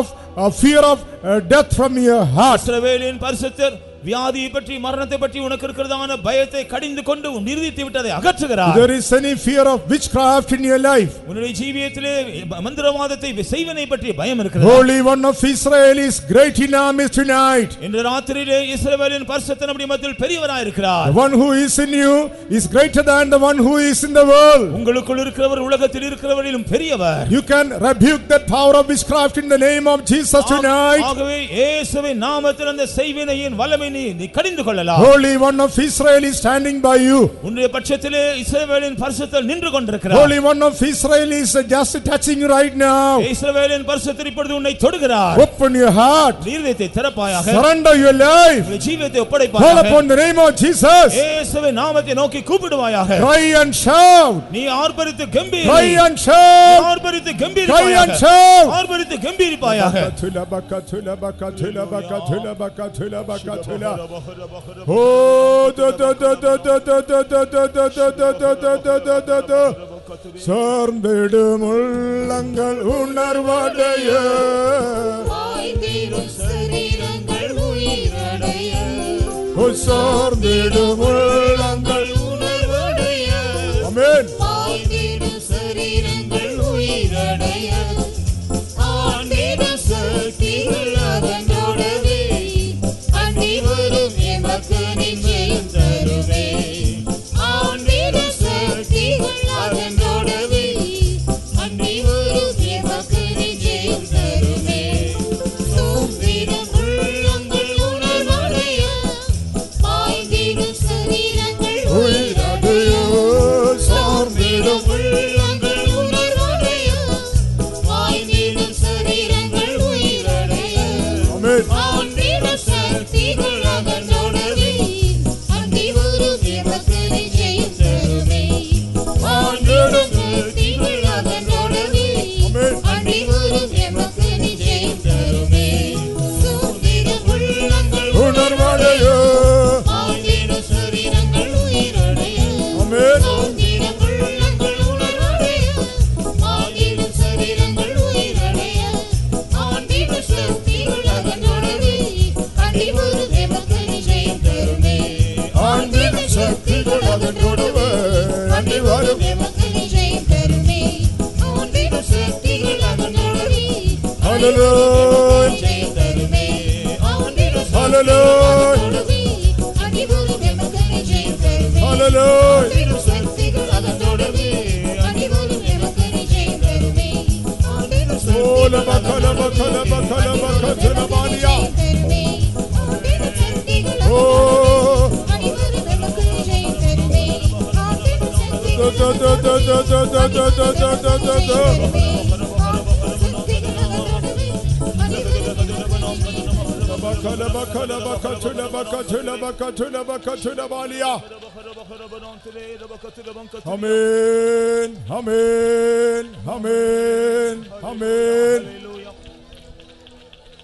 of fear of death from your heart. இஸ்ரவேலின் பரிசுத்தர் வியாதியை பற்றி மரணத்தை பற்றி உனக்கு இருக்கிறதான பயத்தை கடிந்து கொண்டு உன் இருதயத்தை விட்டு அதை அகற்றுகிறார். There is any fear of witchcraft in your life, உன்னுடைய ஜீவியத்திலே மந்திரவாதத்தை செய்வனை பற்றிய பயம் இருக்கிறது. Holy One of Israel is great in our midst tonight. இன்று ராத்திரியிலே இஸ்ரவேலின் பரிசுத்தர் நம்முடைய மத்தியில் பெரியவராய் இருக்கிறார். The one who is in you is greater than the one who is in the world. உங்களுக்குள் இருக்கிறவர் உலகத்தில் இருக்கிறவரிலும் பெரியவர். You can rebuke that power of witchcraft in the name of Jesus tonight. ஆகவே இயேசுவின் நாமத்தில் அந்த செய்வினையின் வல்லமை நீ கடிந்து கொள்ளலாம். Holy One of Israel is standing by you. உன்னுடைய பட்சத்திலே இஸ்ரவேலின் பரிசுத்தர் நின்று கொண்டிருக்கிறார். Holy One of Israel is just touching you right now. இஸ்ரவேலின் பரிசுத்தர் இப்பொழுது உன்னை தொடுகிறார். Open your heart. இதயத்தை திறப்பாயாக. Surrender your life. உன் ஜீவியத்தை ஒப்படைப்பாயாக. Call upon the name of Jesus. இயேசுவின் நாமத்தை நோக்கி கூப்பிடுவாயாக. Cry and shout. நீ ஆர்ப்பரித்து கம்பீரி. Cry and shout. ஆர்ப்பரித்து கம்பீரி. Cry and shout. ஆர்ப்பரித்து கம்பீரிப்பாயாக. Oh, சார்ந்திடும் உள்ளங்கள் உணர்வடைய, ஆய்ந்திடும் சரீரங்கள் உயிரடைய, சார்ந்திடும் உள்ளங்கள் உணர்வடைய, ஆமென். ஆய்ந்திடும் சரீரங்கள் உயிரடைய, ஆண்டிடும் சக்திகள் அதனோடவே, அண்டி வரும் எமக்கு நிச்சயம் தருவே. ஆண்டிடும் சக்திகள் அதனோடவே, அண்டி வரும் எமக்கு நிச்சயம் தருவே. சோர்ந்திடும் உள்ளங்கள் உணர்வடைய, ஆய்ந்திடும் சரீரங்கள் உயிரடைய, சார்ந்திடும் உள்ளங்கள் உணர்வடைய, ஆய்ந்திடும் சரீரங்கள் உயிரடைய, ஆமென். ஆண்டிடும் சக்திகள் அதனோடவே, அண்டி வரும் எமக்கு நிச்சயம் தருவே. ஆண்டிடும் சக்திகள் அதனோடவே, அண்டி வரும் எமக்கு நிச்சயம் தருவே. சோர்ந்திடும் உள்ளங்கள் உணர்வடைய, ஆண்டிடும் சரீரங்கள் உயிரடைய, ஆமென். ஆண்டிடும் உள்ளங்கள் உணர்வடைய, ஆண்டிடும் சரீரங்கள் உயிரடைய, ஆண்டிடும் சக்திகள் அதனோடவே, அண்டி வரும் எமக்கு நிச்சயம் தருவே. ஆண்டிடும் சக்திகள் அதனோடவே, அண்டி வரும் எமக்கு நிச்சயம் தருவே. ஆண்டிடும் சக்திகள் அதனோடவே, Hallelujah. நிச்சயம் தருவே. ஆண்டிடும் Hallelujah. அதனோடவே, அண்டி வரும் எமக்கு நிச்சயம் தருவே. Hallelujah. ஆண்டிடும் சக்திகள் அதனோடவே, அண்டி வரும் எமக்கு Amen, amen, amen, amen.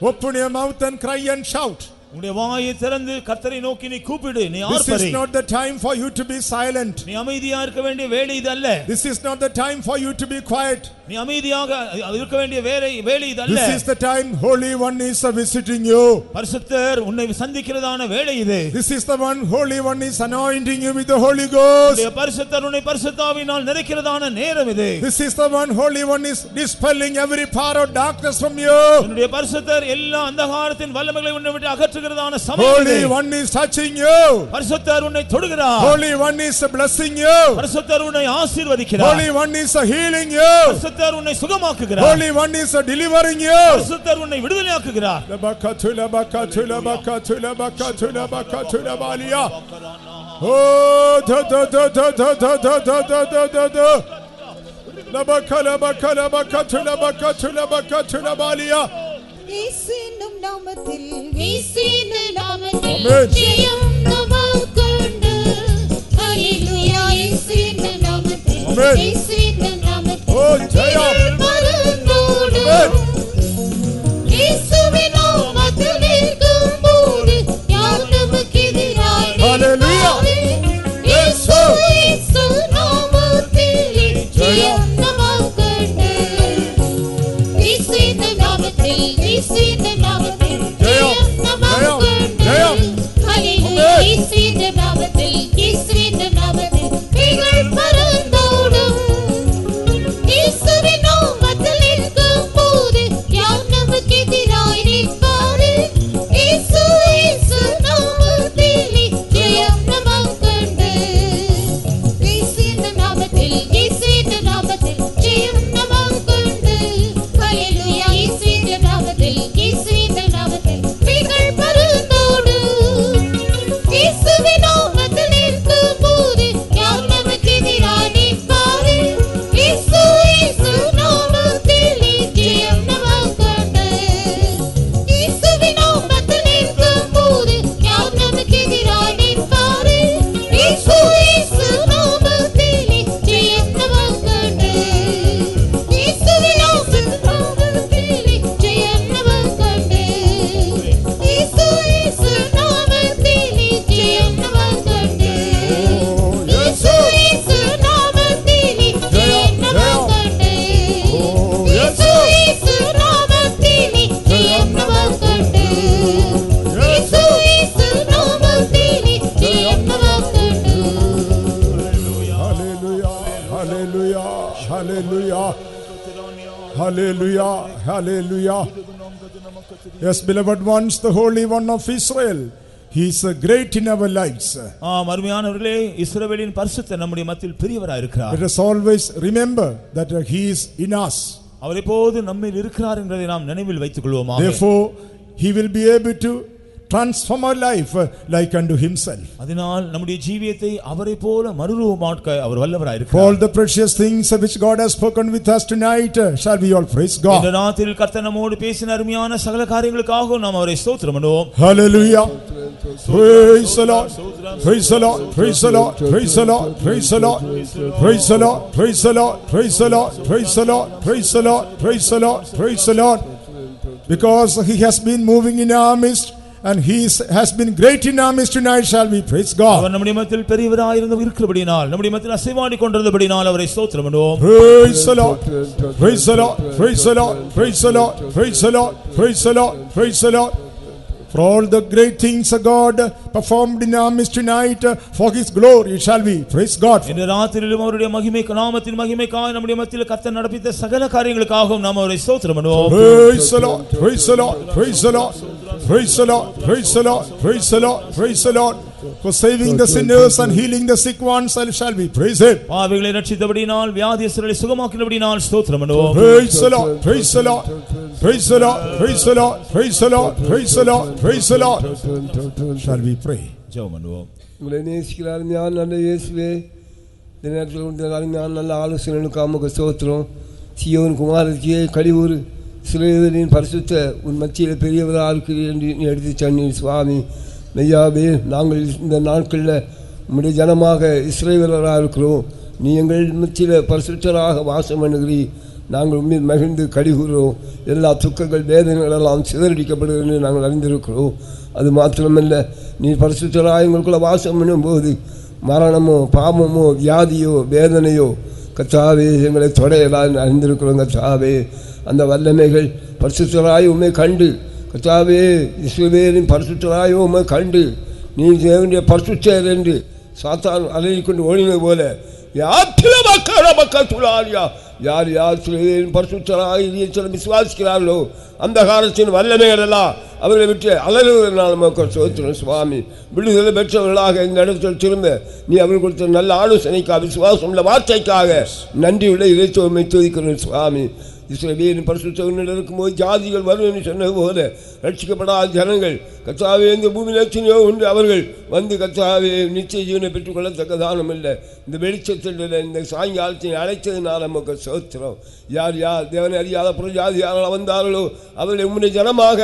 Open your mouth and cry and shout. உன்னுடைய வாயை திறந்து கர்த்தரை நோக்கி நீ கூப்பிடு, நீ This ஆர்ப்பரி. is not the time for you to be silent. நீ அமைதியா இருக்க வேண்டிய வேளை இது அல்ல. This is not the time for you to be quiet. நீ அமைதியாக இருக்க வேண்டிய வேளை இது அல்ல. This is the time Holy One is visiting you. பரிசுத்தர் உன்னை சந்திக்கிறதான வேளை இது. This is the one Holy One is anointing you with the Holy Ghost. பரிசுத்தர் உன்னை பரிசுத்தாவினால் நிறைக்கிறதான நேரம் இது. This is the one Holy One is dispelling every power of darkness from you. உன்னுடைய பரிசுத்தர் எல்லா அந்தகாரத்தின் வல்லமைகளை உன்னை விட்டு அகற்றுகிறதான சமயம் இது. Holy One is touching you. பரிசுத்தர் உன்னை தொடுகிறார். Holy One is blessing you. பரிசுத்தர் உன்னை ஆசீர்வதிக்கிறார். Holy One is healing you. பரிசுத்தர் உன்னை சுகமாக்குகிறார். Holy One is delivering you. பரிசுத்தர் உன்னை விடுதலையாக்குகிறார். Oh, da da da da da da da da da da da da. Labakala bakala bakatula bakatula bakatula balia. இயேசுவின் நாமத்தில் இயேசுவின் நாமத்தில் Amen. ஜெயம் நமக்குண்டு. ஹalleluya. இயேசுவின் நாமத்தில் Amen. இயேசுவின் நாமத்தில் Oh, ஜெயம். பரந்தோடு. Amen. இயேசுவின் நாமத்தில் இருக்கும்போது யார் நமக்கு எதிராய் Hallelujah. இயேசு இயேசு நாமத்தில் ஜெயம் நமக்குண்டு. இயேசுவின் நாமத்தில் இயேசுவின் நாமத்தில் ஜெயம் நமக்குண்டு. ஜெயம். ஹalleluya. இயேசுவின் நாமத்தில் இயேசுவின் நாமத்தில் பேய்கள் பறந்தோடும். இயேசுவின் நாமத்தில் இருக்கும்போது யார் நமக்கு எதிராய் நிற்பாரு? இயேசு இயேசு நாமத்தில் ஜெயம் நமக்குண்டு. இயேசுவின் நாமத்தில் இயேசுவின் நாமத்தில் ஜெயம் நமக்குண்டு. ஹalleluya. இயேசுவின் நாமத்தில் இயேசுவின் நாமத்தில் பேய்கள் பறந்தோடும். இயேசுவின் நாமத்தில் இருக்கும்போது யார் நமக்கு எதிராய் நிற்பாரு? இயேசு இயேசு நாமத்தில் ஜெயம் நமக்குண்டு. இயேசுவின் நாமத்தில் இருக்கும்போது யார் நமக்கு எதிராய் நிற்பாரு? இயேசு இயேசு நாமத்தில் ஜெயம் நமக்குண்டு. இயேசுவின் நாமத்தில் ஜெயம் நமக்குண்டு. இயேசு இயேசு நாமத்தில் ஜெயம் நமக்குண்டு. இயேசு இயேசு நாமத்தில் ஜெயம் நமக்குண்டு. இயேசு இயேசு நாமத்தில் ஜெயம் நமக்குண்டு. இயேசு இயேசு நாமத்தில் ஜெயம் நமக்குண்டு. Hallelujah, hallelujah, hallelujah, hallelujah, hallelujah. Yes, beloved ones, the Holy One of Israel, He is great in our lives. அருமையானவர்களே, இஸ்ரவேலின் பரிசுத்தர் நம்முடைய மத்தியில் பெரியவராய் இருக்கிறார். Let us always remember that He is in us. அவர் எப்போது நம்மில் இருக்கிறார் என்பதை நாம் நினைவில் வைத்துக் கொள்வோமாக. Therefore, He will be able to transform our life like unto Himself. அதனால் நம்முடைய ஜீவியத்தை அவரை போல மறுரூபமாக்க அவர் வல்லவராய் For all இருக்கிறார். the precious things which God has spoken with us tonight, shall we all praise இந்த God. ராத்திரியில் கர்த்தர் நம்மோடு பேசின அருமையான சகல காரியங்களுக்காக நாம் அவரை ஸ்தோத்திரம் பண்ணுவோம். Hallelujah. Praise the Lord. Praise the Lord. Praise the Lord. Praise the Lord. Praise the Lord. Praise the Lord. Praise the Lord. Praise the Lord. Praise the Lord. Praise the Lord. Praise the Lord. Praise the Lord. Because He has been moving in our midst and He has been great in our midst tonight, shall we praise God. அவர் நம்முடைய மத்தியில் பெரியவராய் இருக்கிறபடியால், நம்முடைய மத்தியில் அசைவாடி கொண்டிருந்தபடியால் அவரை ஸ்தோத்திரம் பண்ணுவோம். Praise the Lord. Praise the Lord. Praise the Lord. Praise the Lord. Praise the Lord. Praise the Lord. Praise the Lord. For all the great things God performed in our midst tonight, for His glory shall we praise God. இந்த ராத்திரியிலும் அவருடைய மகிமைக்கு, நாமத்தின் மகிமைக்காக நம்முடைய மத்தியில் கர்த்தர் நடப்பித்த சகல காரியங்களுக்காகவும் நாம் அவரை ஸ்தோத்திரம் பண்ணுவோம். Praise the Lord. Praise the Lord. Praise the Lord. Praise the Lord. Praise the Lord. Praise the Lord. Praise the Lord. For saving the sinners and healing the sick ones, shall we praise Him. பாவிகளை ரட்சித்தபடியினால், வியாதியஸ்தரை சுகமாக்கினபடியினால் ஸ்தோத்திரம் பண்ணுவோம். Praise the Lord. Praise the Lord. Praise the Lord. Praise the Lord. Praise the Lord. Praise the Lord. Praise the Lord. Shall we pray? ஜெபம் பண்ணுவோம். உங்களை நேசிக்கிறார் ஞான நல்ல இயேசுவே, இந்த நேரத்தில் உள்ள ஞான நல்ல ஆலோசனைகளுக்கு உமக்கு ஸ்தோத்திரம். சீயோன் குமாரத்தியே கழிவுறு இஸ்ரவேலின் பரிசுத்த உன் மத்தியில் பெரியவராக இருக்கிறீர் என்று நீ எடுத்து சொன்னீர் சுவாமி. மெய்யாவே நாங்கள் இந்த நாட்களில் உம்முடைய ஜனமாக இஸ்ரவேலராக இருக்கிறோம். நீ எங்கள் மத்தியில் பரிசுத்தராக வாசம் பண்ணுகிறீர். நாங்கள் உண்மையில் மகிழ்ந்து கழிவுகிறோம். எல்லா துக்கங்கள் வேதனைகளெல்லாம் சிதறடிக்கப்படுகிறது என்று நாங்கள் அறிந்திருக்கிறோம். அது மாத்திரமல்ல, நீ பரிசுத்தராக எங்களுக்குள்ள வாசம் பண்ணும்போது மரணமோ பாவமோ வியாதியோ வேதனையோ கர்த்தாவே எங்களை தொடையலாம் அறிந்திருக்கிறோம். கர்த்தாவே அந்த வல்லமைகள் பரிசுத்தராய் உண்மை கண்டு கர்த்தாவே இஸ்ரவேலின் பரிசுத்தராய் உண்மை கண்டு நீ தேவனுடைய பரிசுத்தர் என்று சாத்தான் அலையிக்கொண்டு ஓடினது போல யார் யார் பரிசுத்தராக விசுவாசிக்கிறார்களோ அந்த காலத்தின் வல்லமைகள் எல்லாம் அவர்களை விட்டு அலறுவதனால் மக்கள் சோத்திரம் சுவாமி. விடுதலை பெற்றவர்களாக இந்த இடத்தில் திரும்ப நீ அவர்கள் கொடுத்த நல்ல ஆலோசனைக்காக விசுவாசம் உள்ள வார்த்தைக்காக நன்றியுள்ள இறைத்துவமை துதிக்கிறோம் சுவாமி. இஸ்ரவேலின் பரிசுத்தவர்கள் இருக்கும்போது ஜாதிகள் வரும் என்று சொன்னது போல ரட்சிக்கப்படாத ஜனங்கள் கர்த்தாவே இந்த பூமியில் எத்தனையோ உண்டு. அவர்கள் வந்து கர்த்தாவே நிச்சய ஜீவனை பெற்றுக்கொள்ளத்தக்க தானம் இல்லை. இந்த வெளிச்சத்தில் இந்த சாயங்காலத்தை அழைத்ததினால் நமக்கு சோத்திரம். யார் யார் தேவனை அறியாத புறஜாதி யாரால் வந்தார்களோ அவர்களை உம்முடைய ஜனமாக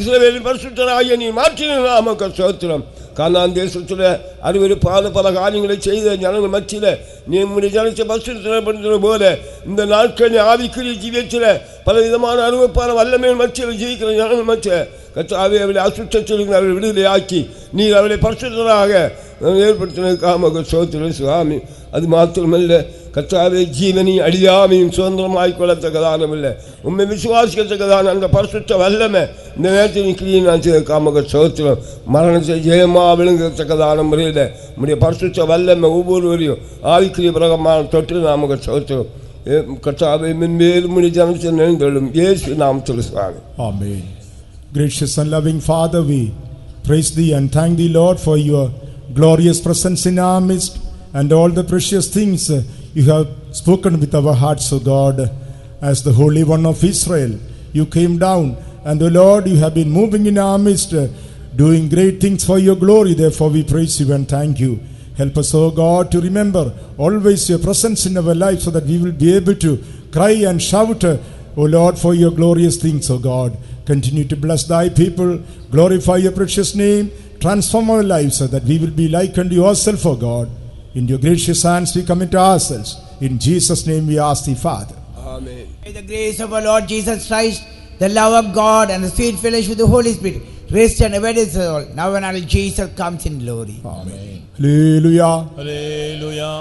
இஸ்ரவேலின் பரிசுத்தராகிய நீ மாற்றினால் நமக்கு சோத்திரம். கானான் தேசத்தில் அருவருப்பான பல காரியங்களை செய்த ஜனங்கள் மத்தியில் நீ உம்முடைய ஜனத்தை பரிசுத்தப்படுத்தின போல இந்த நாட்களில் ஆவிக்குரிய ஜீவியத்தில் பல விதமான அருவருப்பான வல்லமையின் மத்தியில் ஜீவிக்கிற ஜனங்கள் மத்தியில் கர்த்தாவே அவளை அசுத்தத்தில் அவளை விடுதலையாக்கி நீர் அவளை பரிசுத்தராக ஏற்படுத்தினதுக்காக சோத்திரம் சுவாமி. அது மாத்திரமல்ல கர்த்தாவே ஜீவனி அழியாமையும் சுதந்திரமாய் கொள்ளத்தக்கதானம் இல்லை. உண்மை விசுவாசிக்கத்தக்கதான அந்த பரிசுத்த வல்லமை இந்த நேரத்தில் நிற்கிறீ நான் காமக சோத்திரம். மரணத்தை ஜெயமா விழுங்கத்தக்கதான முறையில் உடைய பரிசுத்த வல்லமை ஒவ்வொருவரையும் ஆவிக்குரிய பிரகமான தொற்று நாமக சோத்திரம். கர்த்தாவே மென்மேலும் உடைய ஜனத்தை நினைந்தொள்ளும் இயேசு நாமத்தில் சுவாமி. Amen. Gracious and loving Father, we praise thee and thank thee, Lord, for your glorious presence in our midst and all the precious things you have spoken with our hearts, O God. As the Holy One of Israel, you came down, and, O Lord, you have been moving in our midst, doing great things for your glory. Therefore we praise you and thank you. Help us, O God, to remember always your presence in our life, so that we will be able to cry and shout, O Lord, for your glorious things, O God. Continue to bless thy people, glorify your precious name, transform our lives so that we will be like unto yourself, O God. In your gracious hands we commit ourselves. In Jesus' name we ask thee, Father. Amen. May the grace of our Lord Jesus Christ, the love of God, and the sweet fellowship of the Holy Spirit rest and abide with us all, now and until Jesus comes in glory. Amen. Hallelujah. Hallelujah.